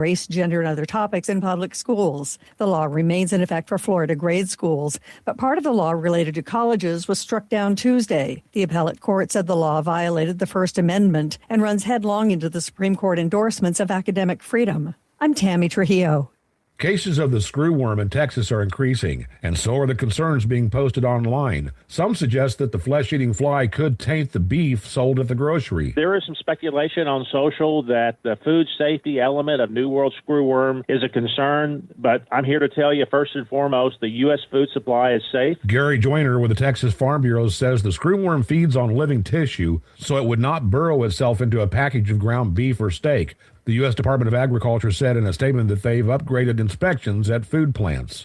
race, gender, and other topics in public schools. The law remains in effect for Florida grade schools, but part of the law related to colleges was struck down Tuesday. The appellate court said the law violated the First Amendment and runs headlong into the Supreme Court endorsements of academic freedom. I'm Tammy Trujillo. Cases of the screwworm in Texas are increasing, and so are the concerns being posted online. Some suggest that the flesh-eating fly could taint the beef sold at the grocery. There is some speculation on social that the food safety element of New World screwworm is a concern, but I'm here to tell you, first and foremost, the U.S. food supply is safe. Gary Joyner with the Texas Farm Bureau says the screwworm feeds on living tissue, so it would not burrow itself into a package of ground beef or steak. The U.S. Department of Agriculture said in a statement that they've upgraded inspections at food plants.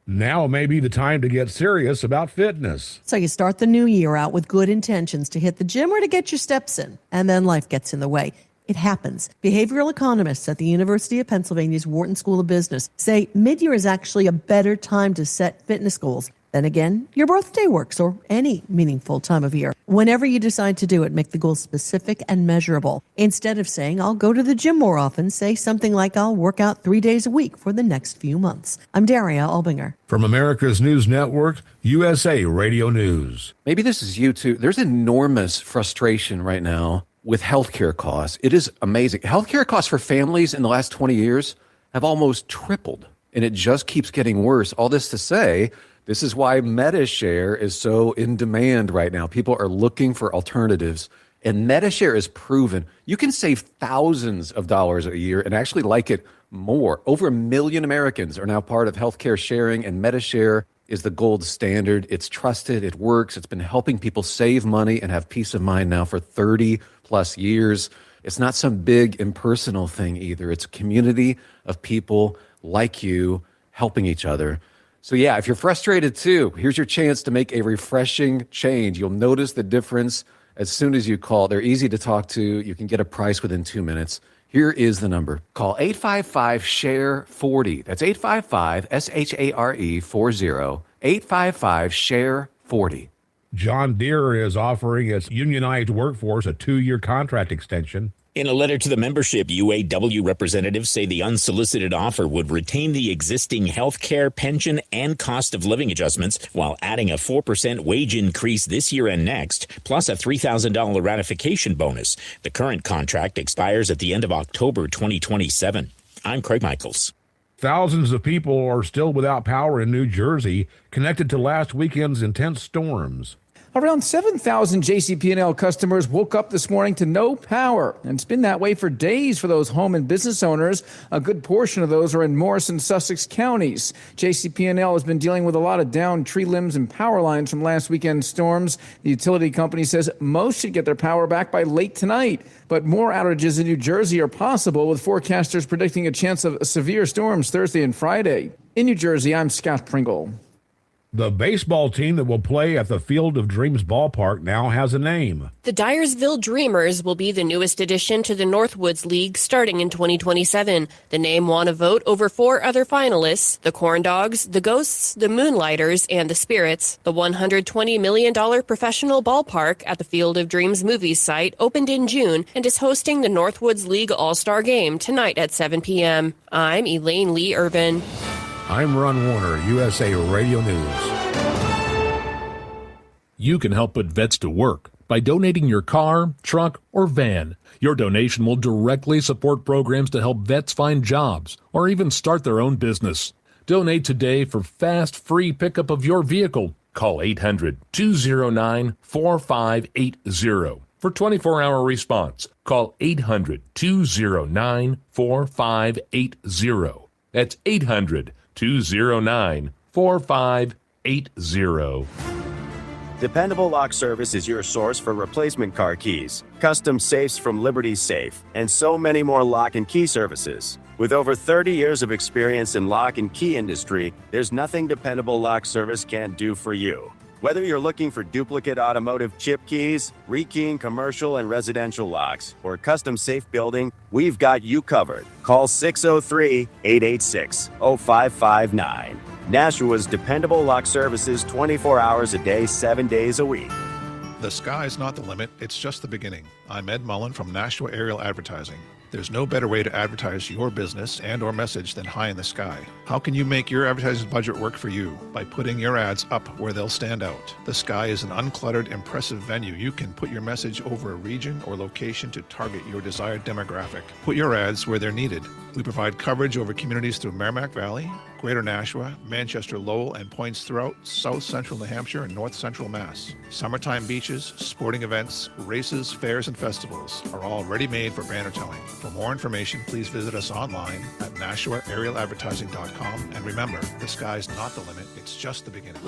Now may be the time to get serious about fitness. So you start the new year out with good intentions to hit the gym or to get your steps in, and then life gets in the way. It happens. Behavioral economists at the University of Pennsylvania's Wharton School of Business say mid-year is actually a better time to set fitness goals. Then again, your birthday works, or any meaningful time of year. Whenever you decide to do it, make the goal specific and measurable. Instead of saying, I'll go to the gym more often, say something like, I'll work out 3 days a week for the next few months. I'm Daria Albinger. From America's News Network, USA Radio News. Maybe this is you too. There's enormous frustration right now with healthcare costs. It is amazing. Healthcare costs for families in the last 20 years have almost tripled, and it just keeps getting worse. All this to say, this is why MediShare is so in demand right now. People are looking for alternatives, and MediShare is proven. You can save thousands of dollars a year and actually like it more. Over 1 million Americans are now part of healthcare sharing, and MediShare is the gold standard. It's trusted. It works. It's been helping people save money and have peace of mind now for 30 plus years. It's not some big impersonal thing either. It's a community of people like you helping each other. So yeah, if you're frustrated too, here's your chance to make a refreshing change. You'll notice the difference as soon as you call. They're easy to talk to. You can get a price within 2 minutes. Here is the number. Call 855-SHARE-40. That's 855-SHARE-40. 855-SHARE-40. John Deere is offering its unionized workforce a 2-year contract extension. In a letter to the membership, UAW representatives say the unsolicited offer would retain the existing health care, pension, and cost of living adjustments while adding a 4% wage increase this year and next, plus a $3,000 ratification bonus. The current contract expires at the end of October 2027. I'm Craig Michaels. Thousands of people are still without power in New Jersey, connected to last weekend's intense storms. Around 7,000 JCP&L customers woke up this morning to no power, and it's been that way for days for those home and business owners. A good portion of those are in Morris and Sussex counties. JCP&L has been dealing with a lot of downed tree limbs and power lines from last weekend's storms. The utility company says most should get their power back by late tonight, but more outages in New Jersey are possible, with forecasters predicting a chance of severe storms Thursday and Friday. In New Jersey, I'm Scott Pringle. The baseball team that will play at the Field of Dreams ballpark now has a name. The Dyersville Dreamers will be the newest addition to the Northwoods League starting in 2027. The name won a vote over 4 other finalists: the Corn Dogs, the Ghosts, the Moonlighters, and the Spirits. The $120 million professional ballpark at the Field of Dreams Movies site opened in June and is hosting the Northwoods League All-Star Game tonight at 7 p.m. I'm Elaine Lee Urban. I'm Ron Warner, USA Radio News. You can help put vets to work by donating your car, truck, or van. Your donation will directly support programs to help vets find jobs or even start their own business. Donate today for fast, free pickup of your vehicle. Call 800-209-4580 for 24-hour response. Call 800-209-4580. That's 800-209-4580. Dependable Lock Service is your source for replacement car keys, custom safes from Liberty Safe, and so many more lock and key services. With over 30 years of experience in lock and key industry, there's nothing Dependable Lock Service can't do for you. Whether you're looking for duplicate automotive chip keys, rekeying commercial and residential locks, or custom safe building, we've got you covered. Call 603-886-0559. Nashua's Dependable Lock Services, 24 hours a day, 7 days a week. The sky's not the limit, it's just the beginning. I'm Ed Mullen from Nashua Aerial Advertising. There's no better way to advertise your business and or message than high in the sky. How can you make your advertising budget work for you? By putting your ads up where they'll stand out. The Sky is an uncluttered, impressive venue. You can put your message over a region or location to target your desired demographic. Put your ads where they're needed. We provide coverage over communities through Merrimack Valley, Greater Nashua, Manchester, Lowell, and points throughout South Central New Hampshire and North Central Mass. Summertime beaches, sporting events, races, fairs, and festivals are all ready-made for banner telling. For more information, please visit us online at NashuaAerialAdvertising.com. And remember, the sky's not the limit, it's just the beginning.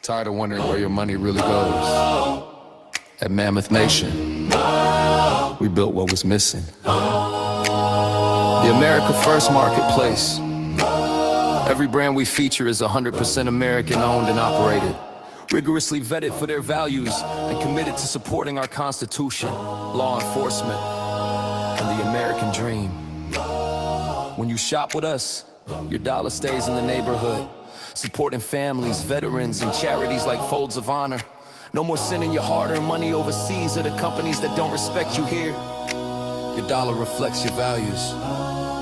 Tired of wondering where your money really goes? At Mammoth Nation, we built what was missing. The America First Marketplace. Every brand we feature is 100% American owned and operated, rigorously vetted for their values and committed to supporting our Constitution, law enforcement, and the American dream. When you shop with us, your dollar stays in the neighborhood, supporting families, veterans, and charities like Folds of Honor. No more sending your hard-earned money overseas to the companies that don't respect you here. Your dollar reflects your values.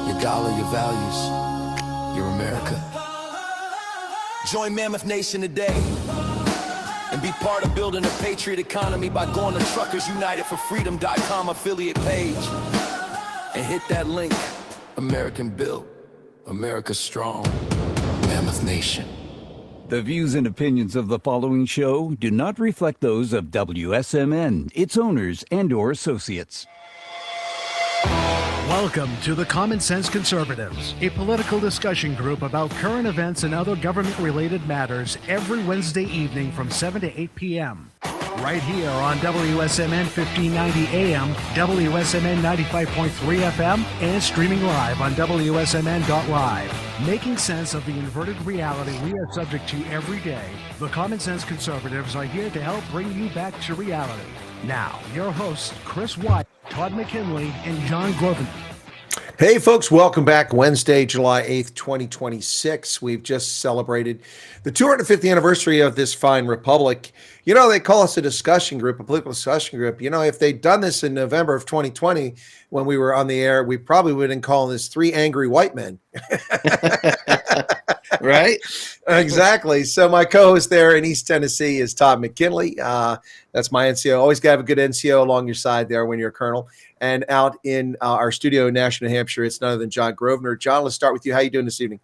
Your dollar, your values, your America. Join Mammoth Nation today and be part of building a patriot economy by going to truckersunitedforfreedom.com affiliate page and hit that link. American built, America strong, Mammoth Nation. The views and opinions of the following show do not reflect those of WSMN, its owners, and/or associates. Welcome to the Common Sense Conservatives, a political discussion group about current events and other government-related matters every Wednesday evening from 7 to 8 p.m. Right here on WSMN 1590 AM, WSMN 95.3 FM, and streaming live on wsmn.live. Making sense of the inverted reality we are subject to every day, the Common Sense Conservatives are here to help bring you back to reality. Now, your hosts, Chris Wyatt, Todd McKinley, and John Grosvenor. Hey, folks, welcome back. Wednesday, July 8th, 2026. We've just celebrated the 250th anniversary of this fine republic. You know, they call us a discussion group, a political discussion group. You know, if they'd done this in November of 2020 when we were on the air, we probably would have been calling this Three Angry White Men. Right? Exactly. So my co-host there in East Tennessee is Todd McKinley. That's my NCO. Always got to have a good NCO along your side there when you're a colonel. And out in our studio in Nashua, New Hampshire, it's none other than John Grosvenor. John, let's start with you. How you doing this evening?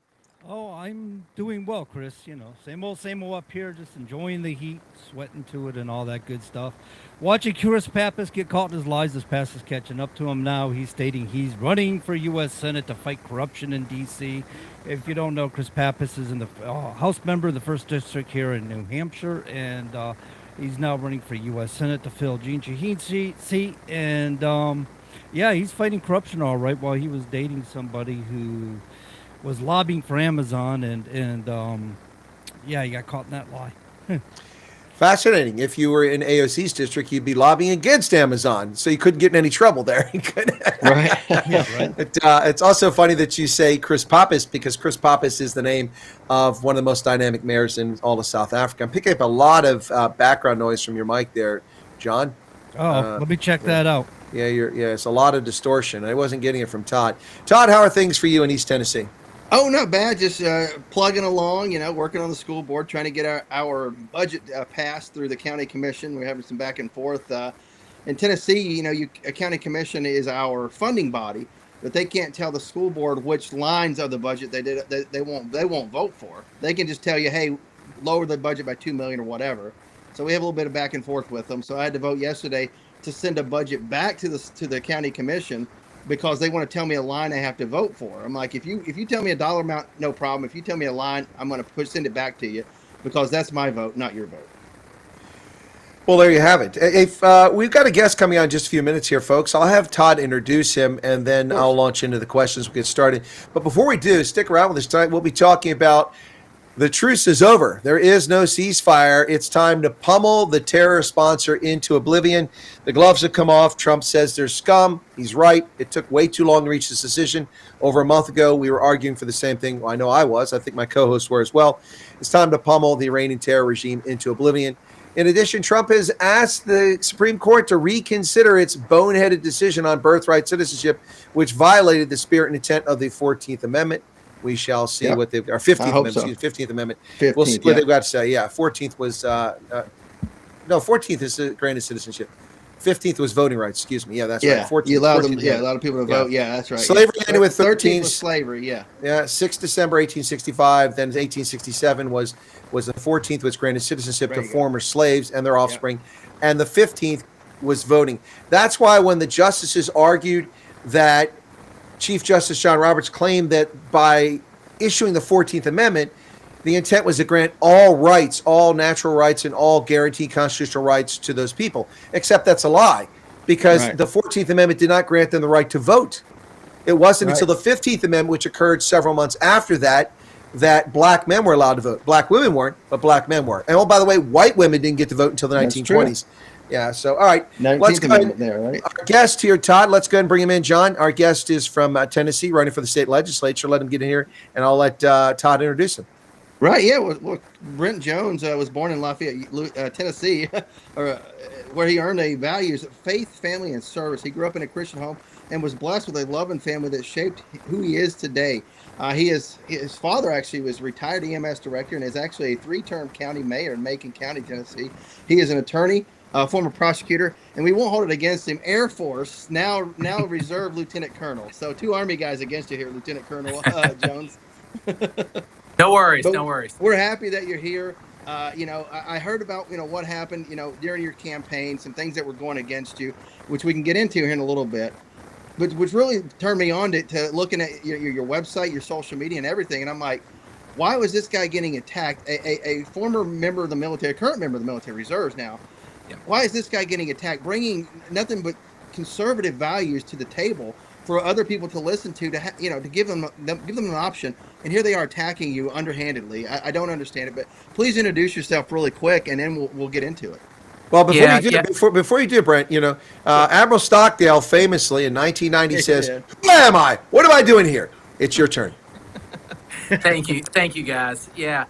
Oh, I'm doing well, Chris. You know, same old up here, just enjoying the heat, sweating to it and all that good stuff. Watching Chris Pappas get caught in his lies. This past is catching up to him now. He's stating he's running for U.S. Senate to fight corruption in D.C. If you don't know, Chris Pappas is in the House member of the 1st District here in New Hampshire, and he's now running for U.S. Senate to fill Gene Shaheen's seat. And, yeah, he's fighting corruption all right while he was dating somebody who was lobbying for Amazon, and yeah, he got caught in that lie. Fascinating. If you were in AOC's district, you'd be lobbying against Amazon, so you couldn't get in any trouble there. Right. Yeah, right. It's also funny that you say Chris Pappas, because Chris Pappas is the name of one of the most dynamic mayors in all of South Africa. I'm picking up a lot of background noise from your mic there, John. Oh, let me check that out. Yeah, it's a lot of distortion. I wasn't getting it from Todd. Todd, how are things for you in East Tennessee? Oh, not bad. Just plugging along, working on the school board, trying to get our budget passed through the county commission. We're having some back and forth. In Tennessee, a county commission is our funding body, but they can't tell the school board which lines of the budget they won't vote for. They can just tell you, hey, lower the budget by $2 million or whatever. So we have a little bit of back and forth with them. So I had to vote yesterday to send a budget back to the county commission, because they want to tell me a line I have to vote for. I'm like, if you tell me a dollar amount, no problem. If you tell me a line, I'm going to send it back to you, because that's my vote, not your vote. Well, there you have it. If we've got a guest coming on in just a few minutes here, folks. I'll have Todd introduce him, and then I'll launch into the questions. We'll get started. But before we do, stick around with us tonight. We'll be talking about the truce is over. There is no ceasefire. It's time to pummel the terror sponsor into oblivion. The gloves have come off. Trump says there's scum. He's right. It took way too long to reach this decision. Over a month ago, we were arguing for the same thing. Well, I know I was. I think my co-hosts were as well. It's time to pummel the Iranian terror regime into oblivion. In addition, Trump has asked the Supreme Court to reconsider its boneheaded decision on birthright citizenship, which violated the spirit and intent of the 14th Amendment. We shall see what they've, or 15th Amendment, so. 15th Amendment. 15th, we'll see what they've got to say. Yeah, 14th was, no, 14th is granted citizenship. 15th was voting rights. Excuse me. Yeah, that's right. 14th, you allowed 14th, them. Yeah, a lot of people to vote. Yeah, that's right. Slavery ended with 13th was slavery. Yeah. Yeah, 6 December 1865. Then 1867 was the 14th, was granted citizenship to former slaves and their offspring, and the 15th was voting. That's why when the justices argued that Chief Justice John Roberts claimed that by issuing the 14th Amendment, the intent was to grant all rights, all natural rights, and all guaranteed constitutional rights to those people. Except that's a lie, because the 14th Amendment did not grant them the right to vote. It wasn't until the 15th Amendment, which occurred several months after that, that black men were allowed to vote. Black women weren't, but black men were. And, oh, by the way, white women didn't get to vote until the 1920s. Yeah, so, all right. Let's go ahead. Our guest here, Todd, let's go ahead and bring him in. John, our guest is from Tennessee, running for the state legislature. Let him get in here, and I'll let Todd introduce him. Right, yeah. Well, Brent Jones was born in Lafayette, Tennessee, where he earned a values of faith, family, and service. He grew up in a Christian home and was blessed with a loving family that shaped who he is today. His father actually was retired EMS director and is actually a 3-term county mayor in Macon County, Tennessee. He is an attorney, former prosecutor, and we won't hold it against him. Air Force, now reserve lieutenant colonel. So 2 Army guys against you here, Lieutenant Colonel Jones. No worries, no worries. We're happy that you're here. I heard about, what happened, during your campaign, some things that were going against you, which we can get into here in a little bit. But which really turned me on to looking at your website, your social media, and everything. And I'm like, why was this guy getting attacked? A former member of the military, current member of the military reserves now. Yeah. Why is this guy getting attacked? Bringing nothing but conservative values to the table for other people to listen to give them an option. And here they are attacking you underhandedly. I don't understand it, but please introduce yourself really quick, and then we'll get into it. Well, before you do, Brent, Admiral Stockdale famously in 1990 says, "Who am I? What am I doing here?" It's your turn. Thank you, guys. Yeah.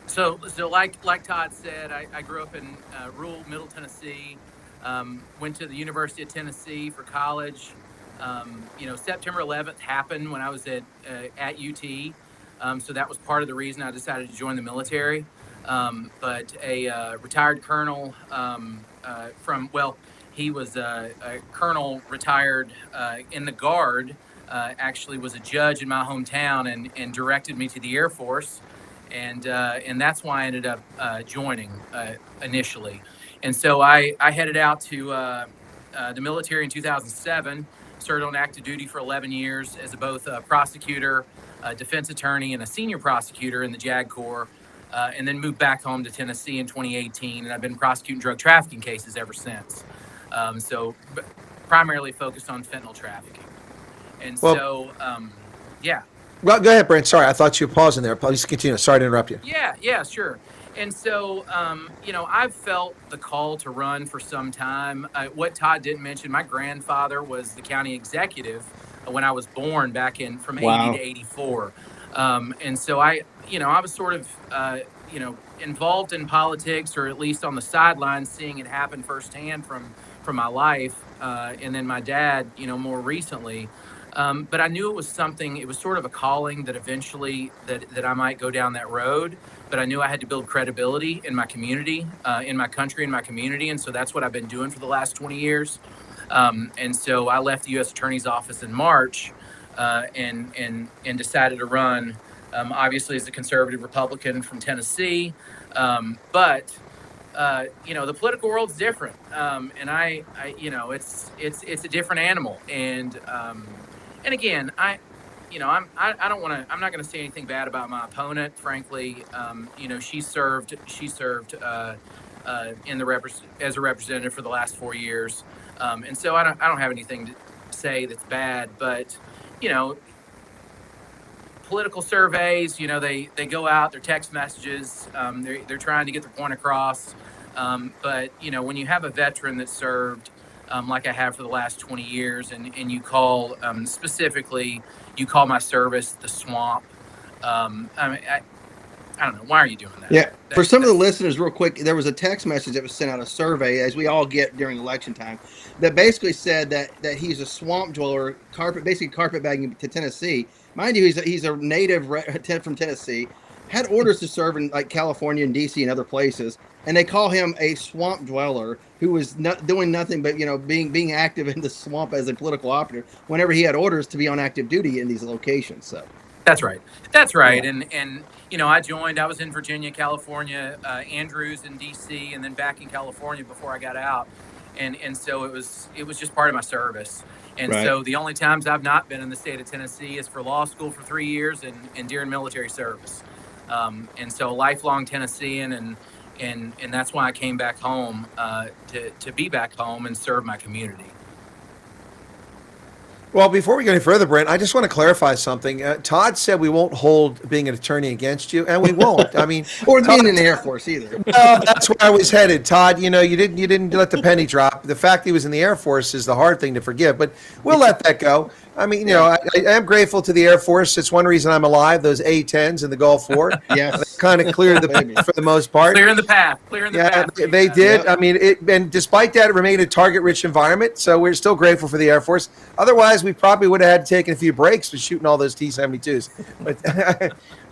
So like Todd said, I grew up in rural Middle Tennessee. Went to the University of Tennessee for college. September 11th happened when I was at UT. So that was part of the reason I decided to join the military. But a retired colonel he was a colonel retired in the Guard, actually was a judge in my hometown and directed me to the Air Force. And that's why I ended up joining initially. And so I headed out to the military in 2007, served on active duty for 11 years as both a prosecutor, a defense attorney, and a senior prosecutor in the JAG Corps. And then moved back home to Tennessee in 2018, and I've been prosecuting drug trafficking cases ever since. So primarily focused on fentanyl trafficking. And yeah. Well, go ahead, Brent. Sorry, I thought you were pausing there. Please continue. Sorry to interrupt you. Yeah, sure. And so, I've felt the call to run for some time. What Todd didn't mention, my grandfather was the county executive when I was born back from 80 to 84. And so I was sort of, involved in politics, or at least on the sidelines, seeing it happen firsthand from my life. And then my dad, more recently. But I knew it was something, it was sort of a calling that eventually that I might go down that road. But I knew I had to build credibility in my community, in my country, in my community. And so that's what I've been doing for the last 20 years. And so I left the U.S. Attorney's Office in March and decided to run, obviously as a conservative Republican from Tennessee. But the political world's different. And I it's a different animal. And again, I'm not going to say anything bad about my opponent. Frankly, she served as a representative for the last 4 years. And so I don't have anything to say that's bad, but, political surveys, they go out, they're text messages, they're trying to get their point across. But, when you have a veteran that served, like I have for the last 20 years, and you call, specifically, you call my service the swamp. I don't know. Why are you doing that? Yeah. For some of the listeners, real quick, there was a text message that was sent out, a survey, as we all get during election time, that basically said that he's a swamp dweller, basically carpetbagging to Tennessee. Mind you, he's a native from Tennessee, had orders to serve in like California and D.C. and other places, and they call him a swamp dweller who was not doing nothing but being active in the swamp as a political operative whenever he had orders to be on active duty in these locations. So. That's right. Yeah. And I was in Virginia, California, Andrews in DC, and then back in California before I got out. And so it was just part of my service. And so the only times I've not been in the state of Tennessee is for law school for 3 years and during military service. And so lifelong Tennessean, and that's why I came back home to be back home and serve my community. Well, before we go any further, Brent, I just want to clarify something. Todd said we won't hold being an attorney against you, and we won't. I mean, or being in the Air Force either. Well, that's where I was headed, Todd. You didn't let the penny drop. The fact he was in the Air Force is the hard thing to forgive, but we'll let that go. I mean, I am grateful to the Air Force. It's one reason I'm alive. Those A-10s in the Gulf War, yes, kind of cleared for the most part. Clearing the path. They did. Yep. I mean, and despite that, it remained a target-rich environment. So we're still grateful for the Air Force. Otherwise, we probably would have had to take a few breaks with shooting all those T-72s.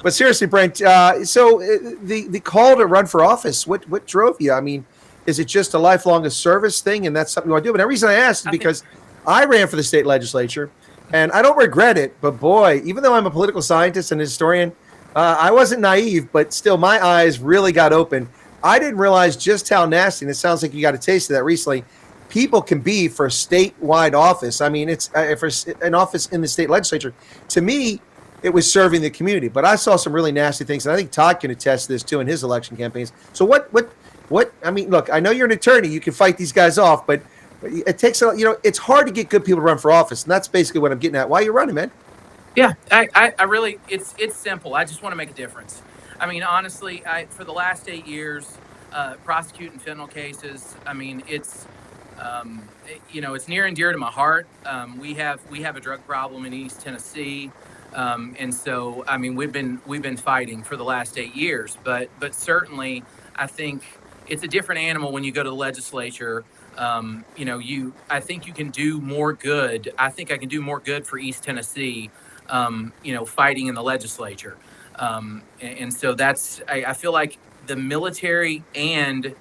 But seriously, Brent. So the call to run for office, what drove you? I mean, is it just a lifelong service thing, and that's something you want to do? But the reason I asked is because I ran for the state legislature. And I don't regret it, but boy, even though I'm a political scientist and historian, I wasn't naive, but still my eyes really got open. I didn't realize just how nasty, and it sounds like you got a taste of that recently, people can be for statewide office. I mean, it's for an office in the state legislature. To me, it was serving the community, but I saw some really nasty things, and I think Todd can attest to this too in his election campaigns. So what, I mean, look, I know you're an attorney, you can fight these guys off, but it takes it's hard to get good people to run for office, and that's basically what I'm getting at. Why are you running, man? Yeah, I really, it's simple. I just want to make a difference. I mean, honestly, for the last 8 years, prosecuting fentanyl cases, I mean, it's near and dear to my heart. We have a drug problem in East Tennessee, and so I mean, we've been fighting for the last 8 years. But certainly, I think it's a different animal when you go to the legislature. I think you can do more good. I think I can do more good for East Tennessee, fighting in the legislature. And so I feel like the military and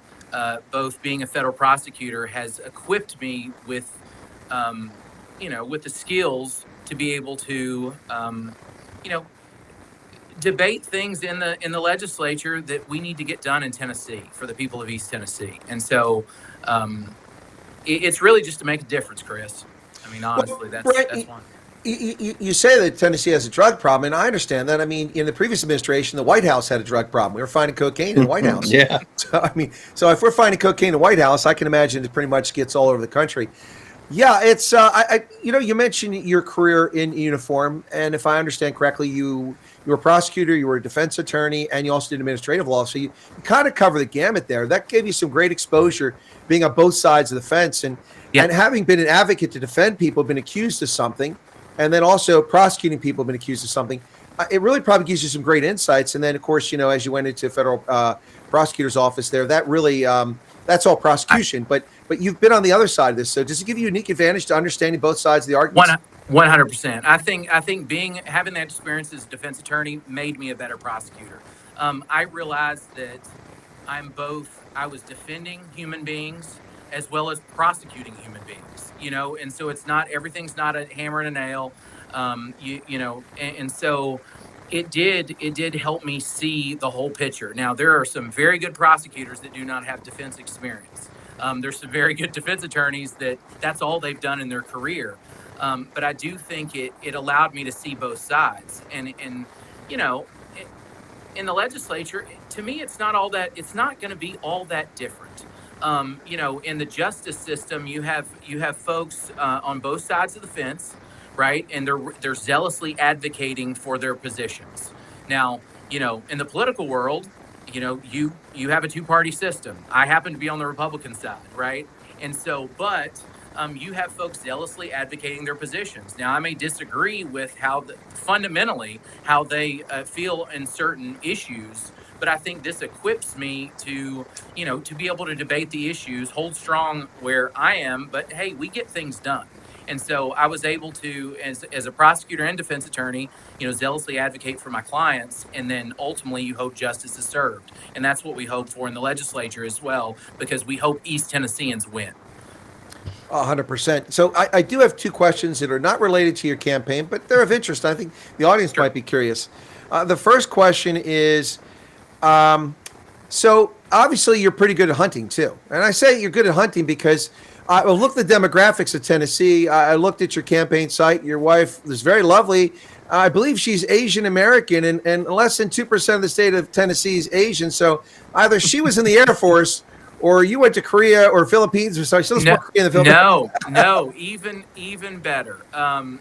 both being a federal prosecutor has equipped me with, with the skills to be able to, debate things in the legislature that we need to get done in Tennessee for the people of East Tennessee. And so, it's really just to make a difference, Chris. I mean, honestly, that's one. You say that Tennessee has a drug problem, and I understand that. I mean, in the previous administration, the White House had a drug problem. We were finding cocaine in the White House. Yeah. So if we're finding cocaine in the White House, I can imagine it pretty much gets all over the country. Yeah, it's you mentioned your career in uniform, and if I understand correctly, you were a prosecutor, you were a defense attorney, and you also did administrative law. So you kind of cover the gamut there. That gave you some great exposure, being on both sides of the fence, and having been an advocate to defend people, been accused of something, and then also prosecuting people, been accused of something. It really probably gives you some great insights. And then, of course, as you went into federal prosecutor's office there, that really that's all prosecution. But you've been on the other side of this. So does it give you a unique advantage to understanding both sides of the argument? 100%. I think having that experience as a defense attorney made me a better prosecutor. I realized that I was defending human beings as well as prosecuting human beings, and so everything's not a hammer and a nail, and so it did help me see the whole picture. Now, there are some very good prosecutors that do not have defense experience. There's some very good defense attorneys that's all they've done in their career. But I do think it allowed me to see both sides. And in the legislature, to me, it's not going to be all that different. In the justice system, you have folks on both sides of the fence, right? And they're zealously advocating for their positions. Now, in the political world, you have a two-party system. I happen to be on the Republican side, right? And so, but you have folks zealously advocating their positions. Now, I may disagree with fundamentally how they feel in certain issues, but I think this equips me to be able to debate the issues, hold strong where I am, but hey, we get things done. And so I was able to, as a prosecutor and defense attorney, zealously advocate for my clients, and then ultimately you hope justice is served. And that's what we hope for in the legislature as well, because we hope East Tennesseans win. 100%. So I do have two questions that are not related to your campaign, but they're of interest. I think the audience might be curious. The first question is, so obviously you're pretty good at hunting too. And I say you're good at hunting because I looked at the demographics of Tennessee. I looked at your campaign site. Your wife is very lovely. I believe she's Asian American, and less than 2% of the state of Tennessee is Asian. So either she was in the Air Force or you went to Korea or Philippines or something. No, even better.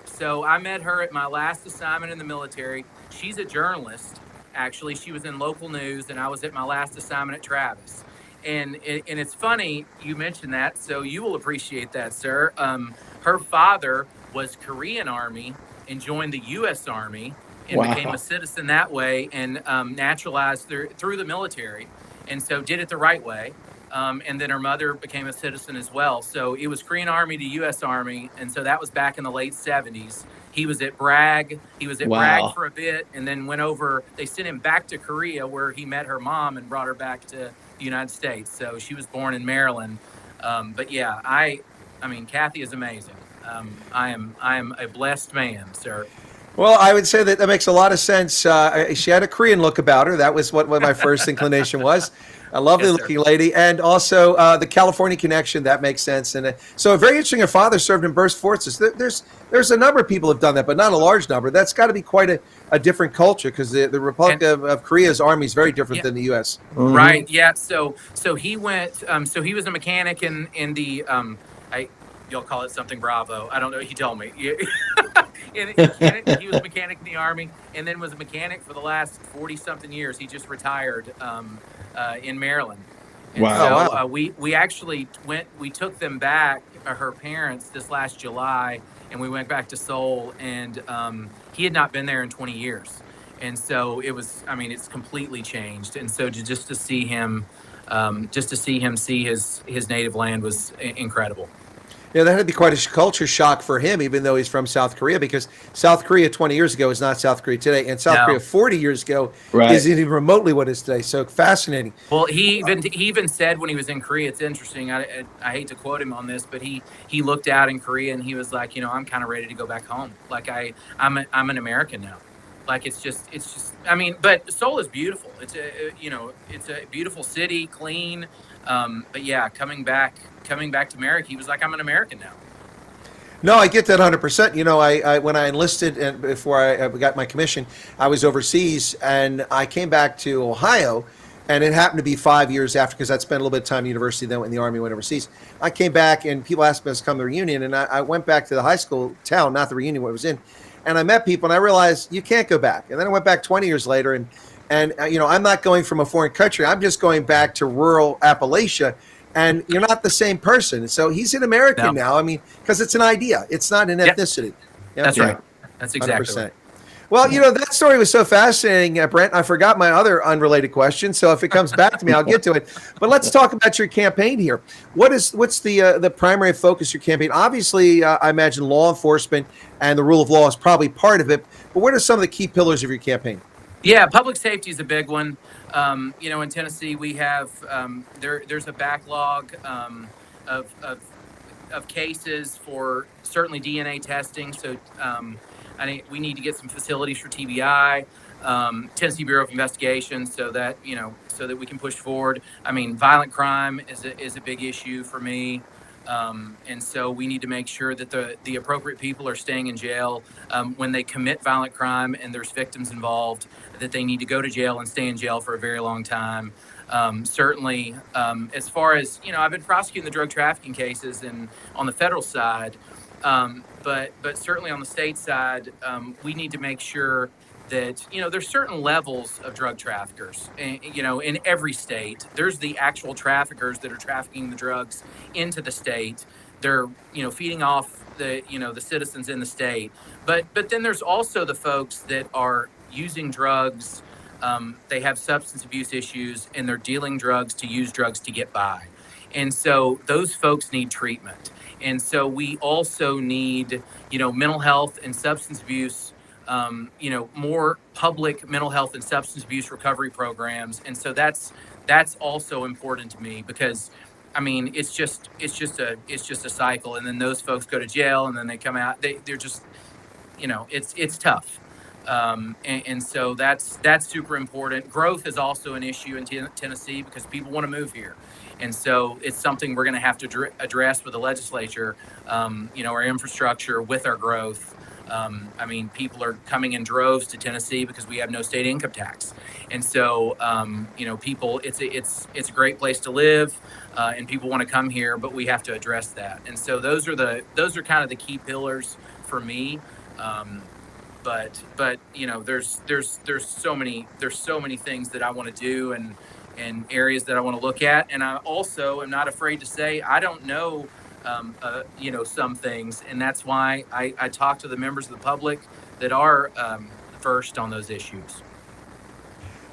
So I met her at my last assignment in the military. She's a journalist. Actually, she was in local news, and I was at my last assignment at Travis. And it's funny you mentioned that, so you will appreciate that, sir. Her father was Korean Army and joined the U.S. Army and became a citizen that way, and naturalized through the military, and so did it the right way. And then her mother became a citizen as well. So it was Korean Army to U.S. Army, and so that was back in the late 70s. He was at Bragg. He was at Bragg for a bit, and then went over. They sent him back to Korea, where he met her mom and brought her back to the United States. So she was born in Maryland. But yeah, I mean, Kathy is amazing. I am a blessed man, sir. Well, I would say that makes a lot of sense. She had a Korean look about her. That was what my first inclination was. A lovely looking lady. And also the California connection, that makes sense. And so very interesting. Her father served in burst forces. There's a number of people who have done that, but not a large number. That's got to be quite a different culture, because the Republic of Korea's army is very different than the U.S. Mm-hmm. Right. Yeah. So he went. So he was a mechanic in the. You'll call it something Bravo. I don't know. He told me. He was a mechanic in the Army, and then was a mechanic for the last 40-something years. He just retired in Maryland. And so we actually we took them back, her parents, this last July, and we went back to Seoul, and he had not been there in 20 years. And so it was, I mean, it's completely changed. And so just to see him see his native land was incredible. Yeah, that had to be quite a culture shock for him, even though he's from South Korea, because South Korea 20 years ago is not South Korea today, and South Korea 40 years ago isn't even remotely what it is today. So fascinating. Well, he even said when he was in Korea, it's interesting. I hate to quote him on this, but he looked out in Korea and he was like, I'm kind of ready to go back home. Like I'm an American now. Like it's just. I mean, but Seoul is beautiful. It's a beautiful city, clean. But yeah, coming back to America, he was like, I'm an American now. No, I get that 100%. I when I enlisted and before I got my commission, I was overseas, and I came back to Ohio, and it happened to be 5 years after, because I'd spent a little bit of time in university, then went in the Army, went overseas. I came back, and people asked me to come to the reunion, and I went back to the high school town, not the reunion where I was in, and I met people, and I realized you can't go back. And then I went back 20 years later, and I'm not going from a foreign country. I'm just going back to rural Appalachia, and you're not the same person. So he's an American now. I mean, because it's an idea. It's not an ethnicity. Yeah. That's right. That's exactly 100%. Right. Well, that story was so fascinating, Brent. I forgot my other unrelated question. So if it comes back to me, I'll get to it. But let's talk about your campaign here. What's the primary focus of your campaign? Obviously, I imagine law enforcement and the rule of law is probably part of it. But what are some of the key pillars of your campaign? Yeah, public safety is a big one. In Tennessee, we have there's a backlog of cases for certainly DNA testing. So we need to get some facilities for TBI, Tennessee Bureau of Investigation, so that we can push forward. I mean, violent crime is a big issue for me. And so we need to make sure that the appropriate people are staying in jail when they commit violent crime and there's victims involved, that they need to go to jail and stay in jail for a very long time. Certainly, as far as, I've been prosecuting the drug trafficking cases and on the federal side, but certainly on the state side, we need to make sure that, there's certain levels of drug traffickers, in every state. There's the actual traffickers that are trafficking the drugs into the state. they're feeding off the citizens in the state. But then there's also the folks that are using drugs. They have substance abuse issues, and they're dealing drugs to use drugs to get by. And so those folks need treatment. And so we also need, mental health and substance abuse, more public mental health and substance abuse recovery programs. And so that's also important to me, because it's just a cycle. And then those folks go to jail, and then they come out, they're just, it's tough. And so that's super important. Growth is also an issue in Tennessee, because people want to move here. And so it's something we're going to have to address with the legislature, our infrastructure with our growth. People are coming in droves to Tennessee because we have no state income tax. And so, people, it's a great place to live, and people want to come here, but we have to address that. And so those are kind of the key pillars for me. But there's so many things that I want to do, and areas that I want to look at. And I also am not afraid to say I don't know, some things. And that's why I talk to the members of the public that are versed on those issues.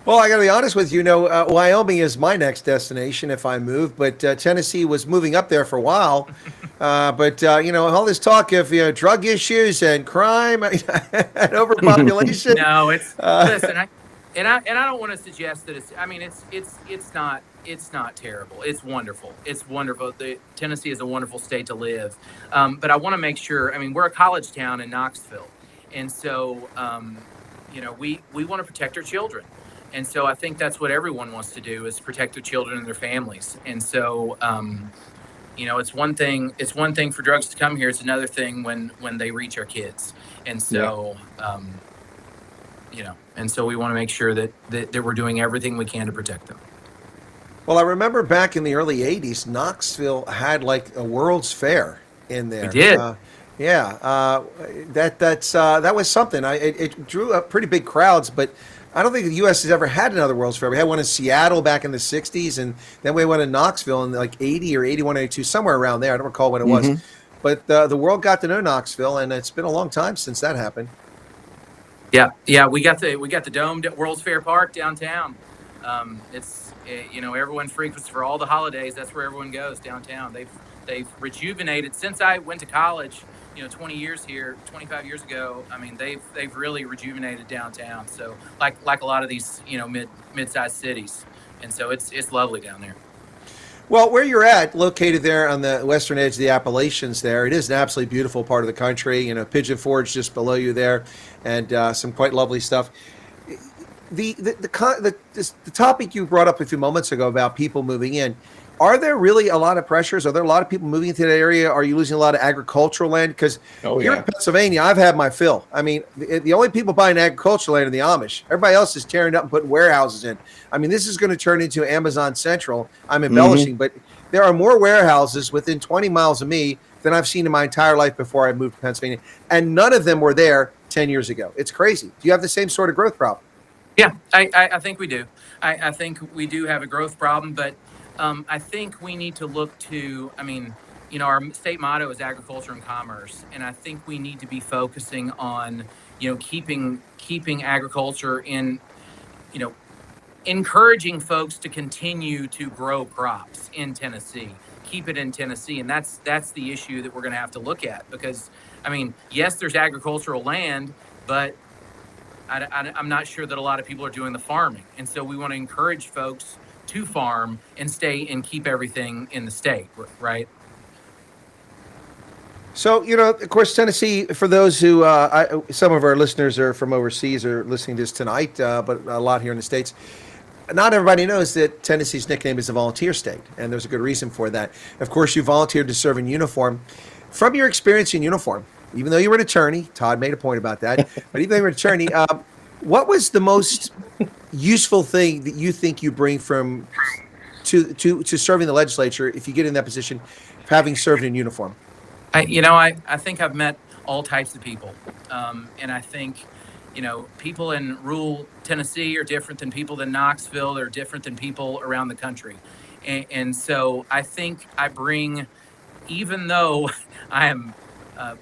Well, I got to be honest with you. Wyoming is my next destination if I move, but Tennessee was moving up there for a while. But all this talk of drug issues and crime and overpopulation. No, it's listen. I don't want to suggest that it's not terrible. It's wonderful. It's wonderful. Tennessee is a wonderful state to live. But I want to make sure. We're a college town in Knoxville, and so we want to protect our children. And so I think that's what everyone wants to do, is protect their children and their families. And so, it's one thing for drugs to come here. It's another thing when they reach our kids. And so, and so we want to make sure that we're doing everything we can to protect them. Well, I remember back in the early 80s, Knoxville had like a World's Fair in there. We did. That was something. It drew up pretty big crowds, but I don't think the U.S. has ever had another World's Fair. We had one in Seattle back in the 60s, and then we went in Knoxville in like 80 or 81, 82, somewhere around there. I don't recall when it was. But the world got to know Knoxville, and it's been a long time since that happened. Yeah, we got the domed at World's Fair Park downtown. Everyone frequents for all the holidays. That's where everyone goes, downtown. They've rejuvenated since I went to college. 20 years here, 25 years ago. They've really rejuvenated downtown. So like a lot of these, mid-sized cities. And so it's lovely down there. Well, where you're at, located there on the western edge of the Appalachians there, it is an absolutely beautiful part of the country. Pigeon Forge just below you there, and some quite lovely stuff. The topic you brought up a few moments ago about people moving in, are there really a lot of pressures? Are there a lot of people moving into that area? Are you losing a lot of agricultural land? Because here in Pennsylvania, I've had my fill. The only people buying agricultural land are the Amish. Everybody else is tearing it up and putting warehouses in. This is going to turn into Amazon Central. I'm embellishing, but there are more warehouses within 20 miles of me than I've seen in my entire life before I moved to Pennsylvania. And none of them were there 10 years ago. It's crazy. Do you have the same sort of growth problem? Yeah, I think we do. I think we do have a growth problem, but I think we need to look to, our state motto is agriculture and commerce. And I think we need to be focusing on, keeping agriculture in, encouraging folks to continue to grow crops in Tennessee, keep it in Tennessee. And that's the issue that we're going to have to look at, because, yes, there's agricultural land, but I'm not sure that a lot of people are doing the farming. And so we want to encourage folks to farm and stay and keep everything in the state, right? So, of course, Tennessee, for those who, some of our listeners are from overseas or listening to this tonight, but a lot here in the States, not everybody knows that Tennessee's nickname is a volunteer state, and there's a good reason for that. Of course, you volunteered to serve in uniform. From your experience in uniform, even though you were an attorney, Todd made a point about that, but even though you were an attorney, what was the most useful thing that you think you bring from to serving the legislature if you get in that position, having served in uniform? I think I've met all types of people, and I think people in rural Tennessee are different than people in Knoxville. They're different than people around the country, and so I think I bring even though I am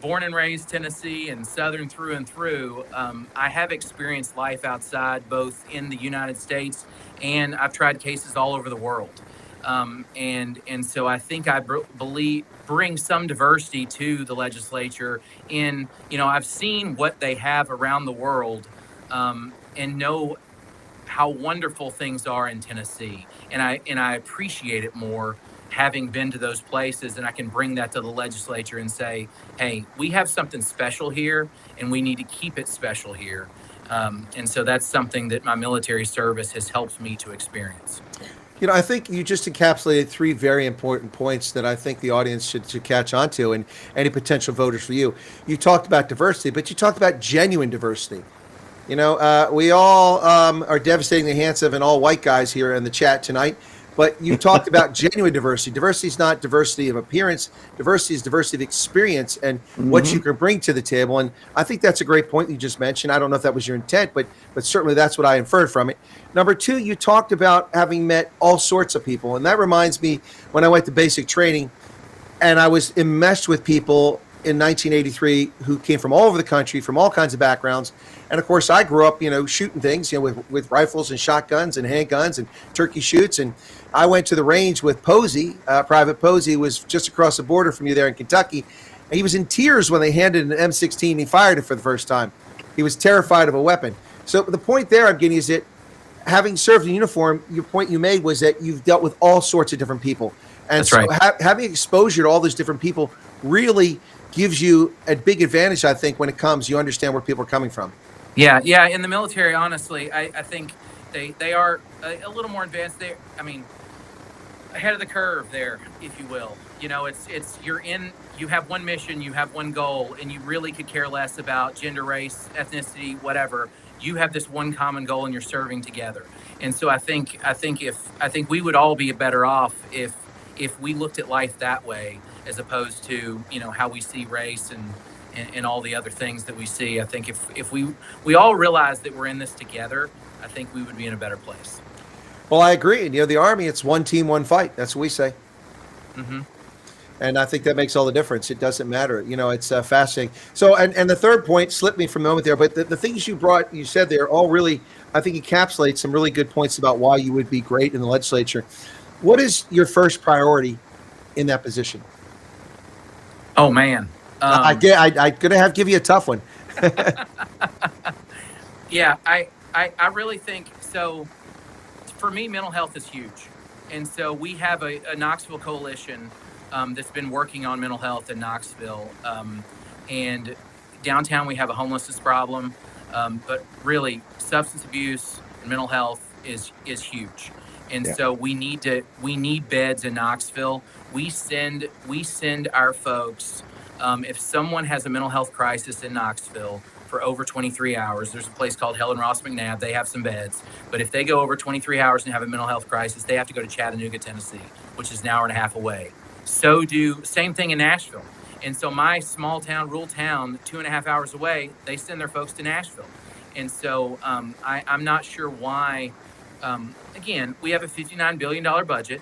born and raised Tennessee and Southern through and through, I have experienced life outside, both in the United States, and I've tried cases all over the world. And so I think I believe bring some diversity to the legislature. In I've seen what they have around the world, and know how wonderful things are in Tennessee, and I appreciate it more having been to those places, and I can bring that to the legislature and say, hey, we have something special here, and we need to keep it special here. And so that's something that my military service has helped me to experience. I think you just encapsulated three very important points that I think the audience should catch on to, and any potential voters for you. You talked about diversity, but you talked about genuine diversity. We all are devastating the hands of an all-white guys here in the chat tonight, but you talked about genuine diversity. Diversity is not diversity of appearance. Diversity is diversity of experience and what you can bring to the table. And I think that's a great point you just mentioned. I don't know if that was your intent, but certainly that's what I inferred from it. Number two, you talked about having met all sorts of people. And that reminds me when I went to basic training and I was enmeshed with people in 1983 who came from all over the country, from all kinds of backgrounds. And of course, I grew up, shooting things, with rifles and shotguns and handguns and turkey shoots. And I went to the range with Posey. Private Posey was just across the border from you there in Kentucky. And he was in tears when they handed an M16 and he fired it for the first time. He was terrified of a weapon. So the point there I'm getting is that having served in uniform, your point you made was that you've dealt with all sorts of different people. And That's right. Having exposure to all those different people really gives you a big advantage, I think, when it comes, you understand where people are coming from. Yeah. In the military, honestly, I think they are a little more advanced. Ahead of the curve there, if you will. It's you have one mission, you have one goal, and you really could care less about gender, race, ethnicity, whatever. You have this one common goal and you're serving together. And so I think we would all be better off if we looked at life that way, as opposed to, how we see race and all the other things that we see. I think if we all realize that we're in this together, I think we would be in a better place. Well, I agree. And, the Army, it's one team, one fight. That's what we say. Mm-hmm. And I think that makes all the difference. It doesn't matter. It's fascinating. So, and the third point slipped me for a moment there, but the things you said there all really, I think, encapsulate some really good points about why you would be great in the legislature. What is your first priority in that position? Oh, man. I'm going to give you a tough one. Yeah, I really think so. For me, mental health is huge. And so we have a Knoxville coalition that's been working on mental health in Knoxville. And downtown, we have a homelessness problem. But really, substance abuse and mental health is huge. And so we need beds in Knoxville. We send our folks, if someone has a mental health crisis in Knoxville, for over 23 hours. There's a place called Helen Ross McNabb. They have some beds. But if they go over 23 hours and have a mental health crisis, they have to go to Chattanooga, Tennessee, which is an hour and a half away. Same thing in Nashville. And so my small town, rural town, 2.5 hours away, they send their folks to Nashville. And so I'm not sure why. Again, we have a $59 billion budget.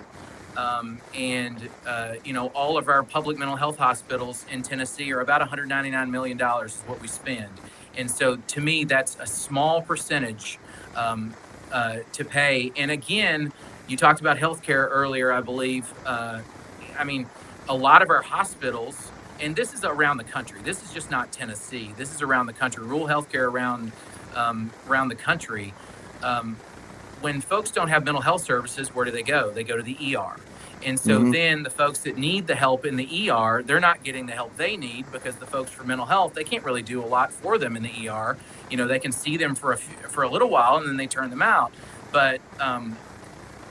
All of our public mental health hospitals in Tennessee are about $199 million is what we spend. And so to me, that's a small percentage to pay. And again, you talked about healthcare earlier, I believe. A lot of our hospitals, and this is around the country. This is just not Tennessee. This is around the country, rural healthcare around the country. When folks don't have mental health services, where do they go? They go to the ER. And so then the folks that need the help in the ER, they're not getting the help they need, because the folks for mental health, they can't really do a lot for them in the ER. They can see them for a little while and then they turn them out. But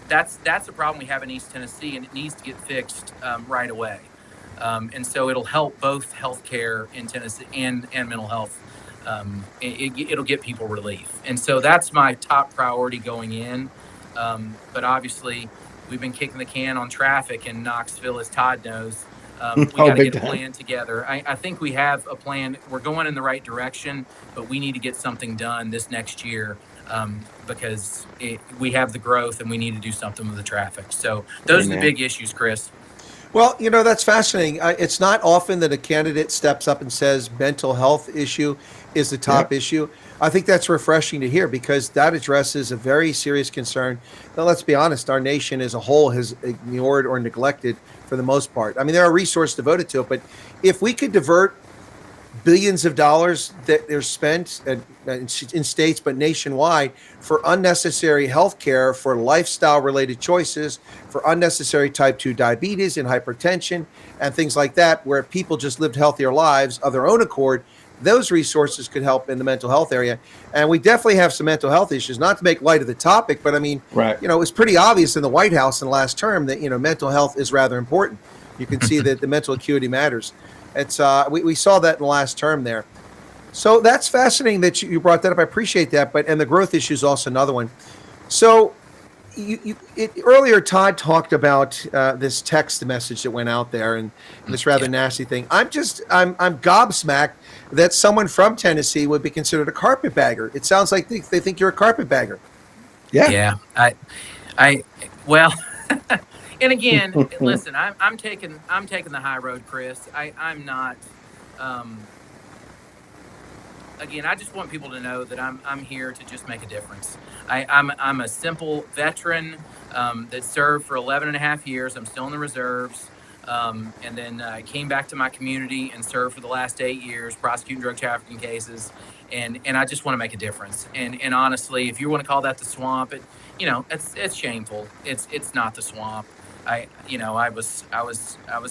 that's a problem we have in East Tennessee, and it needs to get fixed right away. And so it'll help both healthcare in Tennessee and mental health. It'll get people relief. And so that's my top priority going in. But obviously, we've been kicking the can on traffic in Knoxville, as Todd knows. We got to get a plan together. I think we have a plan. We're going in the right direction, but we need to get something done this next year because we have the growth and we need to do something with the traffic. So those are the big issues, Chris. Well, that's fascinating. It's not often that a candidate steps up and says mental health issue is the top issue. I think that's refreshing to hear because that addresses a very serious concern that, let's be honest, our nation as a whole has ignored or neglected for the most part. I mean, there are resources devoted to it, but if we could divert billions of dollars that are spent in states but nationwide for unnecessary health care, for lifestyle related choices, for unnecessary type 2 diabetes and hypertension and things like that, where people just lived healthier lives of their own accord, those resources could help in the mental health area. And we definitely have some mental health issues, not to make light of the topic, but I mean, it was pretty obvious in the White House in the last term that, mental health is rather important. You can see that the mental acuity matters. It's we saw that in the last term there. So that's fascinating that you brought that up. I appreciate that. And the growth issue is also another one. So earlier, Todd talked about this text message that went out there and this rather nasty thing. I'm gobsmacked that someone from Tennessee would be considered a carpetbagger. It sounds like they think you're a carpetbagger. Yeah. Well, and again, listen, I'm taking the high road, Chris. I'm not. Again, I just want people to know that I'm here to just make a difference. I'm a simple veteran that served for 11 and a half years. I'm still in the reserves. And then came back to my community and served for the last 8 years, prosecuting drug trafficking cases. And I just want to make a difference. And honestly, if you want to call that the swamp, it's shameful. It's not the swamp. I was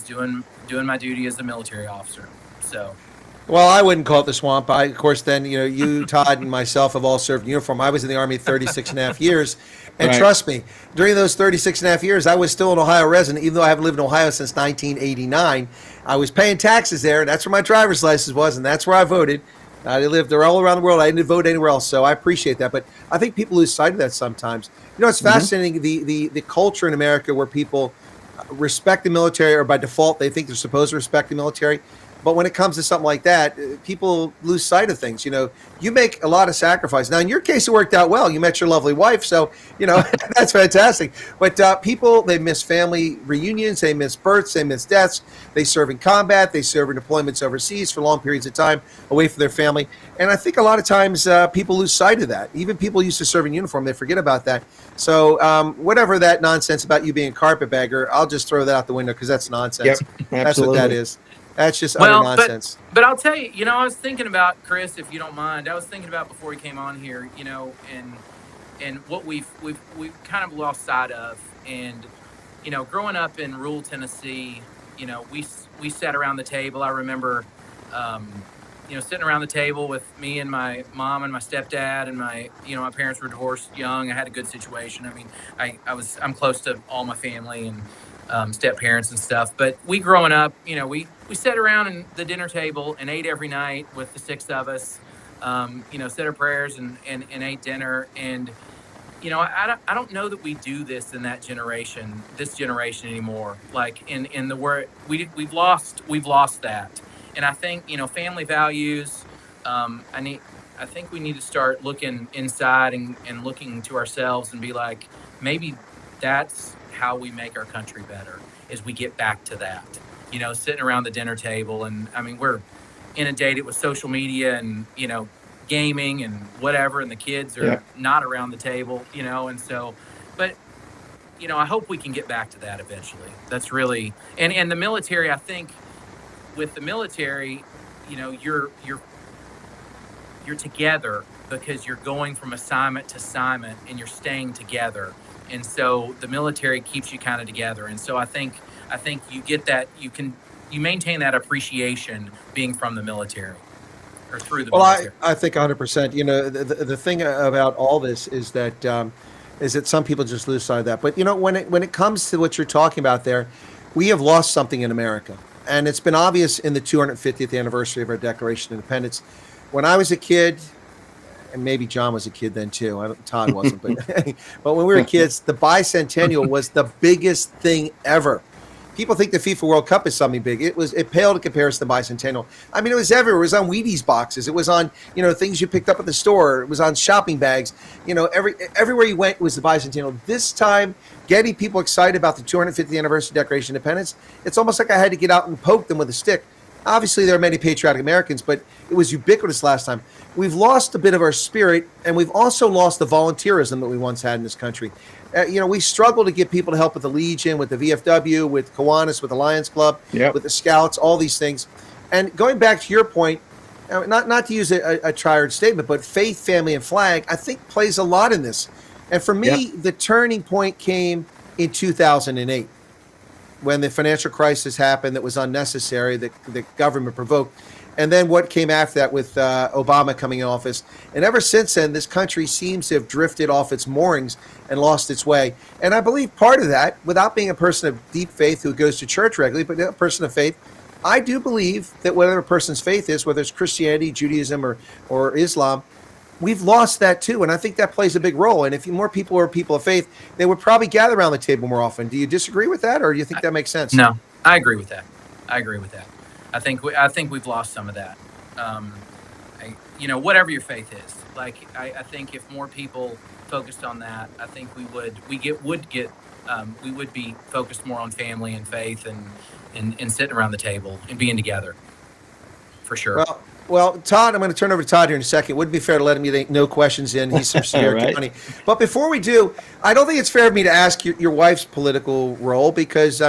doing my duty as a military officer. So. Well, I wouldn't call it the swamp. Of course, then, you, Todd, and myself have all served in uniform. I was in the Army 36 and a half years. And trust me, during those 36 and a half years, I was still an Ohio resident, even though I haven't lived in Ohio since 1989. I was paying taxes there, and that's where my driver's license was, and that's where I voted. I lived there all around the world. I didn't vote anywhere else, so I appreciate that. But I think people lose sight of that sometimes. It's fascinating, the culture in America where people respect the military, or by default, they think they're supposed to respect the military. But when it comes to something like that, people lose sight of things. You make a lot of sacrifice. Now, in your case, it worked out well. You met your lovely wife, so, that's fantastic. But people, they miss family reunions, they miss births, they miss deaths. They serve in combat, they serve in deployments overseas for long periods of time away from their family. And I think a lot of times people lose sight of that. Even people used to serve in uniform, they forget about that. So whatever that nonsense about you being a carpetbagger, I'll just throw that out the window because that's nonsense. Yep, that's what that is. That's just utter nonsense. But I'll tell you, I was thinking about, Chris, if you don't mind, I was thinking about before we came on here, and what we've kind of lost sight of. And, growing up in rural Tennessee, we sat around the table. I remember, sitting around the table with me and my mom and my stepdad and my parents were divorced young. I had a good situation. I mean, I'm close to all my family and step parents and stuff. But we growing up, we sat around at the dinner table and ate every night with the six of us, said our prayers and ate dinner. And, I don't know that we do this in this generation anymore. Like in the word, we've lost that. And I think, family values, I think we need to start looking inside and looking to ourselves and be like, maybe that's how we make our country better, is we get back to that, sitting around the dinner table. And I mean, we're inundated with social media and, gaming and whatever, and the kids are not around the table, and so, but, I hope we can get back to that eventually. That's really, and the military, I think with the military, you're together because you're going from assignment to assignment and you're staying together. And so the military keeps you kind of together. And so I think you get that, you maintain that appreciation being from the military or through the military. I think 100%. The thing about all this is that some people just lose sight of that. But when it comes to what you're talking about there, we have lost something in America, and it's been obvious in the 250th anniversary of our Declaration of Independence. When I was a kid, and maybe John was a kid then too. Todd wasn't, but when we were kids, the bicentennial was the biggest thing ever. People think the FIFA World Cup is something big. It paled in comparison to the bicentennial. I mean, it was everywhere. It was on Wheaties boxes. It was on, things you picked up at the store. It was on shopping bags. Everywhere you went was the bicentennial. This time, getting people excited about the 250th anniversary Declaration of Independence, it's almost like I had to get out and poke them with a stick. Obviously, there are many patriotic Americans, but it was ubiquitous last time. We've lost a bit of our spirit, and we've also lost the volunteerism that we once had in this country. We struggle to get people to help with the Legion, with the VFW, with Kiwanis, with the Lions Club, with the Scouts, all these things. And going back to your point, not to use a tired statement, but faith, family, and flag, I think plays a lot in this. And for me, the turning point came in 2008. When the financial crisis happened that was unnecessary, that the government provoked. And then what came after that with Obama coming in office. And ever since then, this country seems to have drifted off its moorings and lost its way. And I believe part of that, without being a person of deep faith who goes to church regularly, but a person of faith, I do believe that whatever a person's faith is, whether it's Christianity, Judaism, or Islam, we've lost that too. And I think that plays a big role. And if more people are people of faith, they would probably gather around the table more often. Do you disagree with that, or do you think that makes sense? No, I agree with that. I think we've lost some of that. Whatever your faith is, I think if more people focused on that, I think we would be focused more on family and faith and sitting around the table and being together, for sure. Well, Todd, I'm going to turn over to Todd here in a second. It wouldn't be fair to let him get no questions in. He's from Sierra Right. County. But before we do, I don't think it's fair of me to ask your wife's political role because,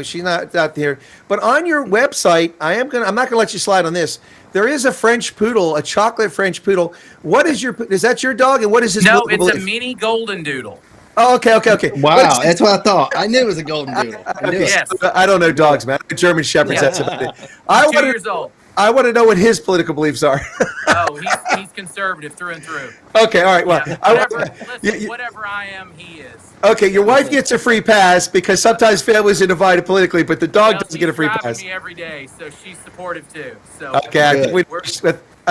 she's not out there. But on your website, I'm not going to let you slide on this. There is a French poodle, a chocolate French poodle. Is that your dog? And what is his political No, it's belief? a mini golden doodle. Oh, okay. Wow, that's what I thought. I knew it was a golden doodle. I knew it. Yes. I don't know dogs, man. German Shepherds, that's about it. He's 2 years old. I want to know what his political beliefs are. Oh, he's conservative through and through. Okay, all right. Well, Whatever I am, he is. Okay, your wife gets a free pass because sometimes families are divided politically, but the dog doesn't get a free She's pass. driving me every day, so she's supportive too. So Okay, I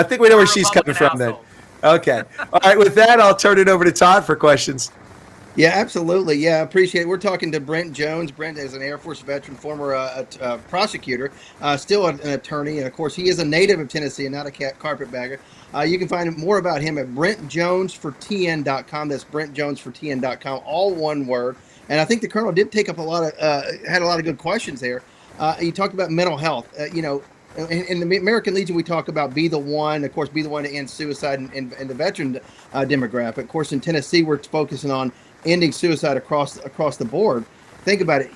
think we know where she's coming from then. Okay. All right, with that, I'll turn it over to Todd for questions. Yeah, absolutely. Yeah, I appreciate it. We're talking to Brent Jones. Brent is an Air Force veteran, former prosecutor, still an attorney. And, of course, he is a native of Tennessee and not a carpetbagger. You can find more about him at BrentJonesForTN.com. That's BrentJonesForTN.com, all one word. And I think the Colonel did take up had a lot of good questions there. You talked about mental health. In the American Legion, we talk about be the one to end suicide in the veteran demographic. Of course, in Tennessee, we're focusing on ending suicide across the board. Think about it,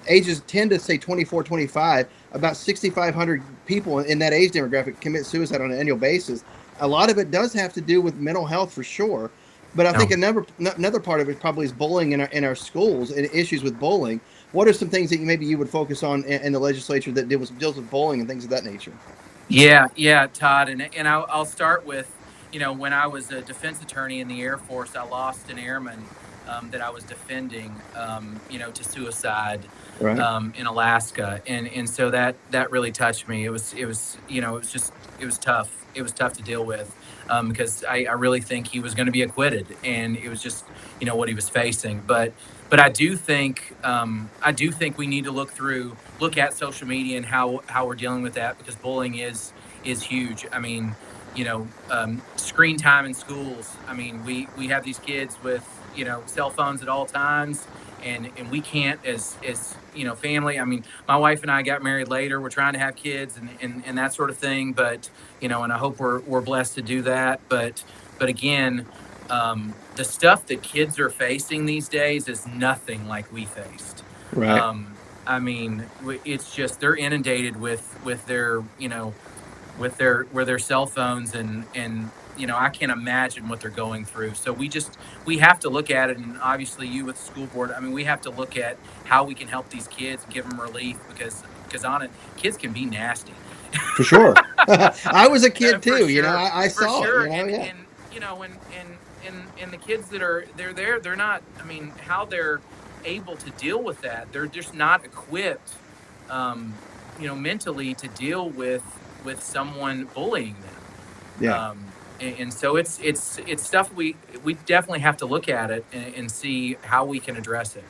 ages 10 to say 24, 25, about 6,500 people in that age demographic commit suicide on an annual basis. A lot of it does have to do with mental health for sure. But I think another part of it probably is bullying in our schools and issues with bullying. What are some things that maybe you would focus on in the legislature that deals with bullying and things of that nature? Yeah, Todd. And I'll start with, when I was a defense attorney in the Air Force, I lost an airman that I was defending, to suicide in Alaska. And so that really touched me. It was tough. It was tough to deal with because I really think he was going to be acquitted, and it was just, what he was facing. But I do think we need to look at social media and how we're dealing with that, because bullying is huge. I mean, screen time in schools. I mean, we have these kids with, cell phones at all times, and we can't as family. I mean, my wife and I got married later. We're trying to have kids and that sort of thing, but and I hope we're blessed to do that. But again, the stuff that kids are facing these days is nothing like we faced. Right. I mean, it's just they're inundated with their with their cell phones and I can't imagine what they're going through. So we have to look at it, and obviously you with the school board, I mean, we have to look at how we can help these kids and give them relief because on it, kids can be nasty. For sure. I was a kid too, I saw sure. it, And the kids they're not, I mean, how they're able to deal with that, they're just not equipped, mentally to deal with someone bullying them. Yeah. And so it's stuff we definitely have to look at it and see how we can address it.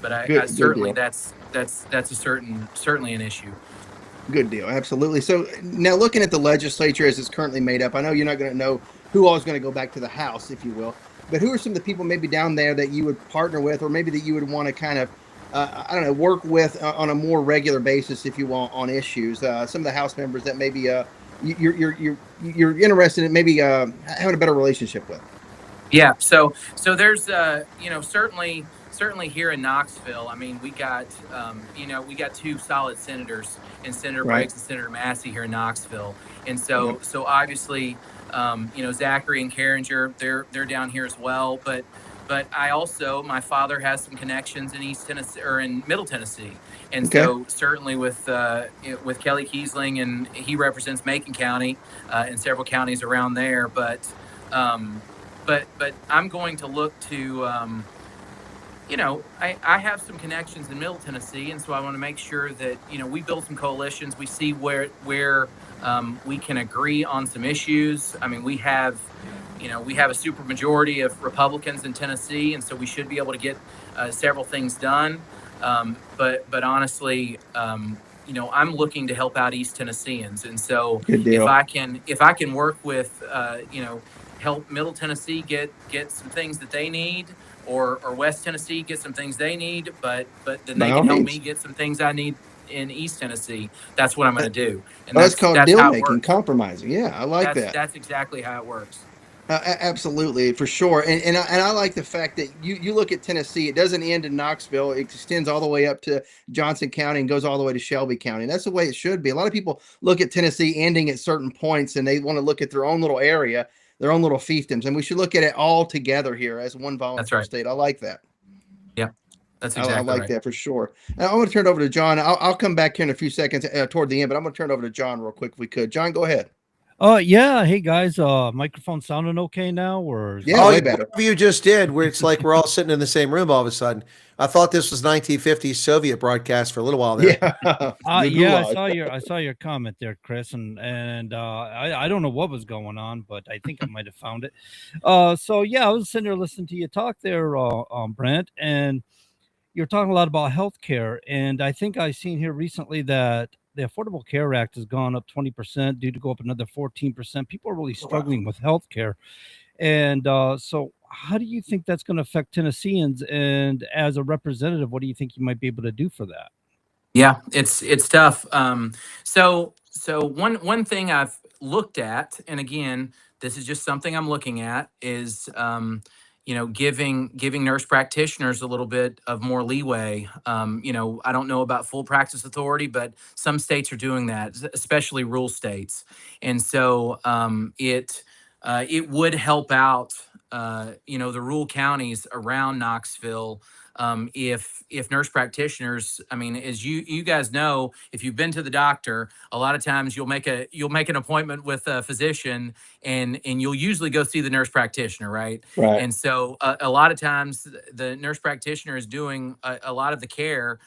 But I Good certainly deal. that's a certainly an issue. Good deal. Absolutely. So now looking at the legislature as it's currently made up, I know you're not going to know who all is going to go back to the House, if you will, but who are some of the people maybe down there that you would partner with, or maybe that you would want to kind of, I don't know, work with on a more regular basis, if you want, on issues? Some of the House members that maybe you're interested in maybe having a better relationship with. Yeah, so there's certainly here in Knoxville. I mean, we got we got two solid senators, and Senator Right. Briggs and Senator Massey here in Knoxville, and so obviously Zachary and Carringer, they're down here as well, but I also, my father has some connections in East Tennessee or in Middle Tennessee, and so certainly with Kelly Kiesling, and he represents Macon County and several counties around there, but I'm going to look to, I have some connections in Middle Tennessee, and so I want to make sure that, we build some coalitions. We see where we can agree on some issues. I mean, we have a super majority of Republicans in Tennessee, and so we should be able to get several things done. But honestly, I'm looking to help out East Tennesseans, and so if I can work with, help Middle Tennessee get some things that they need, or West Tennessee get some things they need, but then they can help me get some things I need in East Tennessee. That's what I'm going to do. And that's called that's deal how it making, works. compromising. Yeah, I like that. That's exactly how it works. Absolutely, for sure. And I like the fact that you look at Tennessee, it doesn't end in Knoxville. It extends all the way up to Johnson County and goes all the way to Shelby County. And that's the way it should be. A lot of people look at Tennessee ending at certain points, and they want to look at their own little area, their own little fiefdoms. And we should look at it all together here as one volunteer state. I like that. Yeah, that's exactly I like right. that for sure. And I want to turn it over to John. I'll come back here in a few seconds toward the end, but I'm going to turn it over to John real quick if we could. John, go ahead. Yeah. Hey guys, microphone sounding okay now, or way better. Whatever you just did, where it's like we're all sitting in the same room all of a sudden. I thought this was 1950s Soviet broadcast for a little while there. Yeah, I saw your comment there, Chris, and I don't know what was going on, but I think I might have found it. So yeah, I was sitting there listening to you talk there, Brent, and you're talking a lot about healthcare, and I think I seen here recently that the Affordable Care Act has gone up 20%, due to go up another 14%. People are really struggling with healthcare, and so how do you think that's going to affect Tennesseans? And as a representative, what do you think you might be able to do for that? Yeah, it's tough. So one thing I've looked at, and again, this is just something I'm looking at, is giving nurse practitioners a little bit of more leeway. I don't know about full practice authority, but some states are doing that, especially rural states, and so it would help out the rural counties around Knoxville. If nurse practitioners, I mean, as you guys know, if you've been to the doctor, a lot of times you'll make an appointment with a physician, and you'll usually go see the nurse practitioner, right? Right. And so a lot of times the nurse practitioner is doing a lot of the care,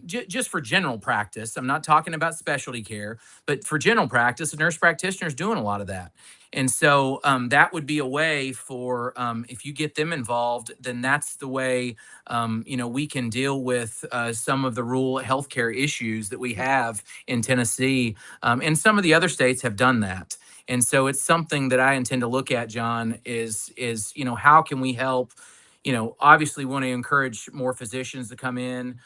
just for general practice. I'm not talking about specialty care, but for general practice, the nurse practitioner is doing a lot of that. And so that would be a way for, if you get them involved, then that's the way, we can deal with some of the rural healthcare issues that we have in Tennessee. And some of the other states have done that. And so it's something that I intend to look at, John, is how can we help? Obviously want to encourage more physicians to come in.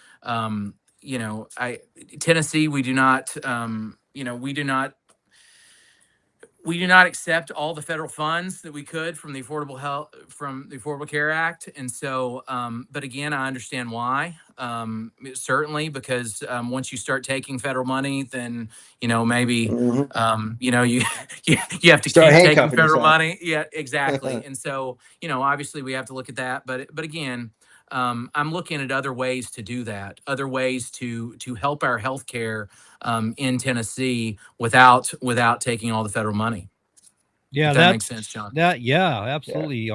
Tennessee, we do not accept all the federal funds that we could from the Affordable Care Act. And so, but again, I understand why. Certainly, because once you start taking federal money, then maybe you have to Start keep taking handcuffing federal yourself. money. Yeah, exactly. And so, obviously we have to look at that. But again, I'm looking at other ways to do that, other ways to help our healthcare in Tennessee without taking all the federal money. Yeah, if that makes sense, John. Absolutely.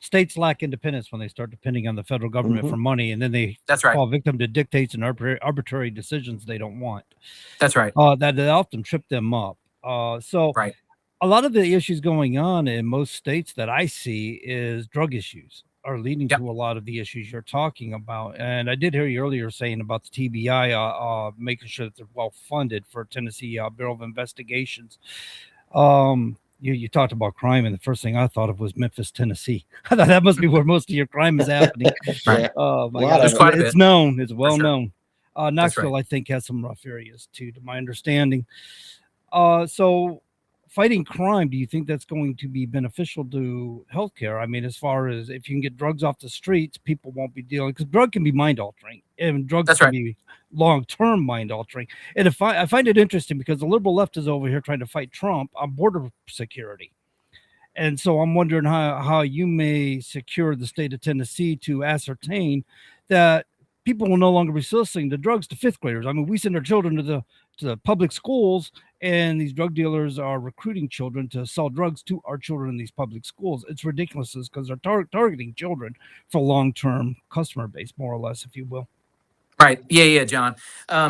States lack independence when they start depending on the federal government for money, and then they That's right. fall victim to dictates and arbitrary decisions they don't want. That's right. That often trip them up. So right. A lot of the issues going on in most states that I see is drug issues are leading to a lot of the issues you're talking about. And I did hear you earlier saying about the TBI, making sure that they're well funded for Tennessee Bureau of Investigations. You talked about crime, and the first thing I thought of was Memphis, Tennessee. I thought that must be where most of your crime is happening. Right. Oh my A lot God, of it. Quite a it's bit. known, it's well sure. known. Knoxville, I think, has some rough areas too, to my understanding. So fighting crime, do you think that's going to be beneficial to healthcare? I mean, as far as if you can get drugs off the streets, people won't be dealing, because drug can be mind altering, and drugs can be long-term mind altering. And if I find it interesting because the liberal left is over here trying to fight Trump on border security. And so I'm wondering how you may secure the state of Tennessee to ascertain that people will no longer be soliciting the drugs to fifth graders. I mean, we send our children to the public schools, and these drug dealers are recruiting children to sell drugs to our children in these public schools. It's ridiculous because they're targeting children for long-term customer base, more or less, if you will. Right. Yeah, John.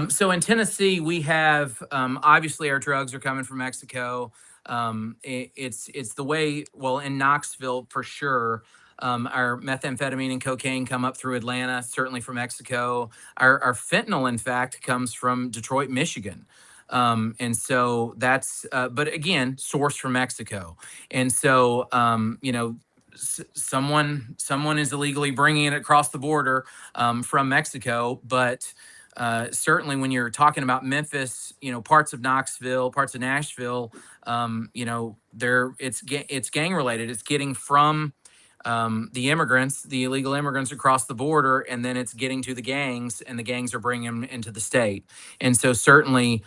So in Tennessee, we have obviously our drugs are coming from Mexico. It's the way. Well, in Knoxville for sure. Our methamphetamine and cocaine come up through Atlanta, certainly from Mexico. Our fentanyl, in fact, comes from Detroit, Michigan. And so that's, but again, sourced from Mexico. And so, someone is illegally bringing it across the border from Mexico, but certainly when you're talking about Memphis, parts of Knoxville, parts of Nashville, it's gang related. It's getting from the illegal immigrants across the border, and then it's getting to the gangs, and the gangs are bringing them into the state. And so certainly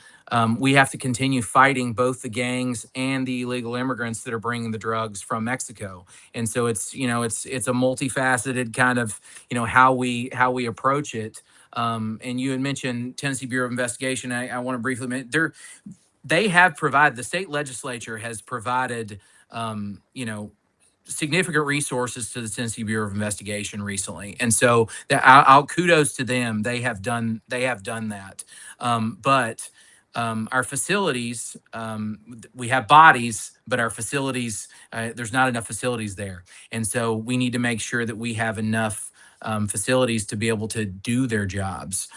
we have to continue fighting both the gangs and the illegal immigrants that are bringing the drugs from Mexico. And so it's a multifaceted kind of, how we approach it. And you had mentioned Tennessee Bureau of Investigation. I want to briefly mention they have provided, the state legislature has provided, significant resources to the Tennessee Bureau of Investigation recently. And so I'll kudos to them. They have done that. But our facilities, we have bodies, but our facilities, there's not enough facilities there. And so we need to make sure that we have enough facilities to be able to do their jobs,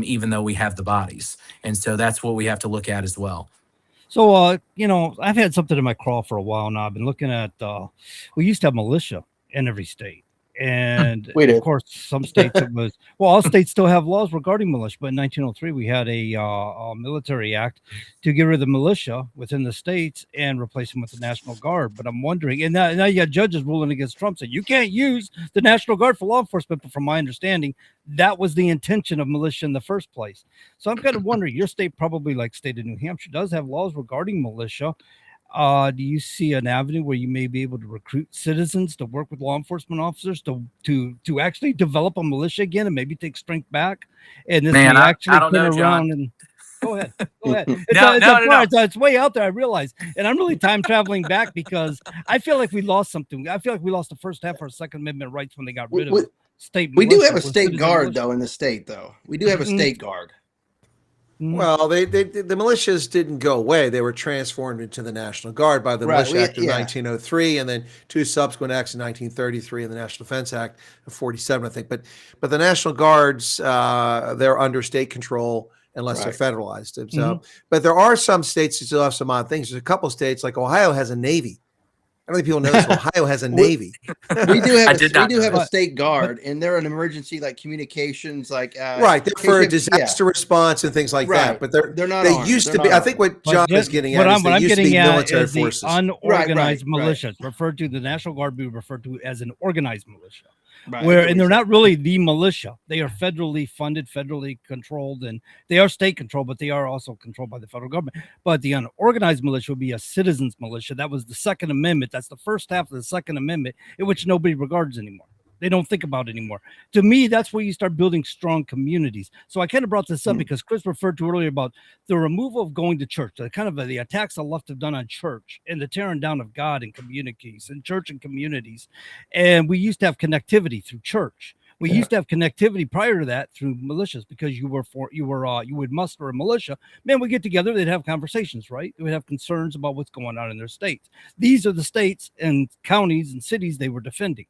even though we have the bodies. And so that's what we have to look at as well. So, I've had something in my craw for a while now. I've been looking at, we used to have militia in every state. And of course, some states it was, all states still have laws regarding militia. But in 1903, we had a military act to get rid of the militia within the states and replace them with the National Guard. But I'm wondering, and now you got judges ruling against Trump saying you can't use the National Guard for law enforcement. But from my understanding, that was the intention of militia in the first place. So I'm kind of wondering, your state, probably like state of New Hampshire, does have laws regarding militia. Do you see an avenue where you may be able to recruit citizens to work with law enforcement officers to actually develop a militia again and maybe take strength back? And this may actually turn around and go ahead. It's way out there, I realize. And I'm really time traveling back because I feel like we lost something. I feel like we lost the first half of our Second Amendment rights when they got rid of state militia. We do have a state guard, though, in the state, though. We do have a state guard. Well, the militias didn't go away. They were transformed into the National Guard by the Militia Act of 1903, and then two subsequent acts in 1933 and the National Defense Act of 47, I think. But the National Guards, they're under state control unless they're federalized. So, but there are some states that still have some odd things. There's a couple of states, like Ohio has a Navy. I don't think people know this. Ohio has a Navy. We do have a state guard, and they're an emergency, like communications, like they're for disaster response and things like that. But they're not. They used to be. I think what John is getting at is they used to be military forces. The unorganized militias referred to, the National Guard be referred to as an organized militia. And they're not really the militia. They are federally funded, federally controlled, and they are state controlled, but they are also controlled by the federal government. But the unorganized militia would be a citizens militia. That was the Second Amendment. That's the first half of the Second Amendment, in which nobody regards anymore. They don't think about anymore. To me, that's where you start building strong communities. So I kind of brought this up because Chris referred to earlier about the removal of going to church, the attacks the left have done on church and the tearing down of God and communities and church and communities. And we used to have connectivity through church. We used to have connectivity prior to that through militias, because you would muster a militia. Man, we get together, they'd have conversations, right? They would have concerns about what's going on in their states. These are the states and counties and cities they were defending.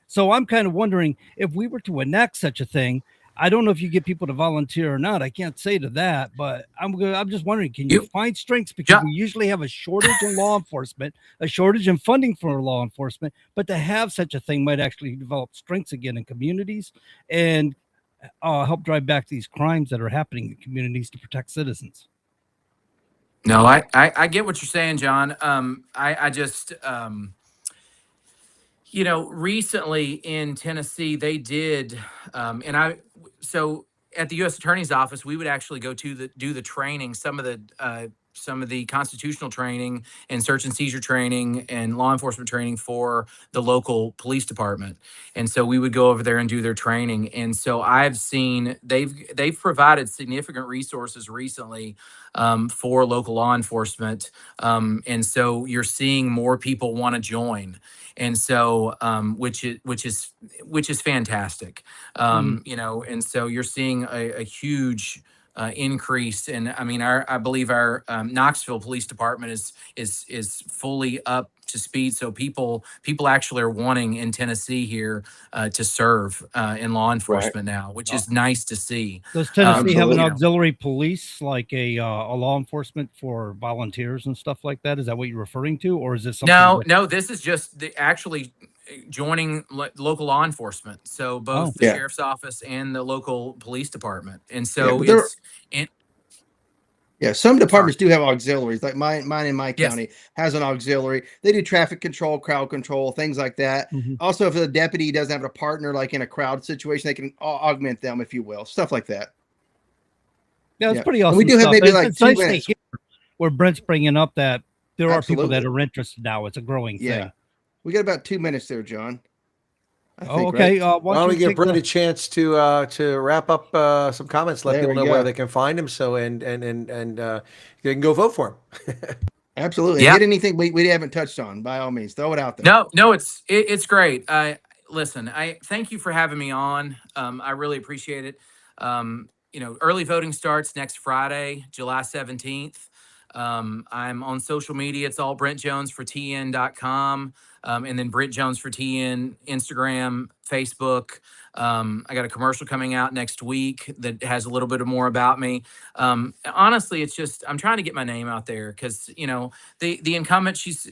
So I'm kind of wondering if we were to enact such a thing. I don't know if you get people to volunteer or not. I can't say to that, but I'm just wondering, can you find strengths? Because we usually have a shortage in law enforcement, a shortage in funding for law enforcement, but to have such a thing might actually develop strengths again in communities and help drive back these crimes that are happening in communities to protect citizens. No, I get what you're saying, John. I just, recently in Tennessee, they did, so at the U.S. Attorney's Office, we would actually go to do the training, some of the constitutional training and search and seizure training and law enforcement training for the local police department. And so we would go over there and do their training. And so I've seen they've provided significant resources recently for local law enforcement. And so you're seeing more people want to join. And so, which is fantastic, and so you're seeing a huge increase. And I mean, I believe our Knoxville Police Department is fully up to speed. So people actually are wanting in Tennessee here to serve in law enforcement now, which is nice to see. Does Tennessee have an auxiliary police, like a law enforcement for volunteers and stuff like that? Is that what you're referring to, or is this something? No, this is just actually joining local law enforcement. So both the sheriff's office and the local police department. And so some departments do have auxiliaries. Like mine in my county has an auxiliary. They do traffic control, crowd control, things like that. Also, if the deputy doesn't have a partner, like in a crowd situation, they can augment them, if you will, stuff like that. Yeah, it's pretty awesome. And we do have maybe like 2 nice minutes. Where Brent's bringing up that there are people that are interested now. It's a growing thing. We got about 2 minutes there, John. Okay. Right? Why don't we give Brent a chance to wrap up some comments, let people know where they can find him, so and they can go vote for him. Absolutely. Hit anything we haven't touched on, by all means, throw it out there. No, it's great. Listen, I thank you for having me on. I really appreciate it. Early voting starts next Friday, July 17th. I'm on social media. It's all BrentJonesForTN.com. And then Brent Jones for TN, Instagram, Facebook. I got a commercial coming out next week that has a little bit more about me. Honestly, it's just, I'm trying to get my name out there because, the incumbent, she's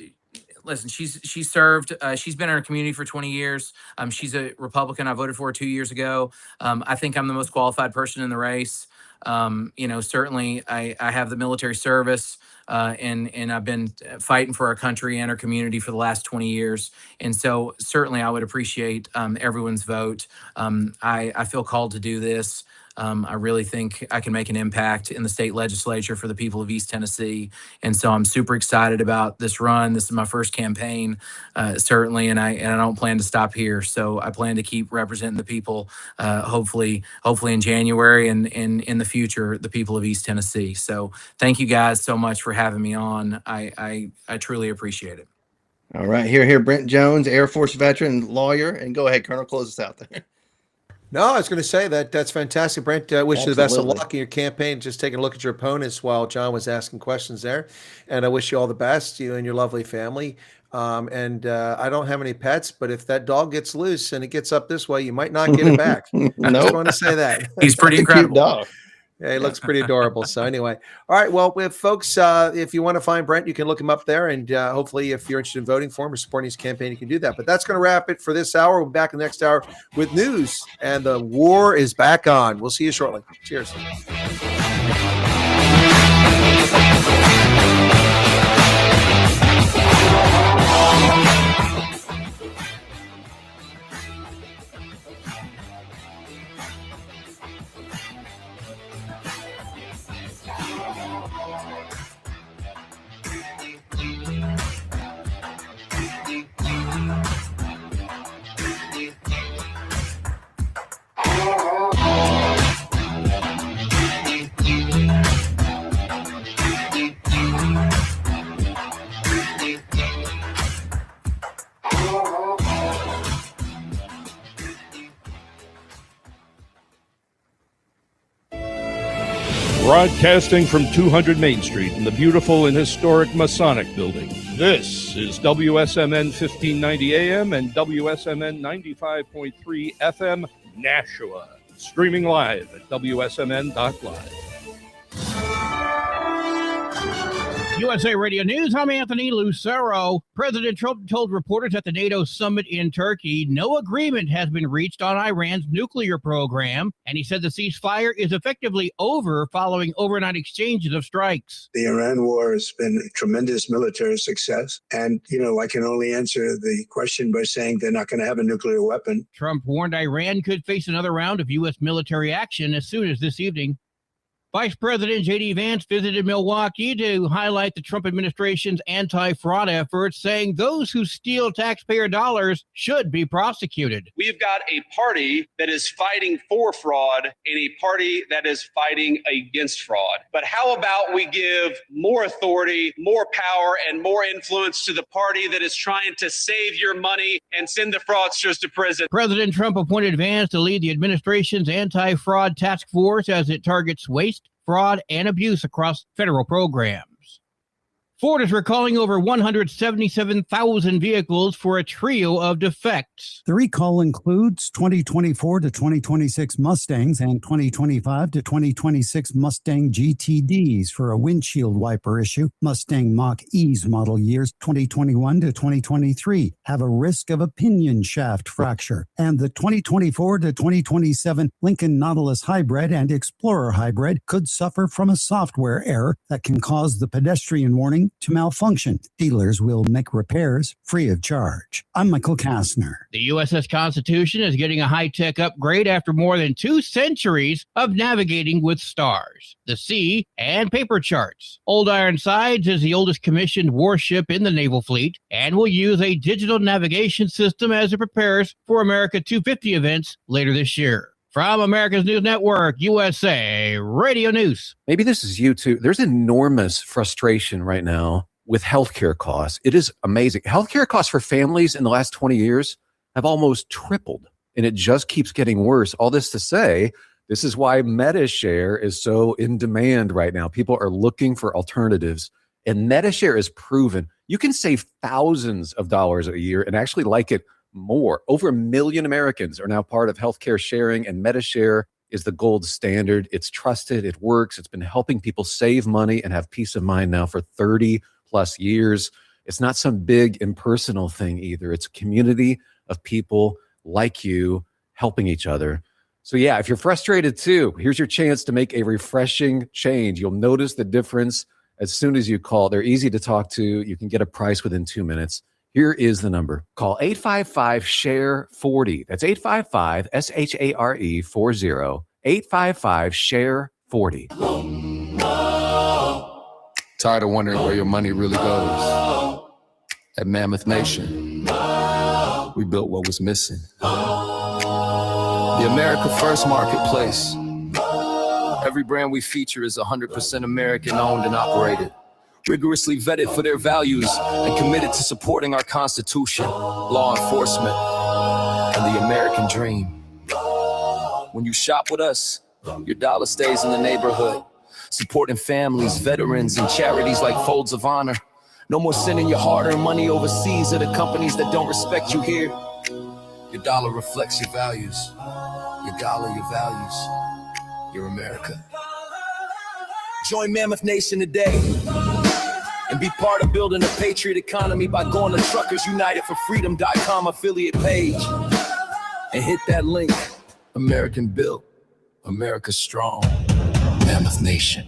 served, she's been in our community for 20 years. She's a Republican. I voted for her 2 years ago. I think I'm the most qualified person in the race. Certainly I have the military service, and I've been fighting for our country and our community for the last 20 years. And so certainly I would appreciate everyone's vote. I feel called to do this. I really think I can make an impact in the state legislature for the people of East Tennessee. And so I'm super excited about this run. This is my first campaign, certainly, and I don't plan to stop here. So I plan to keep representing the people, hopefully in January and in the future, the people of East Tennessee. So thank you guys so much for having me on. I truly appreciate it. All right. Here, Brent Jones, Air Force veteran, lawyer. And go ahead, Colonel, close us out there. No, I was going to say that's fantastic, Brent. Wish you the best of luck in your campaign. Just taking a look at your opponents while John was asking questions there, and I wish you all the best, you and your lovely family. And I don't have any pets, but if that dog gets loose and it gets up this way, you might not get it back. I just want to say that he's pretty incredible. Cute dog. Yeah, he looks pretty adorable. So anyway, all right. Well, folks, if you want to find Brent, you can look him up there. And hopefully if you're interested in voting for him or supporting his campaign, you can do that. But that's going to wrap it for this hour. We'll be back in the next hour with news. And the war is back on. We'll see you shortly. Cheers. Broadcasting from 200 Main Street in the beautiful and historic Masonic Building, This is WSMN 1590 AM and WSMN 95.3 FM Nashua. Streaming live at wsmn.live. USA Radio News, I'm Anthony Lucero. President Trump told reporters at the NATO summit in Turkey no agreement has been reached on Iran's nuclear program, and he said the ceasefire is effectively over following overnight exchanges of strikes. The Iran war has been a tremendous military success, and, I can only answer the question by saying they're not going to have a nuclear weapon. Trump warned Iran could face another round of U.S. military action as soon as this evening. Vice President J.D. Vance visited Milwaukee to highlight the Trump administration's anti-fraud efforts, saying those who steal taxpayer dollars should be prosecuted. We've got a party that is fighting for fraud and a party that is fighting against fraud. But how about we give more authority, more power, and more influence to the party that is trying to save your money and send the fraudsters to prison? President Trump appointed Vance to lead the administration's anti-fraud task force as it targets waste, fraud, and abuse across federal programs. Ford is recalling over 177,000 vehicles for a trio of defects. The recall includes 2024 to 2026 Mustangs and 2025 to 2026 Mustang GTDs for a windshield wiper issue. Mustang Mach-E's model years 2021 to 2023 have a risk of a pinion shaft fracture. And the 2024 to 2027 Lincoln Nautilus Hybrid and Explorer Hybrid could suffer from a software error that can cause the pedestrian warning to malfunction. Dealers will make repairs free of charge. I'm Michael Kastner. The USS Constitution is getting a high-tech upgrade after more than 2 centuries of navigating with stars, the sea, and paper charts. Old Ironsides is the oldest commissioned warship in the naval fleet and will use a digital navigation system as it prepares for America 250 events later this year. From America's News Network, USA Radio News. Maybe this is you too. There's enormous frustration right now with healthcare costs. It is amazing. Healthcare costs for families in the last 20 years have almost tripled, and it just keeps getting worse. All this to say, this is why MediShare is so in demand right now. People are looking for alternatives, and MediShare is proven. You can save thousands of dollars a year and actually like it more. Over 1 million Americans are now part of healthcare sharing, and MediShare is the gold standard. It's trusted. It works. It's been helping people save money and have peace of mind now for 30 plus years. It's not some big impersonal thing either. It's a community of people like you helping each other. So yeah, if you're frustrated too, here's your chance to make a refreshing change. You'll notice the difference as soon as you call. They're easy to talk to. You can get a price within 2 minutes. Here is the number. Call 855-SHARE-40. That's 855-SHARE 40. 855-SHARE-40. Tired of wondering where your money really goes? At Mammoth Nation, we built what was missing. The America First Marketplace. Every brand we feature is 100% American owned and operated. Rigorously vetted for their values and committed to supporting our Constitution, law enforcement, and the American dream. When you shop with us, your dollar stays in the neighborhood, supporting families, veterans, and charities like Folds of Honor. No more sending your hard-earned money overseas to the companies that don't respect you here. Your dollar reflects your values. Your dollar, your values. Your America. Join Mammoth Nation today and be part of building a patriot economy by going to truckersunitedforfreedom.com affiliate page and hit that link. American built, America strong, Mammoth Nation.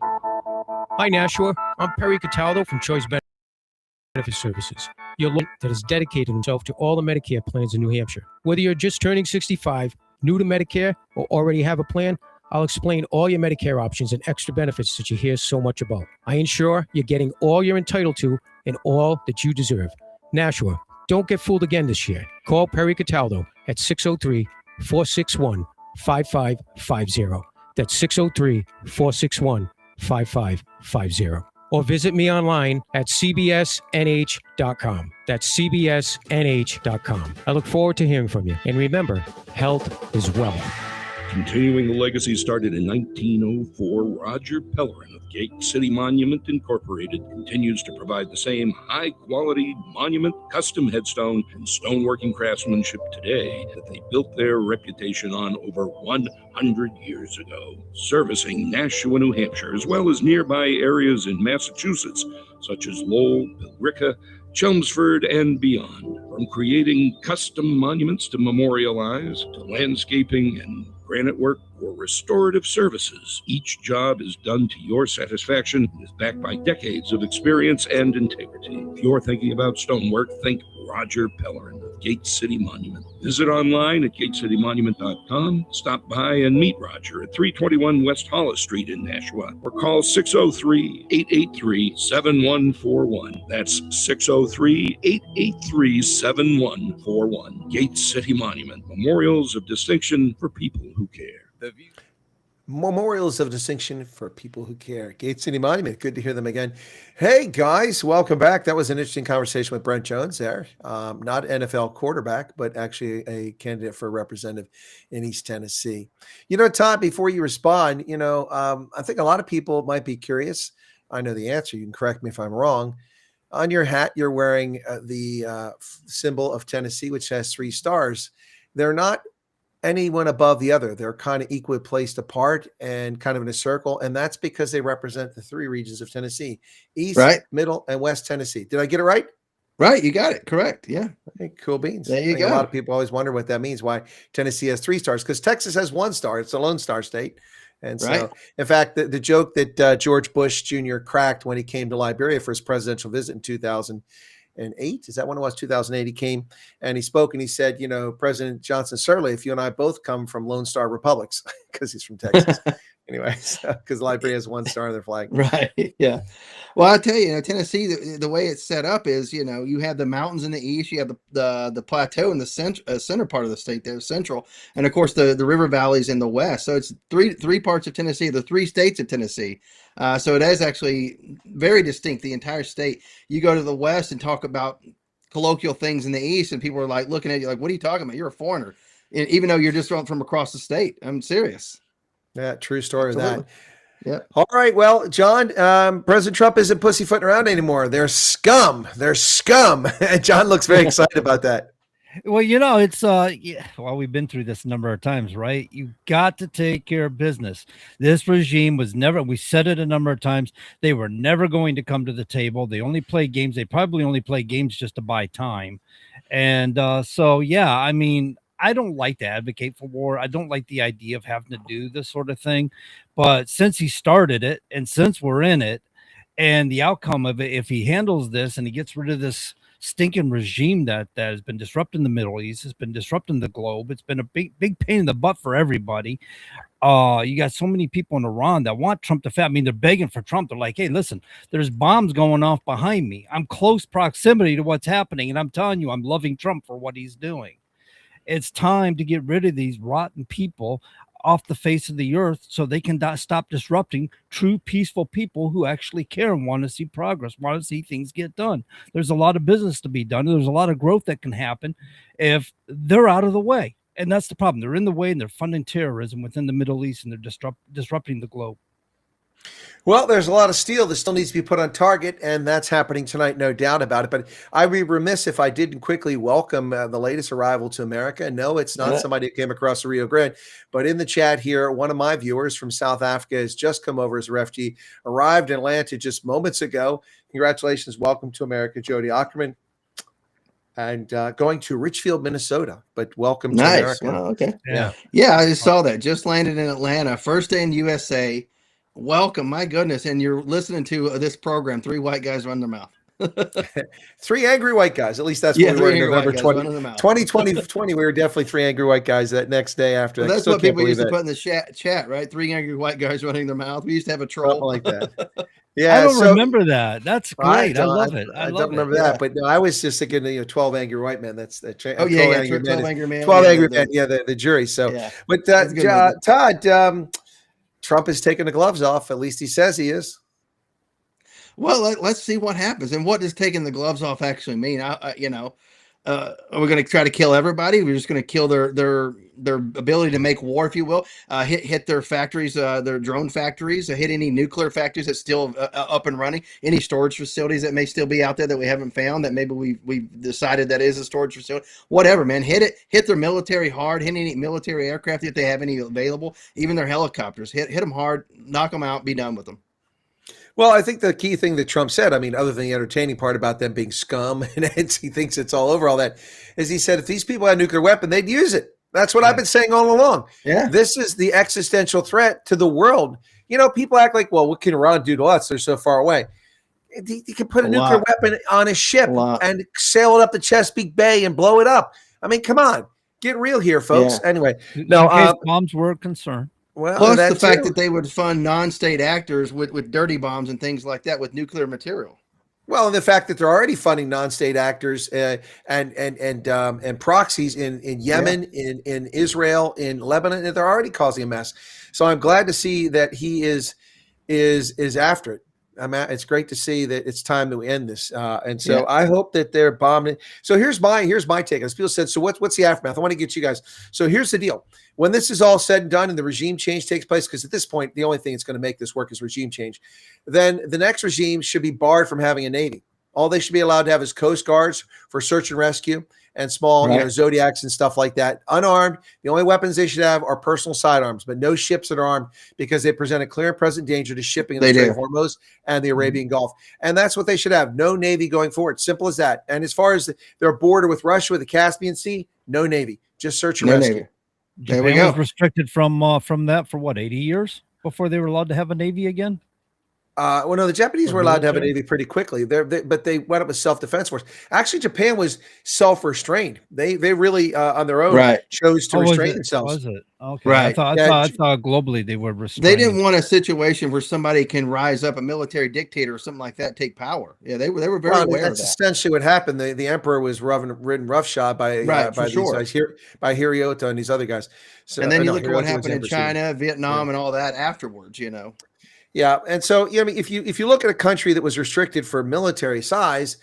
Hi, Nashua. I'm Perry Cataldo from Choice Benefit Services, your lawyer that has dedicated himself to all the Medicare plans in New Hampshire. Whether you're just turning 65, new to Medicare, or already have a plan, I'll explain all your Medicare options and extra benefits that you hear so much about. I ensure you're getting all you're entitled to and all that you deserve. Nashua, don't get fooled again this year. Call Perry Cataldo at 603-461-5550. That's 603-461-5550. Or visit me online at cbsnh.com. That's cbsnh.com. I look forward to hearing from you. And remember, health is wealth. Continuing the legacy started in 1904, Roger Pellerin of Gate City Monument Incorporated continues to provide the same high-quality monument, custom headstone, and stoneworking craftsmanship today that they built their reputation on over 100 years ago, servicing Nashua, New Hampshire, as well as nearby areas in Massachusetts, such as Lowell, Billerica, Chelmsford, and beyond. From creating custom monuments to memorialize, to landscaping and granite work or restorative services, each job is done to your satisfaction and is backed by decades of experience and integrity. If you're thinking about stonework, think Roger Pellerin of Gate City Monument. Visit online at gatecitymonument.com. Stop by and meet Roger at 321 West Hollis Street in Nashua, or call 603-883-7141. That's 603-883-7141. Gate City Monument, memorials of distinction for people who care. Memorials of distinction for people who care. Gate City Monument. Good to hear them again. Hey, guys, welcome back. That was an interesting conversation with Brent Jones there. Not NFL quarterback, but actually a candidate for representative in East Tennessee. You know, Todd, before you respond, I think a lot of people might be curious. I know the answer. You can correct me if I'm wrong. On your hat, you're wearing the symbol of Tennessee, which has 3 stars. They're not anyone above the other. They're kind of equally placed apart and kind of in a circle. And that's because they represent the 3 regions of Tennessee: East, Middle, and West Tennessee. Did I get it right? Right. You got it. Correct. Yeah. Hey, cool beans. There you I think go. A lot of people always wonder what that means, why Tennessee has 3 stars, because Texas has 1 star. It's a Lone Star state. And so, Right. in fact, the joke that George Bush Jr. cracked when he came to Liberia for his presidential visit in 2008. Is that when it was? 2008. He came and he spoke and he said, President Johnson Sirleaf, if you and I both come from Lone Star Republics, because he's from Texas. Anyway, because Liberia has 1 star on their flag. Right. Yeah. Well, I tell you, Tennessee, the way it's set up is, you have the mountains in the east, you have the plateau in the center part of the state there, central, and of course the river valleys in the west. So it's three parts of Tennessee, the 3 states of Tennessee. So it is actually very distinct, the entire state. You go to the west and talk about colloquial things in the east, and people are like looking at you like, "What are you talking about? You're a foreigner," even though you're just from across the state. I'm serious. Yeah, true story of Absolutely. that. Yeah. All right. Well, John, President Trump isn't pussyfooting around anymore. They're scum. They're scum. And John looks very excited about that. Well, it's we've been through this a number of times, right? You got to take care of business. This regime was never, we said it a number of times, they were never going to come to the table. They only play games. They probably only play games just to buy time. And I don't like to advocate for war. I don't like the idea of having to do this sort of thing. But since he started it, and since we're in it, and the outcome of it, if he handles this and he gets rid of this stinking regime that has been disrupting the Middle East, it's been disrupting the globe, it's been a big pain in the butt for everybody. You got so many people in Iran that want Trump to fail. I mean, they're begging for Trump. They're like, "Hey, listen, there's bombs going off behind me. I'm close proximity to what's happening, and I'm telling you, I'm loving Trump for what he's doing." It's time to get rid of these rotten people off the face of the earth so they can stop disrupting true peaceful people who actually care and want to see progress, want to see things get done. There's a lot of business to be done. There's a lot of growth that can happen if they're out of the way. And that's the problem. They're in the way and they're funding terrorism within the Middle East, and they're disrupting the globe. Well, there's a lot of steel that still needs to be put on target, and that's happening tonight, no doubt about it. But I'd be remiss if I didn't quickly welcome the latest arrival to America. No, it's not somebody who came across the Rio Grande, but in the chat here, one of my viewers from South Africa has just come over as a refugee, arrived in Atlanta just moments ago. Congratulations. Welcome to America, Jody Ackerman. And going to Richfield, Minnesota, but welcome to America. Well, okay. Yeah, I just saw that. Just landed in Atlanta. First day in USA. Welcome, my goodness. And you're listening to this program, 3 white guys run their mouth. 3 angry white guys. At least that's what we were in November 2020. We were definitely 3 angry white guys that next day after. Well, that's what people used to put in the chat, right? 3 angry white guys running their mouth. We used to have a troll like that. Yeah, I don't remember that. That's great. I love it. I don't remember that, but no, I was just thinking, 12 angry white men. That's the 12 angry men. 12 angry men. Yeah, the jury. So, but Todd, Trump is taking the gloves off. At least he says he is. Well, let's see what happens. And what does taking the gloves off actually mean? Are we going to try to kill everybody? We're just going to kill their ability to make war, if you will. Hit their factories, their drone factories. Hit any nuclear factories that's still up and running. Any storage facilities that may still be out there that we haven't found. That maybe we've decided that is a storage facility. Whatever, man. Hit it. Hit their military hard. Hit any military aircraft if they have any available. Even their helicopters. Hit them hard. Knock them out. Be done with them. Well, I think the key thing that Trump said, I mean, other than the entertaining part about them being scum, and he thinks it's all over all that, is he said if these people had a nuclear weapon, they'd use it. That's what I've been saying all along. Yeah. This is the existential threat to the world. You know, people act like, well, what can Iran do to us? They're so far away. He can put a nuclear weapon on a ship and sail it up the Chesapeake Bay and blow it up. I mean, come on. Get real here, folks. Yeah. Anyway. No, bombs were a concern. Well, plus the fact that they would fund non-state actors with dirty bombs and things like that with nuclear material. Well, and the fact that they're already funding non-state actors and proxies in Yemen, in Israel, in Lebanon, and they're already causing a mess. So I'm glad to see that he is after it. It's great to see that it's time to end this. And so I hope that they're bombing. So here's my take on this. People said, so what's the aftermath? I want to get you guys. So here's the deal. When this is all said and done and the regime change takes place, because at this point, the only thing that's going to make this work is regime change, then the next regime should be barred from having a Navy. All they should be allowed to have is Coast Guards for search and rescue and small, Zodiacs and stuff like that. Unarmed. The only weapons they should have are personal sidearms, but no ships that are armed because they present a clear and present danger to shipping in the Strait of Hormuz and the Arabian Gulf. And that's what they should have. No Navy going forward. Simple as that. And as far as their border with Russia, with the Caspian Sea, no Navy. Just search and rescue. Navy. Japan was restricted from that for what, 80 years before they were allowed to have a Navy again? Well, no, the Japanese were allowed to have a Navy pretty quickly. But they went up with self-defense force. Actually, Japan was self-restrained. They really on their own chose to restrain themselves. Was it? Okay. Right. I thought globally they were restrained. They didn't want a situation where somebody can rise up, a military dictator or something like that, take power. Yeah, they were very aware of that. That's essentially what happened. The emperor was ridden roughshod by these guys here, by Hirohito and these other guys. So, and then you look at what happened in China, Vietnam, and all that afterwards. Yeah, and so I mean, if you look at a country that was restricted for military size,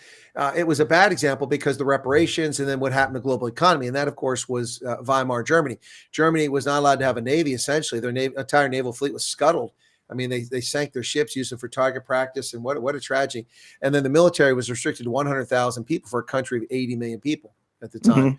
it was a bad example because the reparations and then what happened to the global economy, and that of course was Weimar Germany. Germany was not allowed to have a navy. Essentially, their entire naval fleet was scuttled. I mean, they sank their ships, used them for target practice, and what a tragedy. And then the military was restricted to 100,000 people for a country of 80 million people at the time. Mm-hmm.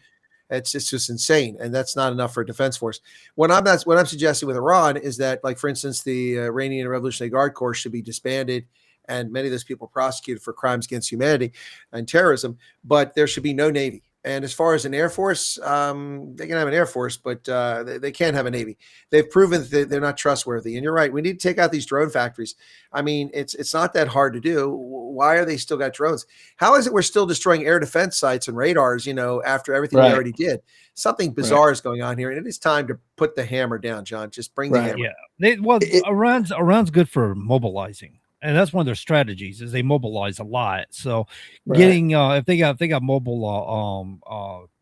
It's just insane, and that's not enough for a defense force. What I'm suggesting with Iran is that, like for instance, the Iranian Revolutionary Guard Corps should be disbanded, and many of those people prosecuted for crimes against humanity and terrorism. But there should be no Navy. And as far as an Air Force, they can have an Air Force, but they can't have a Navy. They've proven that they're not trustworthy. And you're right. We need to take out these drone factories. I mean, it's not that hard to do. Why are they still got drones? How is it we're still destroying air defense sites and radars, after everything we already did? Something bizarre is going on here. And it is time to put the hammer down, John. Just bring the hammer. Yeah. Iran's good for mobilizing. And that's one of their strategies is they mobilize a lot. So getting if they got mobile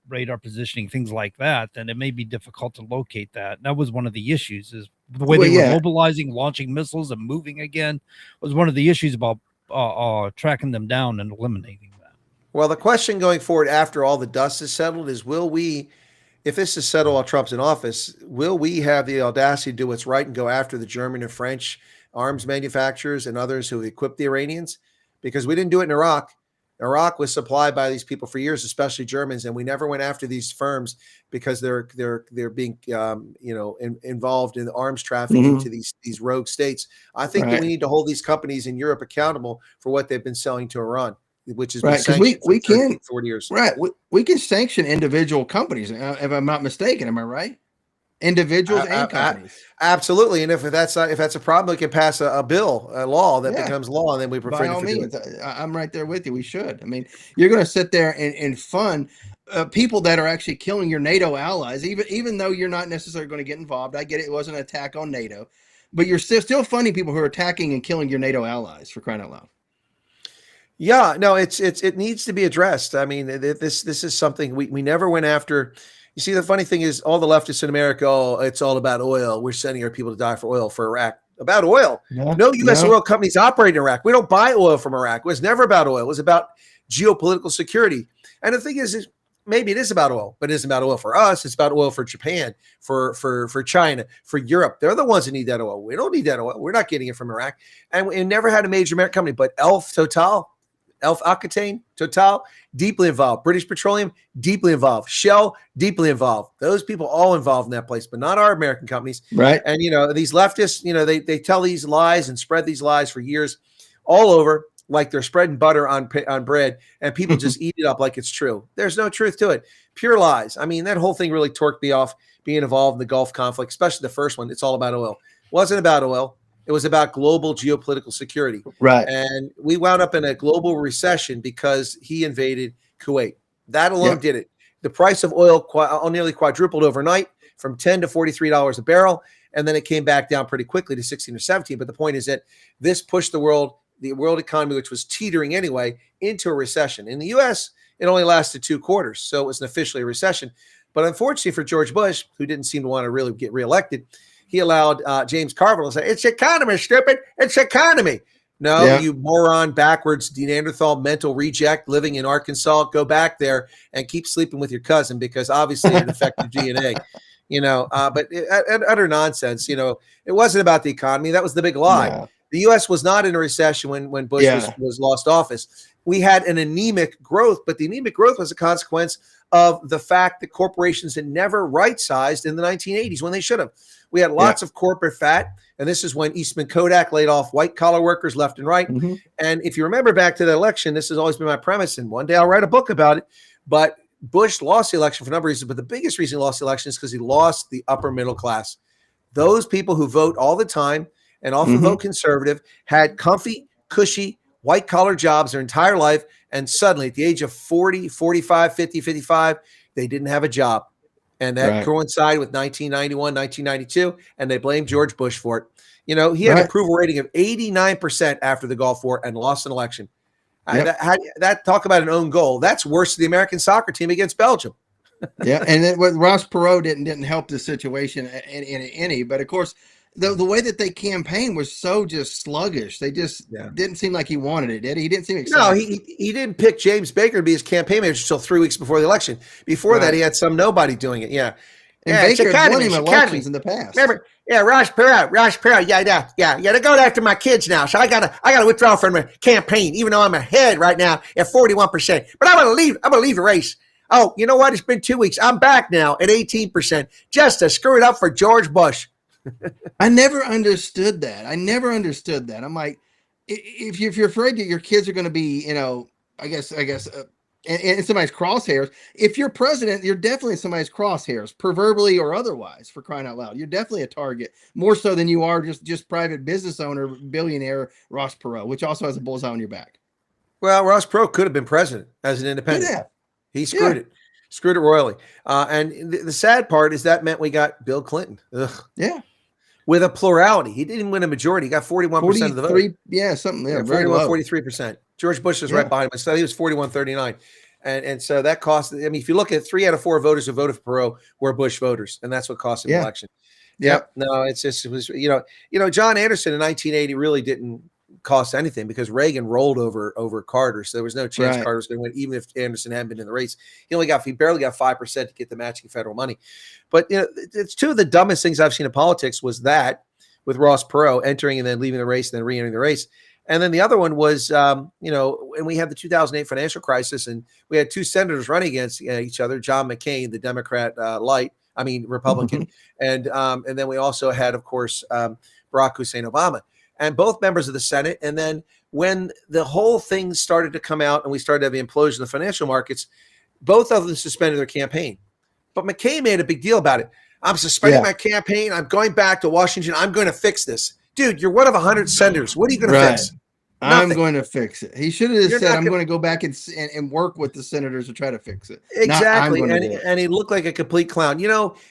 radar positioning, things like that, then it may be difficult to locate that. And that was one of the issues is the way they were mobilizing, launching missiles and moving again was one of the issues about tracking them down and eliminating that. Well, the question going forward after all the dust is settled is if this is settled while Trump's in office, will we have the audacity to do what's right and go after the German and French arms manufacturers and others who equipped the Iranians? Because we didn't do it in Iraq. Iraq was supplied by these people for years, especially Germans, and we never went after these firms because they're being involved in arms trafficking to these rogue states. I think that we need to hold these companies in Europe accountable for what they've been selling to Iran, which has been sanctioned we can 40 years. Right, we can sanction individual companies, if I'm not mistaken. Am I right? Individuals and companies. Absolutely. And if that's a problem, we can pass a law that becomes law, and then we prefer. By all means, I'm right there with you. We should. I mean, you're going to sit there and fund people that are actually killing your NATO allies, even though you're not necessarily going to get involved. I get it. It wasn't an attack on NATO, but you're still funding people who are attacking and killing your NATO allies, for crying out loud. Yeah, no, it needs to be addressed. I mean, this is something we never went after. You see, the funny thing is all the leftists in America, it's all about oil. We're sending our people to die for oil for Iraq. About oil. Yeah, no U.S. oil companies operate in Iraq. We don't buy oil from Iraq. It was never about oil. It was about geopolitical security. And the thing is maybe it is about oil, but it isn't about oil for us. It's about oil for Japan, for China, for Europe. They're the ones that need that oil. We don't need that oil. We're not getting it from Iraq. And we never had a major American company, but Elf Aquitaine, Total, deeply involved. British Petroleum, deeply involved. Shell, deeply involved. Those people all involved in that place, but not our American companies. Right. And, these leftists, they tell these lies and spread these lies for years all over, like they're spreading butter on bread, and people just eat it up like it's true. There's no truth to it. Pure lies. I mean, that whole thing really torqued me off being involved in the Gulf conflict, especially the first one. It's all about oil. It wasn't about oil. It was about global geopolitical security. Right. And we wound up in a global recession because he invaded Kuwait. That alone did it. The price of oil nearly quadrupled overnight from $10 to $43 a barrel. And then it came back down pretty quickly to 16 or 17. But the point is that this pushed the world economy, which was teetering anyway, into a recession. In the U.S., it only lasted 2 quarters. So it was officially a recession. But unfortunately for George Bush, who didn't seem to want to really get reelected, he allowed James Carville to say, "It's economy, stupid. It's economy." No, you moron, backwards, Neanderthal mental reject living in Arkansas. Go back there and keep sleeping with your cousin because obviously it affected DNA. But utter nonsense. It wasn't about the economy. That was the big lie. Yeah. The U.S. was not in a recession when Bush was lost office. We had an anemic growth, but the anemic growth was a consequence of the fact that corporations had never right-sized in the 1980s when they should have. We had lots of corporate fat, and this is when Eastman Kodak laid off white-collar workers left and right. Mm-hmm. And if you remember back to the election, this has always been my premise, and one day I'll write a book about it, but Bush lost the election for a number of reasons, but the biggest reason he lost the election is because he lost the upper middle class. Those people who vote all the time and often vote conservative had comfy, cushy, white-collar jobs their entire life, and suddenly at the age of 40, 45, 50, 55, they didn't have a job. And that coincided with 1991, 1992, and they blamed George Bush for it. He had an approval rating of 89% after the Gulf War and lost an election. That talk about an own goal. That's worse than the American soccer team against Belgium. And then what Ross Perot didn't help the situation in any. But of course, the way that they campaigned was so just sluggish. They just didn't seem like he wanted it, did he? He didn't seem excited. No, he didn't pick James Baker to be his campaign manager until 3 weeks before the election. Before that, he had some nobody doing it. Yeah. And Baker had won him elections in the past. Remember? Yeah, Ross Perot. Yeah. They're going after my kids now, so I gotta withdraw from the campaign, even though I'm ahead right now at 41%. But I'm gonna leave the race. Oh, you know what? It's been 2 weeks. I'm back now at 18%, just to screw it up for George Bush. I never understood that. I'm like, if you're afraid that your kids are going to be, I guess, in somebody's crosshairs. If you're president, you're definitely in somebody's crosshairs, proverbially or otherwise. For crying out loud, you're definitely a target, more so than you are just private business owner, billionaire Ross Perot, which also has a bullseye on your back. Well, Ross Perot could have been president as an independent. He screwed it royally. And the sad part is that meant we got Bill Clinton. Ugh. Yeah. With a plurality. He didn't win a majority. He got 41% of the vote. Yeah, something. Yeah, 41, 43%. George Bush was right behind him. So he was 41-39. And so that cost, if you look at 3 out of 4 voters who voted for Perot were Bush voters. And that's what cost him the election. Yep. No, it was, John Anderson in 1980 really didn't cost anything because Reagan rolled over Carter. So there was no chance Carter was going to win, even if Anderson hadn't been in the race. He barely got 5% to get the matching federal money. But it's two of the dumbest things I've seen in politics was that with Ross Perot entering and then leaving the race and then re-entering the race. And then the other one was, and we had the 2008 financial crisis, and we had 2 senators running against each other, John McCain, the Democrat Republican, and then we also had, of course, Barack Hussein Obama. And both members of the Senate. And then when the whole thing started to come out and we started to have the implosion of the financial markets, both of them suspended their campaign. But McCain made a big deal about it. I'm suspending my campaign. I'm going back to Washington. I'm going to fix this. Dude, you're one of 100 senators. What are you going to fix? I'm going to fix it. He should have said, I'm going to go back and work with the senators to try to fix it. Exactly. And he looked like a complete clown.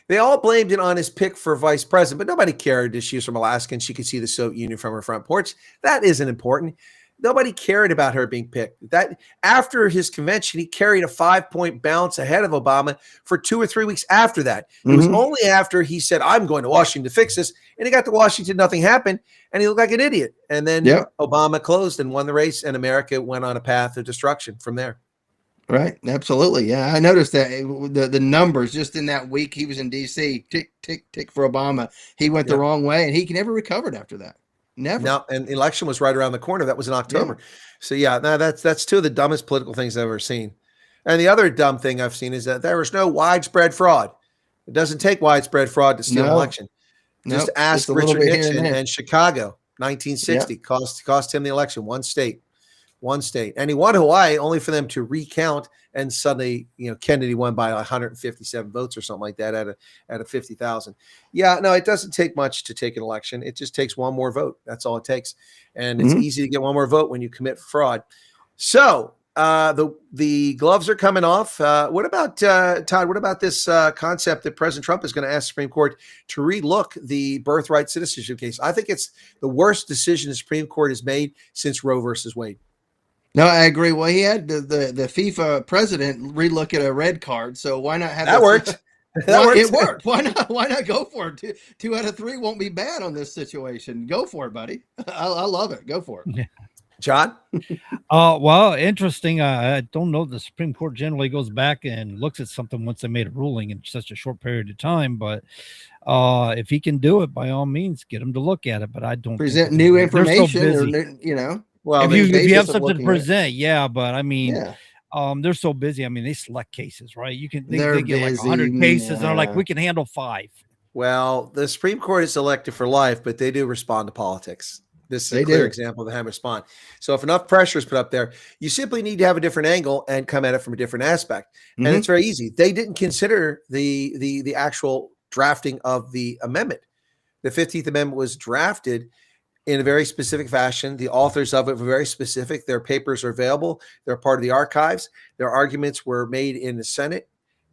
They all blamed it on his pick for vice president, but nobody cared that she was from Alaska and she could see the Soviet Union from her front porch. That isn't important. Nobody cared about her being picked. That after his convention, he carried a 5-point bounce ahead of Obama for 2 or 3 weeks after that. It was only after he said, I'm going to Washington to fix this. And he got to Washington, nothing happened. And he looked like an idiot. And then Obama closed and won the race, and America went on a path of destruction from there. Right. Absolutely. Yeah. I noticed that the numbers just in that week he was in D.C. Tick, tick, tick for Obama. He went the Yep. wrong way and he never recovered after that. Never. No, and the election was right around the corner. That was in October. Yeah. So yeah, no, that's two of the dumbest political things I've ever seen. And the other dumb thing I've seen is that there was no widespread fraud. It doesn't take widespread fraud to steal an No. election. Just Nope. ask Just a little Richard bit here and Nixon there. and Chicago, 1960, cost him the election, one state. And he won Hawaii only for them to recount, and suddenly, Kennedy won by 157 votes or something like that out of 50,000. Yeah, no, it doesn't take much to take an election. It just takes one more vote. That's all it takes. And it's easy to get one more vote when you commit fraud. So the gloves are coming off. What about Todd? What about this concept that President Trump is going to ask the Supreme Court to relook the birthright citizenship case? I think it's the worst decision the Supreme Court has made since Roe versus Wade. No, I agree. Well, he had the FIFA president relook at a red card, so why not have that worked? It worked. Why not? Why not go for it? Two out of three won't be bad on this situation. Go for it, buddy. I love it. Go for it. John? Well, interesting. I don't know. The Supreme Court generally goes back and looks at something once they made a ruling in such a short period of time. But if he can do it, by all means, get him to look at it. But I don't present new information, Well, if you have something to present, yeah. But I mean, they're so busy. I mean, they select cases, right? They get like 100 cases, and they're like, we can handle 5. Well, the Supreme Court is elected for life, but they do respond to politics. This is a clear example of how they respond. So if enough pressure is put up there, you simply need to have a different angle and come at it from a different aspect. And it's very easy. They didn't consider the actual drafting of the amendment. The 15th Amendment was drafted in a very specific fashion. The authors of it were very specific. Their papers are available. They're part of the archives. Their arguments were made in the Senate.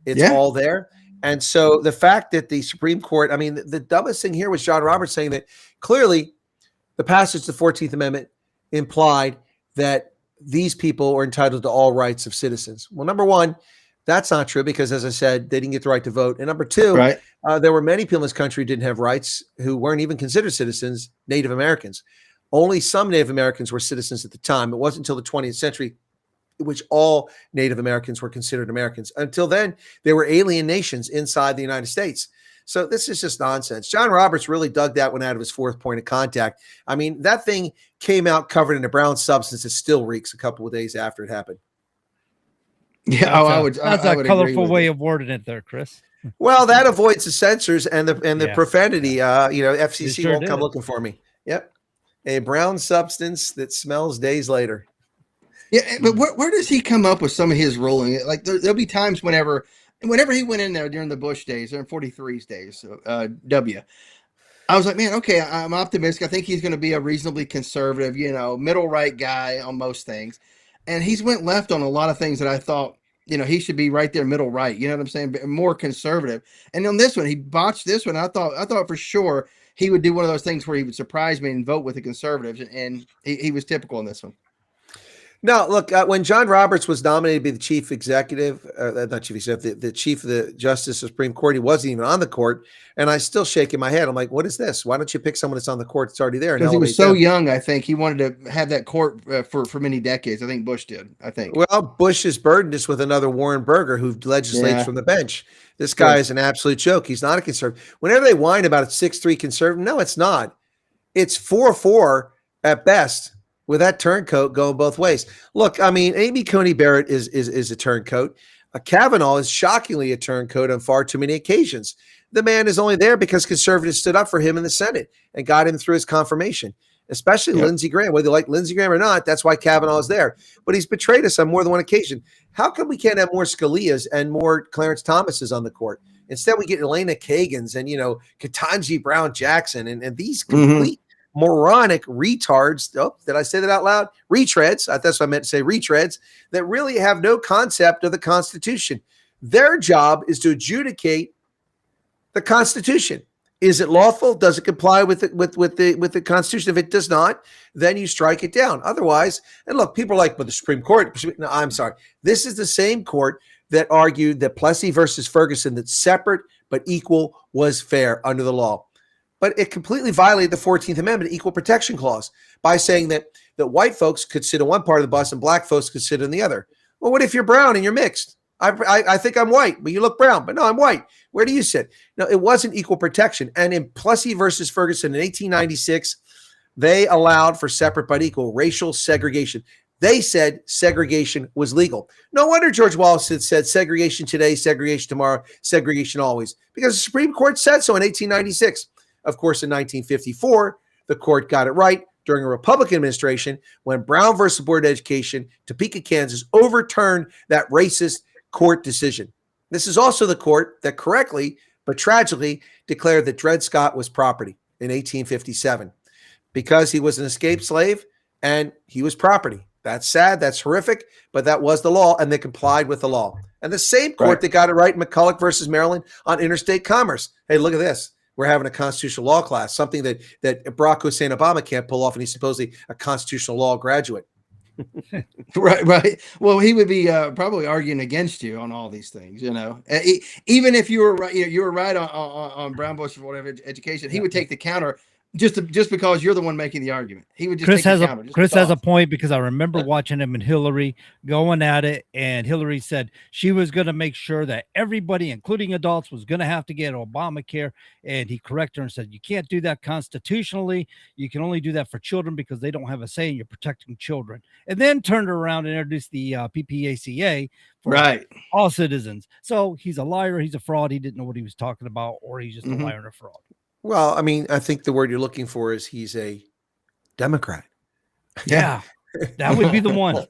It's all there. And so the fact that the Supreme Court, I mean, the dumbest thing here was John Roberts saying that clearly the passage of the 14th Amendment implied that these people are entitled to all rights of citizens. Well, number one, that's not true because, as I said, they didn't get the right to vote. And number two, there were many people in this country who didn't have rights who weren't even considered citizens, Native Americans. Only some Native Americans were citizens at the time. It wasn't until the 20th century in which all Native Americans were considered Americans. Until then, they were alien nations inside the United States. So this is just nonsense. John Roberts really dug that one out of his fourth point of contact. I mean, that thing came out covered in a brown substance that still reeks a couple of days after it happened. Yeah, that's a colorful way of wording it there, Chris. Well, that avoids the censors and the profanity. FCC won't come looking for me. Yep. A brown substance that smells days later. Yeah, but where does he come up with some of his ruling? Like there'll be times whenever he went in there during the Bush days, during 43's days, I was like, man, okay, I'm optimistic. I think he's going to be a reasonably conservative, middle right guy on most things. And he's went left on a lot of things that I thought, he should be right there, middle right. You know what I'm saying? But more conservative. And on this one, he botched this one. I thought for sure he would do one of those things where he would surprise me and vote with the conservatives. And he was typical in this one. No, look, when John Roberts was nominated to be the chief executive, not chief executive, the chief of the Justice of the Supreme Court, he wasn't even on the court. And I still shake in my head. I'm like, what is this? Why don't you pick someone that's on the court that's already there? Because he was so young, I think. He wanted to have that court for many decades. I think Bush did, Well, Bush has burdened us with another Warren Burger who legislates from the bench. This guy is an absolute joke. He's not a conservative. Whenever they whine about it, 6'3" conservative, no, it's not. It's 4'4" at best. With that turncoat going both ways. Look, I mean, Amy Coney Barrett is a turncoat. Kavanaugh is shockingly a turncoat on far too many occasions. The man is only there because conservatives stood up for him in the Senate and got him through his confirmation, especially Lindsey Graham. Whether you like Lindsey Graham or not, that's why Kavanaugh is there. But he's betrayed us on more than one occasion. How come we can't have more Scalias and more Clarence Thomases on the court? Instead, we get Elena Kagans and, Ketanji Brown Jackson and these complete moronic retards. Oh, did I say that out loud? Retreads. That's what I meant to say. Retreads that really have no concept of the Constitution. Their job is to adjudicate the Constitution. Is it lawful? Does it comply with the Constitution? If it does not, then you strike it down. Otherwise, and look, people are like, but the Supreme Court. No, I'm sorry. This is the same court that argued that Plessy versus Ferguson, that separate but equal was fair under the law. But it completely violated the 14th Amendment Equal Protection Clause by saying that white folks could sit in one part of the bus and black folks could sit in the other. Well, what if you're brown and you're mixed? I think I'm white, but you look brown. But no, I'm white. Where do you sit? No, it wasn't equal protection. And in Plessy versus Ferguson in 1896, they allowed for separate but equal racial segregation. They said segregation was legal. No wonder George Wallace had said segregation today, segregation tomorrow, segregation always, because the Supreme Court said so in 1896. Of course, in 1954, the court got it right during a Republican administration when Brown versus Board of Education, Topeka, Kansas, overturned that racist court decision. This is also the court that correctly but tragically declared that Dred Scott was property in 1857 because he was an escaped slave and he was property. That's sad. That's horrific, but that was the law, and they complied with the law. And the same court that got it right in McCulloch versus Maryland on interstate commerce. Hey, look at this. We're having a constitutional law class, something that Barack Hussein Obama can't pull off, and he's supposedly a constitutional law graduate. Right. Well, he would be probably arguing against you on all these things, even if you were right, you were right on Brown Bush or whatever education, he would take the counter just because you're the one making the argument. He would just Chris take the counter. Chris has a point, because I remember watching him and Hillary going at it, and Hillary said she was going to make sure that everybody, including adults, was going to have to get Obamacare, and he corrected her and said, you can't do that constitutionally. You can only do that for children because they don't have a say, and you're protecting children. And then turned around and introduced the PPACA for all citizens. So he's a liar, he's a fraud, he didn't know what he was talking about, or he's just a liar and a fraud. Well, I mean, I think the word you're looking for is he's a Democrat. Yeah, that would be the one.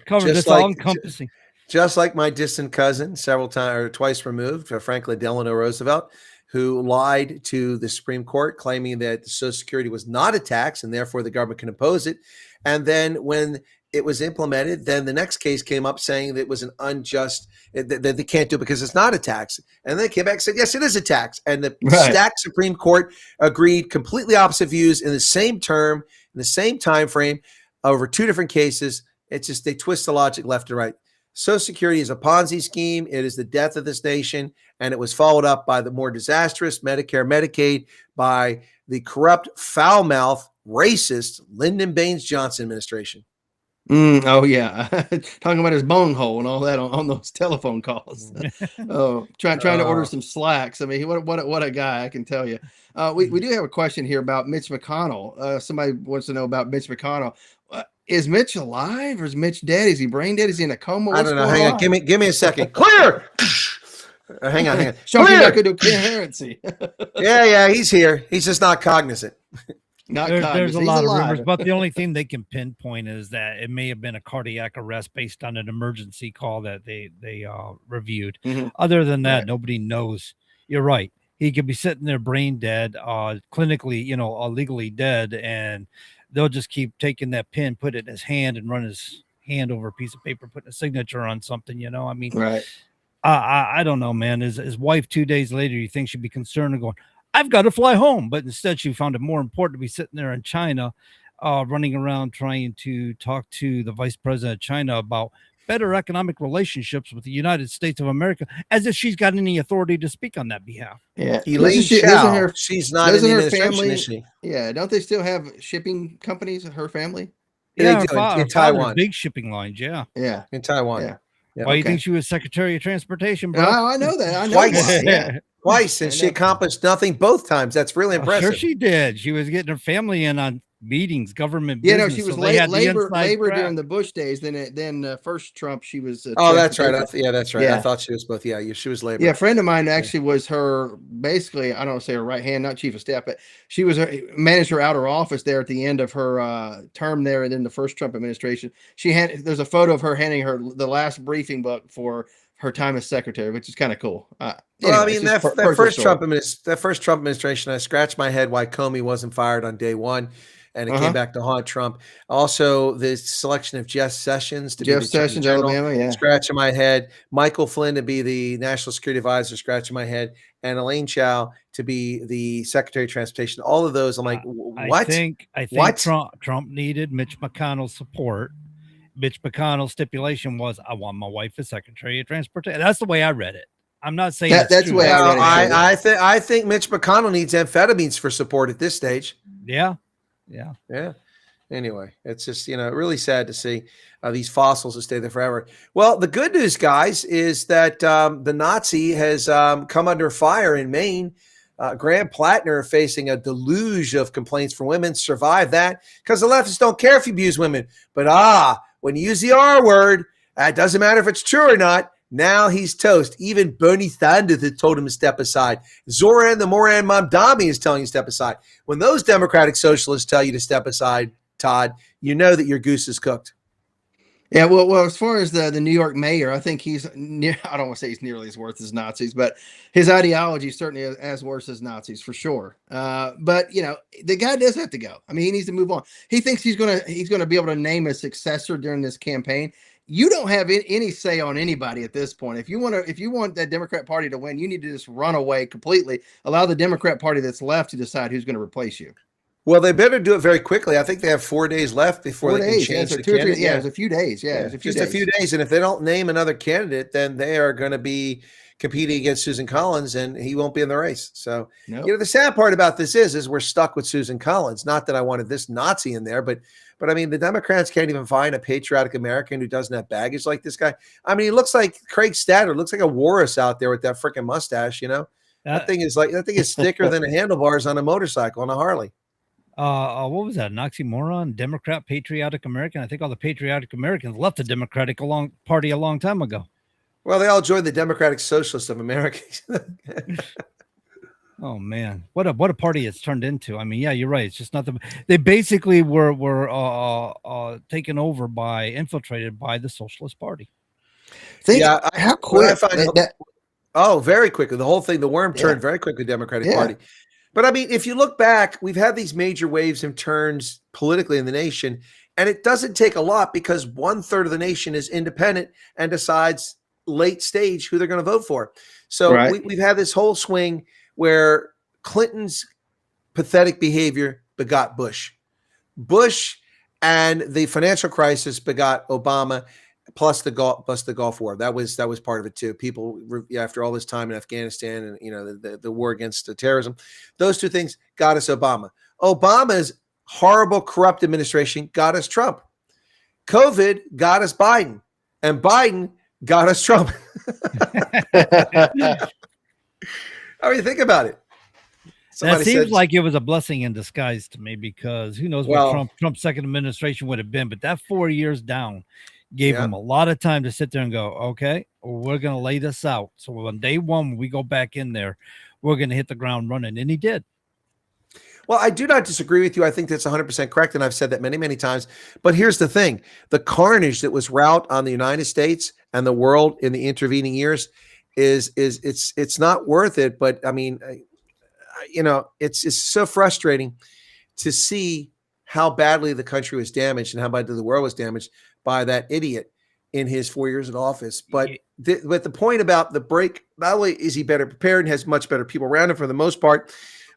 Cover this all encompassing. Just like my distant cousin, several times or twice removed, Franklin Delano Roosevelt, who lied to the Supreme Court, claiming that Social Security was not a tax and therefore the government can impose it. And then when it was implemented, then the next case came up saying that it was an unjust, that they can't do it because it's not a tax. And then they came back and said, yes, it is a tax. And the stacked Supreme Court agreed completely opposite views in the same term, in the same time frame, over two different cases. It's just, they twist the logic left and right. Social Security is a Ponzi scheme. It is the death of this nation. And it was followed up by the more disastrous Medicare, Medicaid, by the corrupt, foul-mouthed, racist Lyndon Baines Johnson administration. Oh yeah, talking about his bone hole and all that on those telephone calls. Trying to order some slacks. I mean, what a guy, I can tell you. We do have a question here about Mitch McConnell. Somebody wants to know about Mitch McConnell. Is Mitch alive or is Mitch dead? Is he brain dead? Is he in a coma? I don't know. Hang on. Give me a second. Clear. Hang on. Show me back into coherency. Yeah, he's here. He's just not cognizant. There's a lot of rumors, but the only thing they can pinpoint is that it may have been a cardiac arrest based on an emergency call that they reviewed. Other than that, nobody knows. You're right. He could be sitting there brain dead, clinically, legally dead, and they'll just keep taking that pin, put it in his hand, and run his hand over a piece of paper, putting a signature on something. I mean, I don't know, man. His wife 2 days later, you think she'd be concerned and going, I've got to fly home. But instead, she found it more important to be sitting there in China, running around trying to talk to the vice president of China about better economic relationships with the United States of America, as if she's got any authority to speak on that behalf. Yeah. She's not in the administration, is she? Yeah. Don't they still have shipping companies, her family? Yeah, they do in Taiwan. Big shipping lines, yeah. Yeah. In Taiwan. Yeah. Why do you think she was Secretary of Transportation, bro? Oh, I know that. Twice. Twice, and she accomplished nothing both times. That's really impressive. Sure she did. She was getting her family in on meetings, government business. Yeah, no, she was labor during the Bush days. Then first Trump, she was. That's right. That's right. Yeah. I thought she was both. Yeah, she was labor. Yeah, a friend of mine actually was her, basically, I don't say her right hand, not chief of staff, but she was managed her outer office there at the end of her term there, and in the first Trump administration. There's a photo of her handing her the last briefing book for her time as secretary, which is kind of cool. Well, I mean, that first Trump administration, I scratched my head why Comey wasn't fired on day one, and it came back to haunt Trump. Also, the selection of Jeff Sessions to be the Attorney General, Alabama, scratching my head. Michael Flynn to be the National Security Advisor, scratching my head, and Elaine Chao to be the Secretary of Transportation. All of those, I'm like, what? I think Trump needed Mitch McConnell's support. Mitch McConnell's stipulation was, I want my wife as Secretary of Transportation. That's the way I read it. I'm not saying that's the way I read it. I think Mitch McConnell needs amphetamines for support at this stage. Yeah. Anyway, it's just, really sad to see these fossils that stay there forever. Well, the good news, guys, is that the Nazi has come under fire in Maine. Graham Plattner, facing a deluge of complaints from women, survived that because the leftists don't care if you abuse women. But when you use the R word, it doesn't matter if it's true or not. Now he's toast. Even Bernie Sanders has told him to step aside. Zoran the Moran Mamdani is telling you to step aside. When those Democratic socialists tell you to step aside, Todd, you know that your goose is cooked. Yeah, well, as far as the New York mayor, I think I don't want to say he's nearly as worth as Nazis, but his ideology is certainly as worse as Nazis for sure. But the guy does have to go. I mean, he needs to move on. He thinks he's gonna be able to name a successor during this campaign. You don't have any say on anybody at this point. If you want that Democrat Party to win, you need to just run away completely. Allow the Democrat Party that's left to decide who's going to replace you. Well, they better do it very quickly. I think they have 4 days left before they can change the candidate. It's a few days. It's a few days. And if they don't name another candidate, then they are going to be competing against Susan Collins, and he won't be in the race. So, the sad part about this is we're stuck with Susan Collins. Not that I wanted this Nazi in there, but I mean, the Democrats can't even find a patriotic American who doesn't have baggage like this guy. I mean, he looks like Craig Stadler, looks like a walrus out there with that freaking mustache. That thing is thicker than the handlebars on a motorcycle on a Harley. What was that? An oxymoron? Democrat, patriotic American? I think all the patriotic Americans left the Democratic Party a long time ago. Well, they all joined the Democratic Socialists of America. Oh man, what a party it's turned into. I mean, yeah, you're right. It's just not they basically were taken over infiltrated by the Socialist Party. How quick very quickly. The whole thing, the worm turned very quickly, Democratic Party. But I mean, if you look back, we've had these major waves and turns politically in the nation, and it doesn't take a lot because 1/3 of the nation is independent and decides late stage who they're going to vote for. So we've had this whole swing where Clinton's pathetic behavior begot Bush. Bush and the financial crisis begot Obama, plus the Gulf War. That was part of it too. People, after all this time in Afghanistan and the war against terrorism, those two things got us Obama. Obama's horrible, corrupt administration got us Trump. COVID got us Biden, and Biden got us Trump. I mean, think about it. That seems like it was a blessing in disguise to me, because who knows what Trump's second administration would have been. But that 4 years down gave him a lot of time to sit there and go, okay, we're going to lay this out. So on day one, when we go back in there, we're going to hit the ground running. And he did. Well, I do not disagree with you. I think that's 100% correct. And I've said that many, many times. But here's the thing. The carnage that was wrought on the United States and the world in the intervening years it's not worth it. But I mean, it's so frustrating to see how badly the country was damaged and how badly the world was damaged by that idiot in his 4 years in office. But the point about the break, not only is he better prepared and has much better people around him for the most part,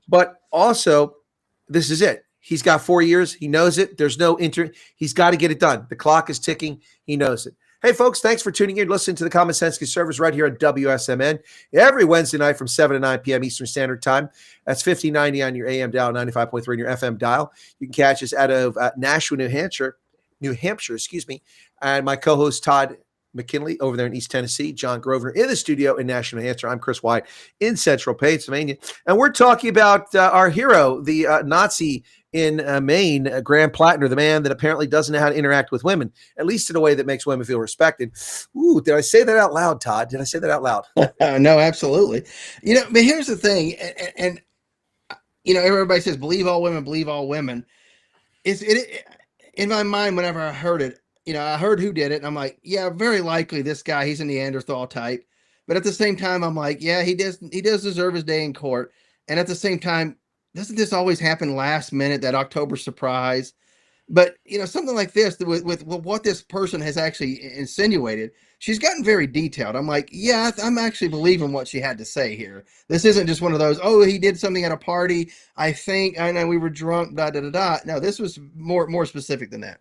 but also this is it. He's got 4 years. He knows it. There's no he's got to get it done. The clock is ticking. He knows it. Hey, folks, thanks for tuning in. Listen to the Common Sense Conservatives right here on WSMN every Wednesday night from 7 to 9 p.m. Eastern Standard Time. That's 1590 on your AM dial, 95.3 on your FM dial. You can catch us out of Nashua, New Hampshire, and my co-host Todd McKinley over there in East Tennessee, John Grosvenor in the studio in Nashua, New Hampshire. I'm Chris Wyatt in Central Pennsylvania, and we're talking about our hero, the Nazi in Maine, Graham Plattner, the man that apparently doesn't know how to interact with women, at least in a way that makes women feel respected. Ooh, did I say that out loud, Todd? Did I say that out loud? No, absolutely. But here's the thing, and everybody says believe all women, believe all women. In my mind, whenever I heard it, I heard who did it, and I'm like, yeah, very likely this guy, he's a Neanderthal type. But at the same time, I'm like, yeah, he does deserve his day in court. And at the same time, doesn't this always happen last minute, that October surprise? But, something like this, with what this person has actually insinuated, she's gotten very detailed. I'm like, yeah, I'm actually believing what she had to say here. This isn't just one of those, oh, he did something at a party. I know we were drunk, da, da, da, da. No, this was more specific than that.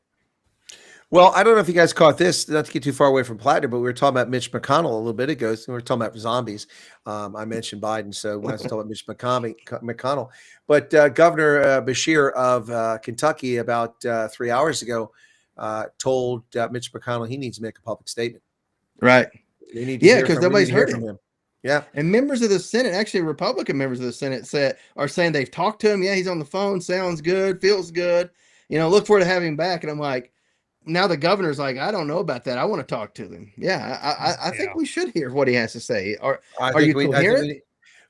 Well, I don't know if you guys caught this, not to get too far away from Platter, but we were talking about Mitch McConnell a little bit ago. So we were talking about zombies. I mentioned Biden, so when I was talking about Mitch McConnell. But Governor Bashir of Kentucky about 3 hours ago told Mitch McConnell he needs to make a public statement. Right. We need to Yeah, hear because from- we need nobody's to hear heard from him. him. Yeah. And members of the Senate, actually Republican members of the Senate are saying they've talked to him. Yeah, he's on the phone, sounds good, feels good. Look forward to having him back. And I'm like, now the governor's like, I don't know about that. I want to talk to them. Yeah, I think we should hear what he has to say. Are you coherent?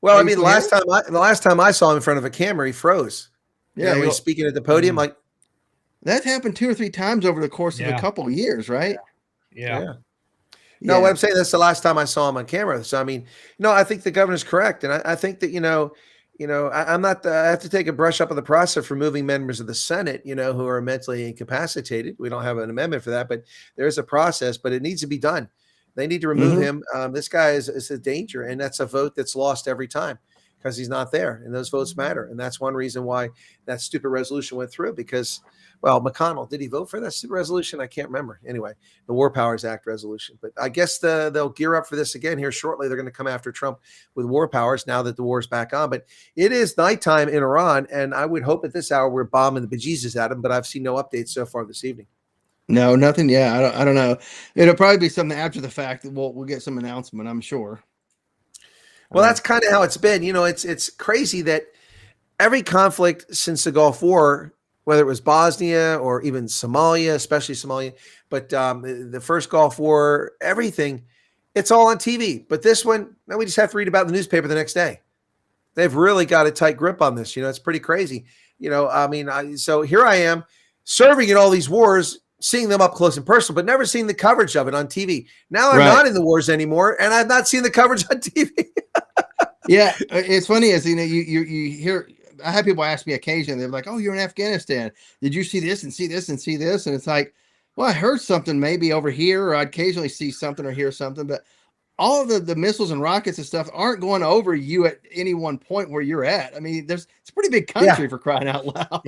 Well, Are I you mean, the last time I saw him in front of a camera, he froze. Yeah, When he's speaking at the podium, like that happened 2 or 3 times over the course of a couple of years, right? Yeah. No, what I'm saying, that's the last time I saw him on camera. So I mean, I think the governor's correct, and I think that I'm not. I have to take a brush up on the process for moving members of the Senate, who are mentally incapacitated. We don't have an amendment for that, but there is a process. But it needs to be done. They need to remove him. This guy is a danger, and that's a vote that's lost every time because he's not there, and those votes matter. And that's one reason why that stupid resolution went through. Because, well, McConnell, did he vote for that stupid resolution? I can't remember. Anyway, the War Powers Act resolution. But I guess they'll gear up for this again here shortly. They're going to come after Trump with war powers now that the war's back on. But it is nighttime in Iran, and I would hope at this hour we're bombing the bejesus at them. But I've seen no updates so far this evening. No, nothing. Yeah, I don't know. It'll probably be something after the fact that we'll get some announcement, I'm sure. Well, that's kind of how it's been. It's crazy that every conflict since the Gulf War, whether it was Bosnia or even Somalia, especially Somalia, but the first Gulf War, everything, it's all on TV. But this one, now we just have to read about it in the newspaper the next day. They've really got a tight grip on this. It's pretty crazy. So here I am serving in all these wars, seeing them up close and personal, but never seeing the coverage of it on TV. Now I'm not in the wars anymore, and I've not seen the coverage on TV. Yeah, it's funny as you hear. I have people ask me occasionally. They're like, "Oh, you're in Afghanistan. Did you see this and see this and see this?" And it's like, well, I heard something maybe over here, or I'd occasionally see something or hear something, but all of the missiles and rockets and stuff aren't going over you at any one point where you're at. I mean, it's a pretty big country for crying out loud,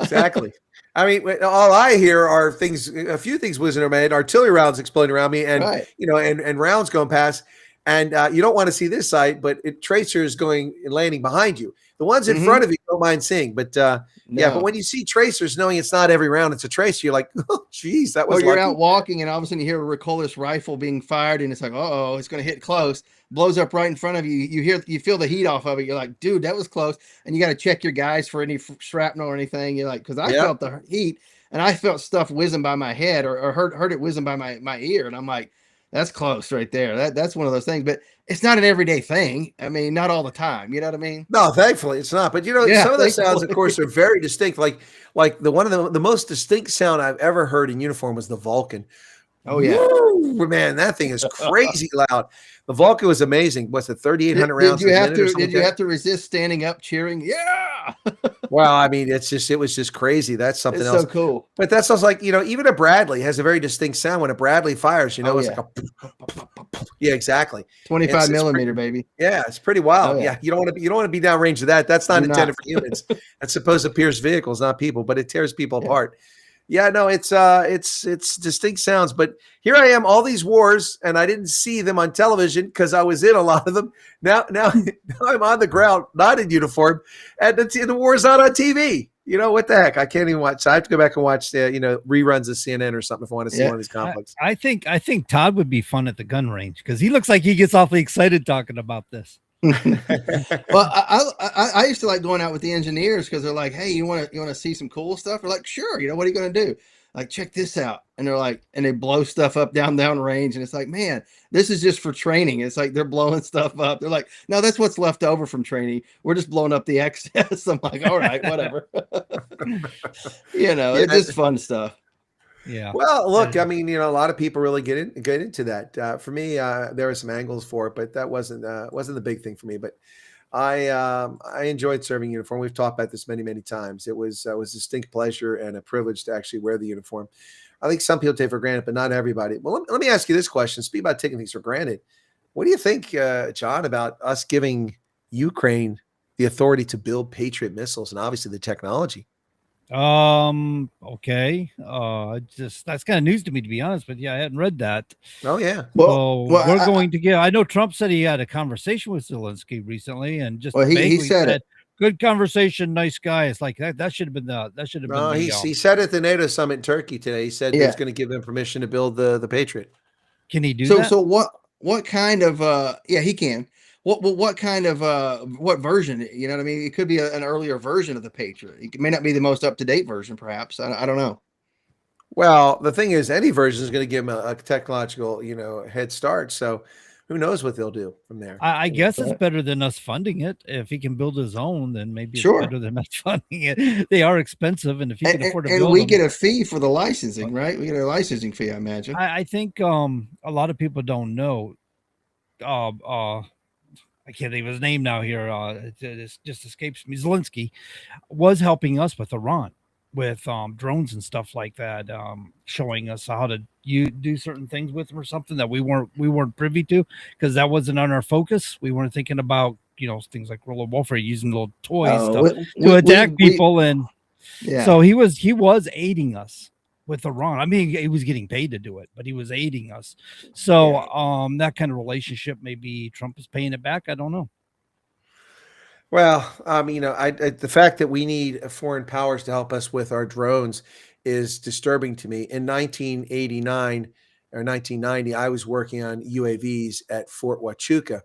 Exactly. I mean, all I hear are a few things whizzing around my head, artillery rounds exploding around me, and and rounds going past. And you don't want to see this sight, but tracers going and landing behind you. The ones in front of you don't mind seeing, but but when you see tracers, knowing it's not every round, it's a tracer, you're like, oh, geez, that was. Or you're out walking, and all of a sudden you hear a recoilless rifle being fired, and it's like, oh, it's going to hit close, blows up right in front of you. You feel the heat off of it. You're like, dude, that was close, and you got to check your guys for any shrapnel or anything. You're like, because I felt the heat, and I felt stuff whizzing by my head, or heard it whizzing by my ear, and I'm like, that's close right there. That's one of those things, but it's not an everyday thing. I mean, not all the time. You know what I mean? No, thankfully it's not. But some of the sounds, of course, are very distinct. Like one of the most distinct sound I've ever heard in uniform was the Vulcan. Oh yeah, woo, man, that thing is crazy loud. The Vulcan was amazing. What's it, 3,800 rounds? Did you have to resist standing up cheering? Yeah. Well, I mean, it was just crazy. That's something else. So cool. But that sounds like, even a Bradley has a very distinct sound. When a Bradley fires, it's like a yeah, exactly. 25 millimeter, baby. Yeah, it's pretty wild. Yeah, you don't want to be downrange of that. That's not intended for humans. That's supposed to pierce vehicles, not people, but it tears people apart. Yeah, no, it's distinct sounds, but here I am, all these wars, and I didn't see them on television because I was in a lot of them. Now I'm on the ground, not in uniform, and the war's not on TV. What the heck? I can't even watch. So I have to go back and watch reruns of CNN or something if I want to see one of these conflicts. I think Todd would be fun at the gun range because he looks like he gets awfully excited talking about this. Well, I used to like going out with the engineers because they're like, hey, you want to see some cool stuff? We're like, sure. What are you going to do? Like, check this out. And they're like, and they blow stuff up down range. And it's like, man, this is just for training. It's like they're blowing stuff up. They're like, no, that's what's left over from training. We're just blowing up the excess. I'm like, all right, whatever. It's just fun stuff. Yeah. Well, look, I mean, a lot of people really get into that. For me, there were some angles for it, but that wasn't the big thing for me. But I enjoyed serving uniform. We've talked about this many, many times. It was a distinct pleasure and a privilege to actually wear the uniform. I think some people take it for granted, but not everybody. Well, let me ask you this question. Speak about taking things for granted. What do you think, John, about us giving Ukraine the authority to build Patriot missiles and obviously the technology? Okay. Just that's kind of news to me, to be honest with you. I hadn't read that. Oh yeah. So we're going to get. I know Trump said he had a conversation with Zelensky recently, and just Well, he vaguely said said, it. "Good conversation, nice guy." It's like that should have been the No, he said at the NATO summit in Turkey today. He said that he's Yeah. going to give them permission to build the Patriot. Can he do So that? so what kind of yeah, he can. What kind of what version? You know what I mean? It could be an earlier version of the Patriot. It may not be the most up to date version, perhaps. I don't know. Well, the thing is, any version is going to give them a technological, head start. So, who knows what they'll do from there? I guess it's better than us funding it. If he can build his own, then maybe Sure. it's better than us funding it. They are expensive, and if he can afford to And build we them, get a fee for the licensing, right? We get a licensing fee, I imagine. I think a lot of people don't know. I can't think of his name now here. It just escapes me. Zelensky was helping us with Iran, with drones and stuff like that, showing us how to do certain things with them or something that we weren't privy to, because that wasn't on our focus. We weren't thinking about things like guerrilla warfare, using little toys to attack people, and so he was aiding us with Iran. I mean, he was getting paid to do it, but he was aiding us. So that kind of relationship, maybe Trump is paying it back. I don't know. Well, the fact that we need foreign powers to help us with our drones is disturbing to me. In 1989 or 1990, I was working on UAVs at Fort Huachuca.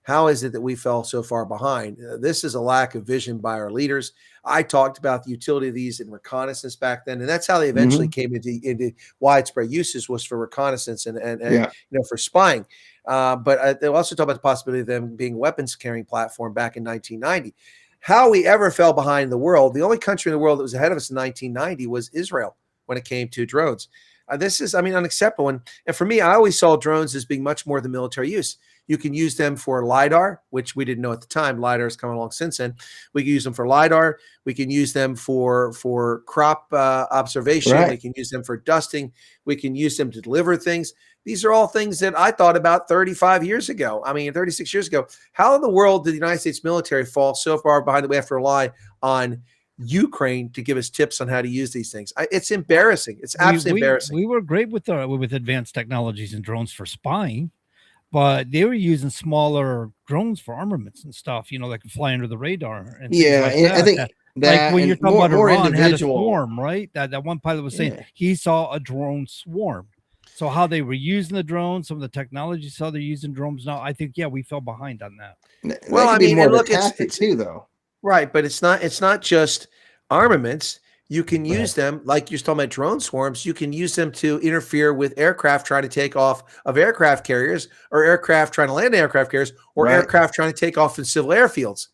How is it that we fell so far behind? This is a lack of vision by our leaders. I talked about the utility of these in reconnaissance back then, and that's how they eventually came into widespread uses, was for reconnaissance and for spying. But they also talk about the possibility of them being weapons carrying platform back in 1990. How we ever fell behind the world, the only country in the world that was ahead of us in 1990 was Israel when it came to drones. This is, unacceptable. And for me, I always saw drones as being much more than military use. You can use them for LiDAR, which we didn't know at the time. LiDAR has come along since then. We can use them for LiDAR. We can use them for crop observation. Right. We can use them for dusting. We can use them to deliver things. These are all things that I thought about 36 years ago. How in the world did the United States military fall so far behind that we have to rely on Ukraine to give us tips on how to use these things? It's embarrassing. It's absolutely embarrassing. We were great with advanced technologies and drones for spying, but they were using smaller drones for armaments and stuff, that could fly under the radar. And I think like when you're talking about more Iran had a individual swarm, right? That one pilot was saying he saw a drone swarm. So how they were using the drones, some of the technology, how they're using drones now, I think we fell behind on that. Well, it's too, though. Right, but it's not just armaments. You can use them, like you're talking about drone swarms, you can use them to interfere with aircraft trying to take off of aircraft carriers, or aircraft trying to land aircraft carriers, or aircraft trying to take off in civil airfields.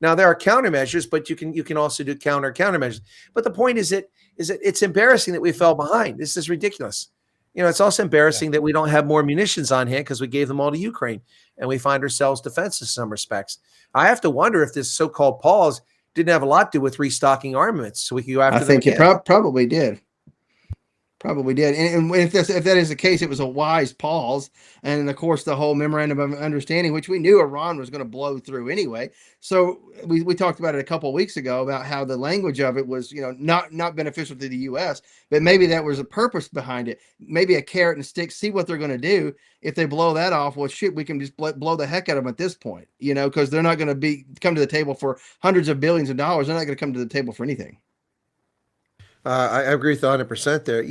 Now, there are countermeasures, but you can also do countermeasures. But the point is that it's embarrassing that we fell behind. This is ridiculous. It's also embarrassing that we don't have more munitions on hand because we gave them all to Ukraine, and we find ourselves defenseless in some respects. I have to wonder if this so-called pause didn't have a lot to do with restocking armaments, so we could go after them. I think it probably did. Probably did. And if that is the case, it was a wise pause. And of course, the whole memorandum of understanding, which we knew Iran was going to blow through anyway. So we talked about it a couple of weeks ago about how the language of it was, not beneficial to the U.S., but maybe that was a purpose behind it. Maybe a carrot and stick, see what they're going to do. If they blow that off, well, shit, we can just blow the heck out of them at this point, because they're not going to come to the table for hundreds of billions of dollars. They're not going to come to the table for anything. I agree with 100% there.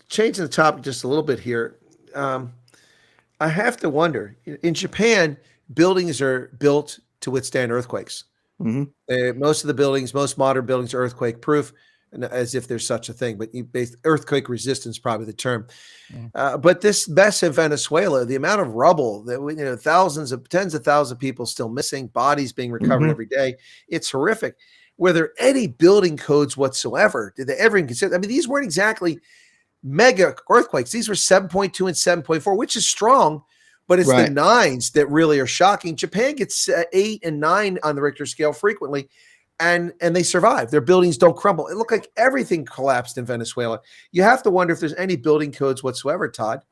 Changing the topic just a little bit here. I have to wonder, in Japan, buildings are built to withstand earthquakes. Most of the buildings, most modern buildings are earthquake proof, as if there's such a thing, but earthquake resistance is probably the term. But this mess in Venezuela, the amount of rubble that tens of thousands of people still missing, bodies being recovered every day, it's horrific. Were there any building codes whatsoever? Did they ever even consider? These weren't exactly mega earthquakes. These were 7.2 and 7.4, which is strong, but it's the nines that really are shocking. Japan gets 8 and 9 on the Richter scale frequently, and they survive. Their buildings don't crumble. It looked like everything collapsed in Venezuela. You have to wonder if there's any building codes whatsoever, Todd.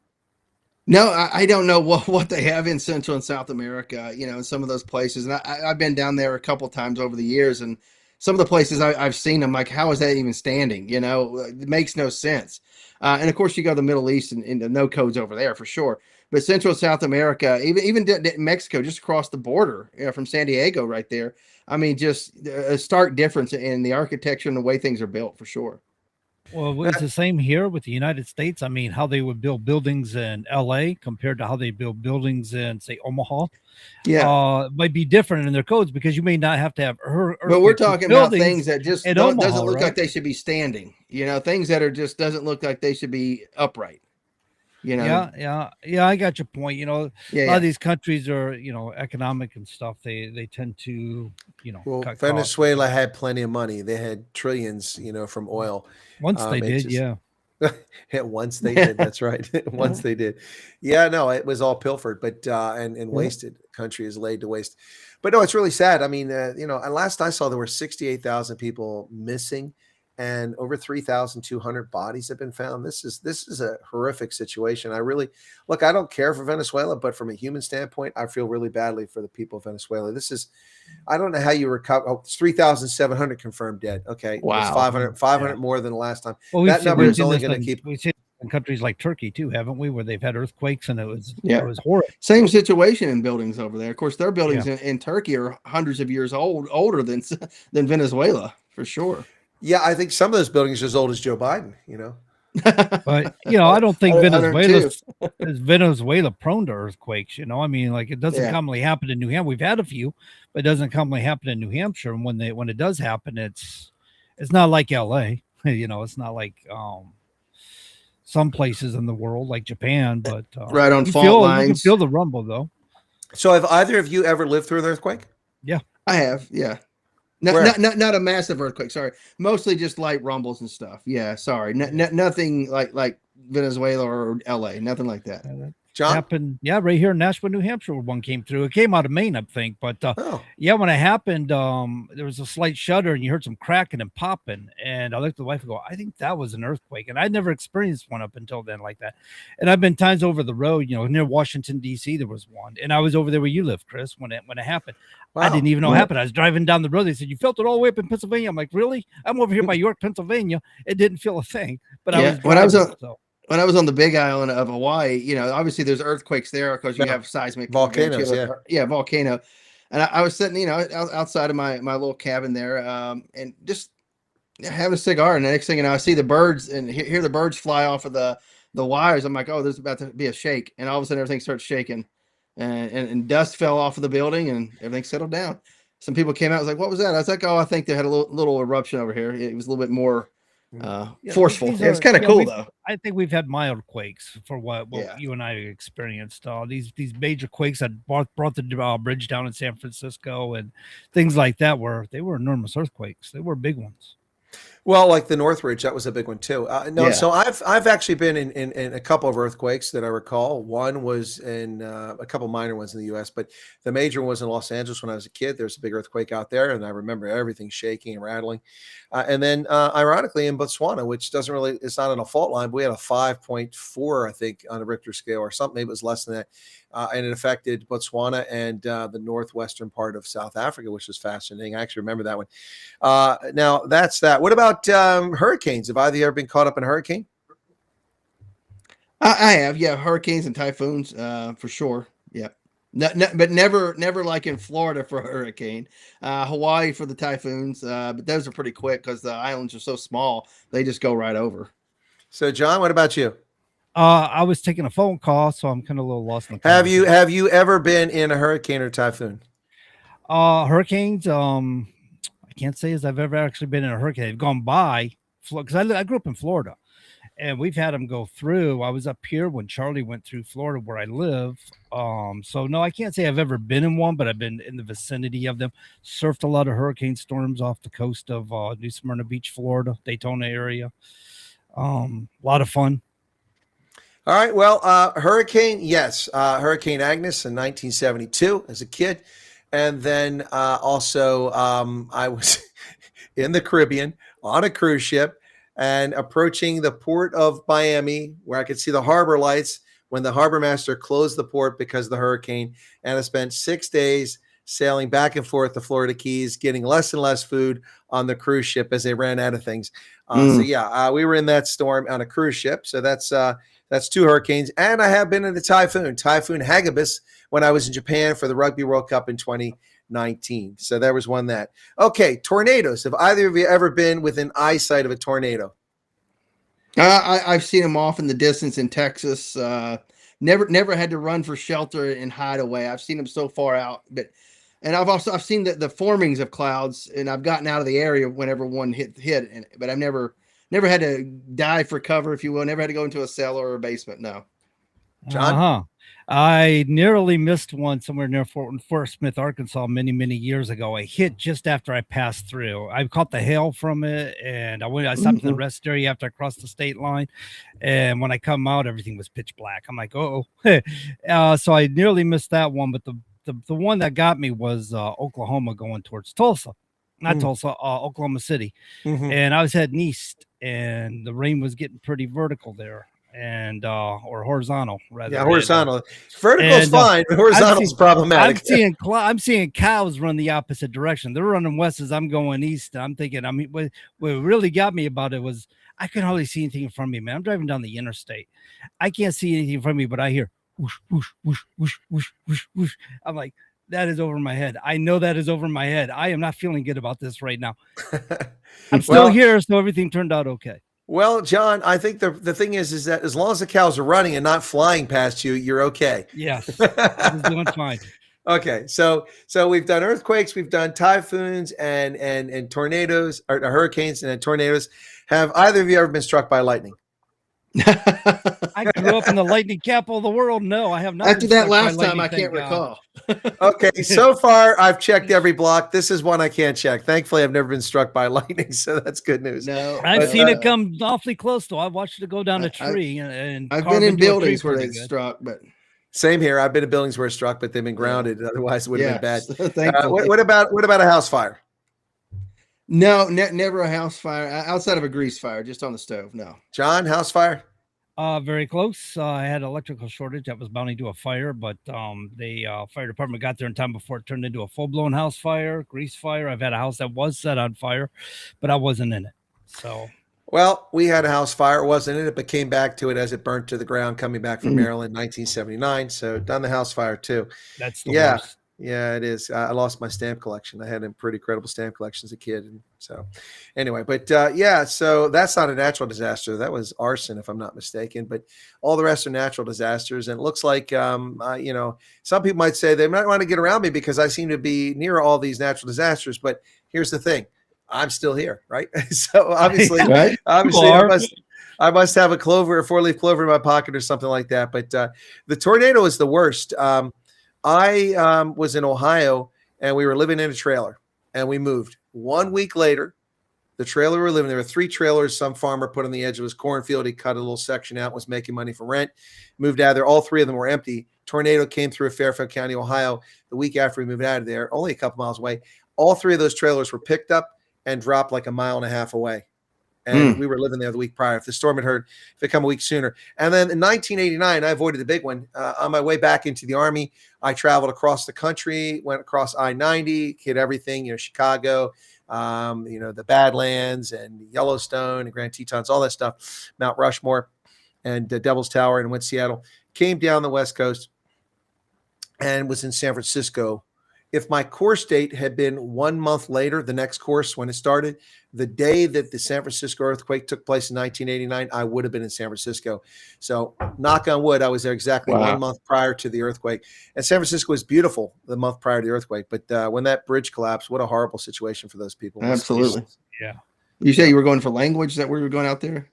No, I don't know what they have in Central and South America, in some of those places. And I've been down there a couple of times over the years, and some of the places I've seen, I'm like, how is that even standing? You know, it makes no sense. And of course, you go to the Middle East and the no codes over there for sure. But Central South America, even Mexico, just across the border, from San Diego, right there. I mean, just a stark difference in the architecture and the way things are built for sure. Well, it's the same here with the United States. I mean, how they would build buildings in LA compared to how they build buildings in, say, Omaha. Might be different in their codes because you may not have to have but we're talking about things that just doesn't look right? like they should be standing. You know, things that are just doesn't look like they should be upright. You know, yeah. I got your point. You know, a lot of these countries are, you know, economic and stuff. They tend to, you know, Well, cut Venezuela costs. had plenty of money. They had trillions, you know, from oil. Once they did, yeah. Once they did, that's right. Once they did. Yeah, no, it was all pilfered, but and wasted. Country is laid to waste. But no, it's really sad. I mean, you know, last I saw there were 68,000 people missing and over 3,200 bodies have been found. This is a horrific situation. I really look, I don't care for Venezuela, but from a human standpoint, I feel really badly for the people of Venezuela. This is, I don't know how you recover. Oh, it's 3,700 confirmed dead. Okay. Wow. It's 500 more than the last time. Well, that number is only going to keep. We've seen in countries like Turkey too, haven't we? Where they've had earthquakes and it was horrible. Same situation in buildings over there. Of course, their buildings in Turkey are hundreds of years older than Venezuela for sure. Yeah, I think some of those buildings are as old as Joe Biden, you know. But you know, I don't think Venezuela prone to earthquakes. You know, I mean, like it doesn't commonly happen in New Hampshire. We've had a few, but it doesn't commonly happen in New Hampshire. And when it does happen, it's not like LA. You know, it's not like some places in the world like Japan. But right on fault lines, you can feel the rumble though. So, have either of you ever lived through an earthquake? Yeah, I have. Yeah. Not a massive earthquake. Sorry, mostly just light rumbles and stuff. Yeah, sorry, nothing like Venezuela or LA. Nothing like that. John? Happened, right here in Nashua, New Hampshire. One came through. It came out of Maine, I think. But when it happened, there was a slight shudder, and you heard some cracking and popping. And I looked at the wife and go, "I think that was an earthquake." And I'd never experienced one up until then like that. And I've been times over the road, you know, near Washington D.C. There was one, and I was over there where you live, Chris, when it happened. Wow. I didn't even know it happened. I was driving down the road. They said, "You felt it all the way up in Pennsylvania." I'm like, "Really? I'm over here by York, Pennsylvania." It didn't feel a thing. But when I was on the Big Island of Hawaii, you know, obviously there's earthquakes there because you have seismic volcanoes. Volcano. And I was sitting, you know, outside of my little cabin there, and just having a cigar. And the next thing you know, I see the birds and hear the birds fly off of the wires. I'm like, oh, there's about to be a shake, and all of a sudden everything starts shaking, and dust fell off of the building, and everything settled down. Some people came out. I was like, what was that? I was like, oh, I think they had a little eruption over here. It was a little bit more forceful. It's kind of cool though. I think we've had mild quakes for what you and I experienced. These major quakes that brought the bridge down in San Francisco and things like that were enormous earthquakes. They were big ones. Well, like the Northridge, that was a big one too. So I've actually been in a couple of earthquakes that I recall. One was in a couple minor ones in the U.S., but the major one was in Los Angeles when I was a kid. There's a big earthquake out there, and I remember everything shaking and rattling. And then, ironically, in Botswana, which it's not on a fault line, but we had a 5.4, I think, on a Richter scale or something. Maybe it was less than that. And it affected Botswana and the northwestern part of South Africa, which was fascinating. I actually remember that one. Now, that's that. What about hurricanes? Have either of you ever been caught up in a hurricane? I have, hurricanes and typhoons for sure. Yeah. But never like in Florida for a hurricane. Hawaii for the typhoons, but those are pretty quick because the islands are so small. They just go right over. So, John, what about you? I was taking a phone call, so I'm kind of a little lost in the Have you ever been in a hurricane or typhoon? Hurricanes, I can't say as I've ever actually been in a hurricane. They've gone by because I grew up in Florida, and we've had them go through. I was up here when Charlie went through Florida where I live. So no, I can't say I've ever been in one, but I've been in the vicinity of them. Surfed a lot of hurricane storms off the coast of New Smyrna Beach, Florida, Daytona area. A lot of fun. All right. Well, hurricane, yes. Hurricane Agnes in 1972 as a kid. And then also I was in the Caribbean on a cruise ship and approaching the port of Miami where I could see the harbor lights when the harbor master closed the port because of the hurricane. And I spent 6 days sailing back and forth the Florida Keys, getting less and less food on the cruise ship as they ran out of things. We were in that storm on a cruise ship. So that's 2 hurricanes. And I have been in a Typhoon Hagibis, when I was in Japan for the Rugby World Cup in 2019. So there was one that. Okay, tornadoes. Have either of you ever been within eyesight of a tornado? I've seen them off in the distance in Texas. Never had to run for shelter and hide away. I've seen them so far out, and I've seen the formings of clouds, and I've gotten out of the area whenever one hit. But I've never had to dive for cover, if you will. Never had to go into a cellar or a basement. No. John? I narrowly missed one somewhere near Fort Smith, Arkansas, many years ago. I hit just after I passed through. I caught the hail from it, and I stopped in the rest area after I crossed the state line. And when I come out, everything was pitch black. I'm like, oh. So I nearly missed that one, but the one that got me was Oklahoma going towards Tulsa. Not Tulsa, Oklahoma City. And I was heading east, and the rain was getting pretty vertical there. And or horizontal rather. Yeah, horizontal. Vertical's fine, but horizontal's problematic. I'm seeing cows run the opposite direction. They're running west as I'm going east. I'm thinking, what really got me about it was I couldn't hardly see anything in front of me, man. I'm driving down the interstate. I can't see anything in front of me, but I hear whoosh, whoosh, whoosh, whoosh, whoosh, whoosh, whoosh. I'm like, that is over my head. I know that is over my head. I am not feeling good about this right now. I'm still here, so everything turned out okay. Well, John, I think the thing is that as long as the cows are running and not flying past you, you're okay. Yes, I'm doing fine. Okay, so we've done earthquakes, we've done typhoons and tornadoes, or hurricanes and tornadoes. Have either of you ever been struck by lightning? I grew up in the lightning capital of the world. No, I have not. After that last time, I can't recall. Okay, so far I've checked every block. This is one I can't check. Thankfully, I've never been struck by lightning, so that's good news. No, I've seen it come awfully close, though. I've watched it go down a tree, and I've been in buildings where they struck, but same here. I've been in buildings where it struck, but they've been grounded. Otherwise, it would have been bad. What about a house fire? No, never a house fire outside of a grease fire, just on the stove. No. John, house fire? Very close. I had electrical shortage that was bound to a fire, but the fire department got there in time before it turned into a full-blown house fire, grease fire. I've had a house that was set on fire, but I wasn't in it. So, well, we had a house fire. It wasn't in it, but came back to it as it burnt to the ground coming back from Maryland in 1979. So done the house fire too. That's the worst. Yeah, it is. I lost my stamp collection. I had a pretty incredible stamp collection as a kid. And so anyway, but so that's not a natural disaster. That was arson, if I'm not mistaken. But all the rest are natural disasters. And it looks like, some people might say they might want to get around me because I seem to be near all these natural disasters. But here's the thing. I'm still here, right? So obviously, right? I must have a clover, a 4-leaf clover in my pocket or something like that. But the tornado is the worst. I was in Ohio and we were living in a trailer and we moved. 1 week later, the trailer we were living, there were 3 trailers some farmer put on the edge of his cornfield. He cut a little section out, was making money from rent, moved out of there. All 3 of them were empty. Tornado came through Fairfield County, Ohio, the week after we moved out of there, only a couple miles away. All 3 of those trailers were picked up and dropped like a mile and a half away. And we were living there the week prior. If the storm had heard, if it come a week sooner. And then in 1989, I avoided the big one. On my way back into the Army, I traveled across the country, went across I-90, hit everything, Chicago, the Badlands and Yellowstone and Grand Tetons, all that stuff, Mount Rushmore and Devil's Tower, and went to Seattle. Came down the West Coast and was in San Francisco. If my course date had been 1 month later, the next course when it started, the day that the San Francisco earthquake took place in 1989, I would have been in San Francisco. So knock on wood, I was there exactly 1 month prior to the earthquake. And San Francisco was beautiful the month prior to the earthquake. But when that bridge collapsed, what a horrible situation for those people. Absolutely. Yeah. You say you were going for language? Is that where you were going out there?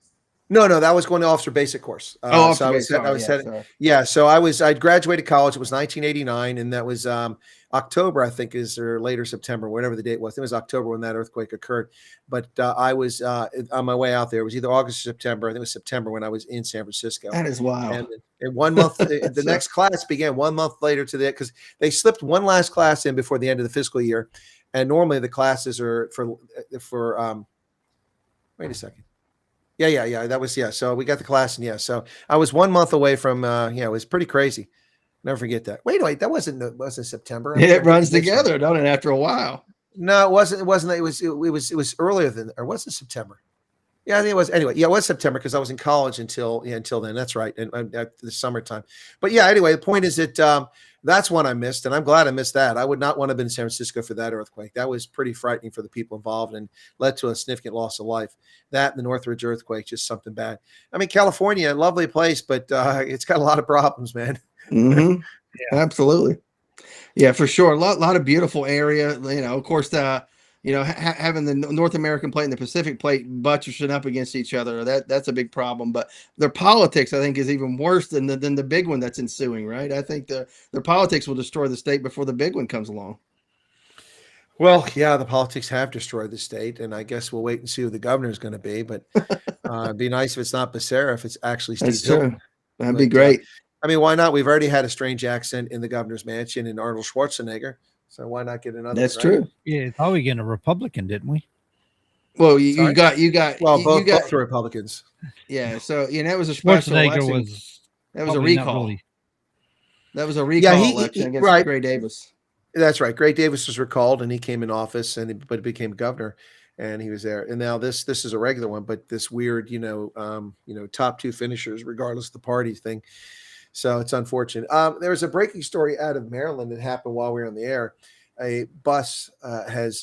No, that was going to officer basic course. So I'd graduated college. It was 1989, and that was October, I think, or later September, whatever the date was. It was October when that earthquake occurred. But I was on my way out there. It was either August or September. I think it was September when I was in San Francisco. That is wild. And 1 month, the next class began 1 month later to that because they slipped one last class in before the end of the fiscal year, and normally the classes are for. Wait a second. Yeah. That was, So we got the class. And so I was 1 month away from, it was pretty crazy. Never forget that. Wait, that wasn't September. It runs together, don't it? After a while. No, it wasn't. It wasn't. It was earlier than, or was it September? Yeah, I think it was. Anyway, yeah, it was September because I was in college until then. That's right, and the summertime. But yeah, anyway, the point is that that's one I missed, and I'm glad I missed that. I would not want to have been in San Francisco for that earthquake. That was pretty frightening for the people involved and led to a significant loss of life. That and the Northridge earthquake, just something bad. I mean, California, lovely place, but it's got a lot of problems, man. Mm-hmm. Yeah. Absolutely. Yeah, for sure. A lot of beautiful area. Of course, having the North American plate and the Pacific plate buttressing up against each other, that's a big problem. But their politics, I think, is even worse than the big one that's ensuing, right? I think their politics will destroy the state before the big one comes along. Well, yeah, the politics have destroyed the state, and I guess we'll wait and see who the governor is going to be. But it'd be nice if it's not Becerra, if it's actually Steve That's true. Hilton. That'd be great. I mean, why not? We've already had a strange accent in the governor's mansion in Arnold Schwarzenegger. So why not get another? That's true. Yeah, thought we getting a Republican, didn't we? Well, you got. Well, both the Republicans. Yeah. So that was a special election. That was a recall. Really. That was a recall election against Gray Davis. That's right. Gray Davis was recalled, and he came in office, but became governor, and he was there. And now this is a regular one, but this weird, top two finishers, regardless of the party thing. So it's unfortunate. There was a breaking story out of Maryland that happened while we were on the air. A bus has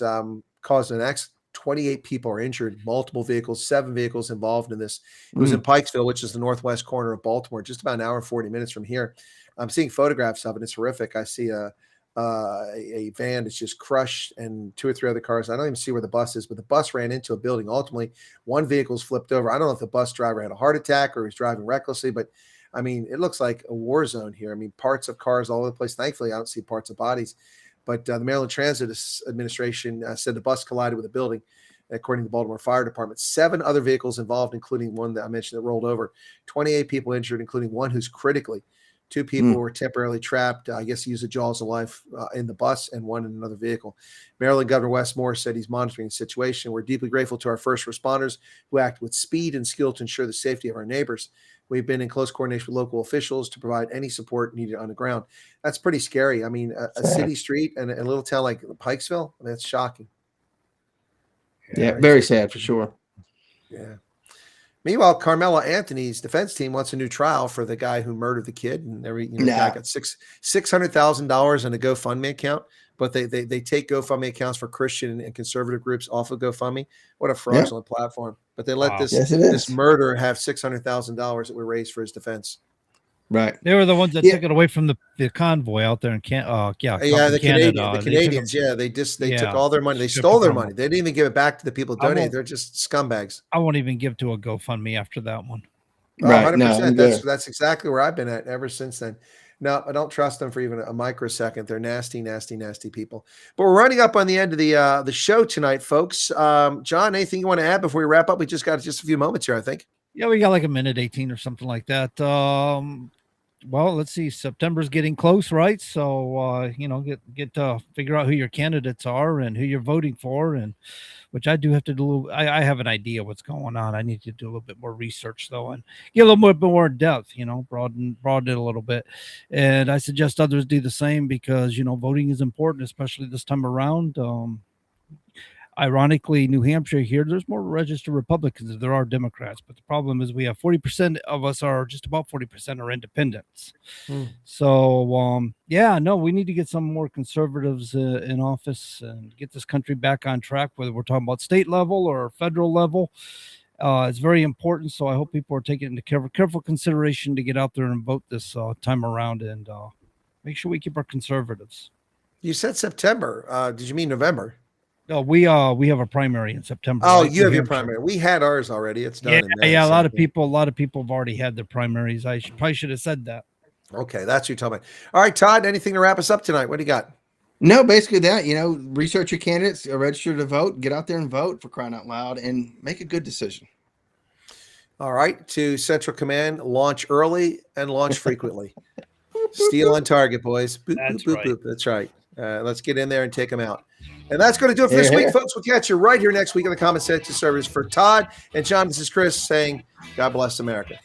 caused an accident. 28 people are injured, multiple vehicles, 7 vehicles involved in this. It was in Pikesville, which is the northwest corner of Baltimore, just about an hour and 40 minutes from here. I'm seeing photographs of it. It's horrific. I see a van that's just crushed and 2 or 3 other cars. I don't even see where the bus is, but the bus ran into a building. Ultimately, one vehicle's flipped over. I don't know if the bus driver had a heart attack or he's driving recklessly, but I mean, it looks like a war zone here. I mean, parts of cars all over the place. Thankfully, I don't see parts of bodies. But the Maryland Transit Administration said the bus collided with a building, according to the Baltimore Fire Department. 7 other vehicles involved, including one that I mentioned that rolled over. 28 people injured, including one who's critically. 2 people were temporarily trapped. I guess he used the jaws of life in the bus, and one in another vehicle. Maryland Governor Wes Moore said he's monitoring the situation. We're deeply grateful to our first responders who act with speed and skill to ensure the safety of our neighbors. We've been in close coordination with local officials to provide any support needed on the ground. That's pretty scary. I mean, a city street and a little town like Pikesville, I mean, that's shocking. Yeah, very sad for sure. Yeah. Meanwhile, Carmelo Anthony's defense team wants a new trial for the guy who murdered the kid, and the guy got $600,000 in a GoFundMe account. But they take GoFundMe accounts for Christian and conservative groups off of GoFundMe. What a fraudulent platform! But they let this murderer have $600,000 that were raised for his defense. Right. They were the ones that took it away from the convoy out there in Canada. The Canadians. They took all their money. They stole their money. They didn't even give it back to the people who donated. They're just scumbags. I won't even give to a GoFundMe after that one. Right. 100%. That's exactly where I've been at ever since then. No, I don't trust them for even a microsecond. They're nasty, nasty, nasty people. But we're running up on the end of the show tonight, folks. John, anything you want to add before we wrap up? We just got just a few moments here, I think. Yeah, we got like a minute 18 or something like that. Well, let's see. September's getting close, right? So, get to figure out who your candidates are and who you're voting for, and which I do have to do. I have an idea what's going on. I need to do a little bit more research though, and get a little bit more in depth. Broaden it a little bit, and I suggest others do the same because voting is important, especially this time around. Ironically, New Hampshire here, there's more registered Republicans than there are Democrats. But the problem is we have 40% of us are just about 40% are independents. So, we need to get some more conservatives in office and get this country back on track, whether we're talking about state level or federal level. It's very important. So I hope people are taking it into careful consideration to get out there and vote this time around and make sure we keep our conservatives. You said September. Did you mean November? No, we have a primary in September. Oh, right? You have your primary. We had ours already. It's done. A lot of people have already had their primaries. I probably should have said that. Okay, that's what you're talking about. All right, Todd, anything to wrap us up tonight? What do you got? No, basically that, research your candidates, register to vote, get out there and vote for crying out loud, and make a good decision. All right, to Central Command, launch early and launch frequently. Steal on target, boys. Boop, That's boop, right. boop. That's right. Let's get in there and take them out. And that's going to do it for this week, folks. We'll catch you right here next week on the Common Sense Service. For Todd and John, this is Chris saying, God bless America.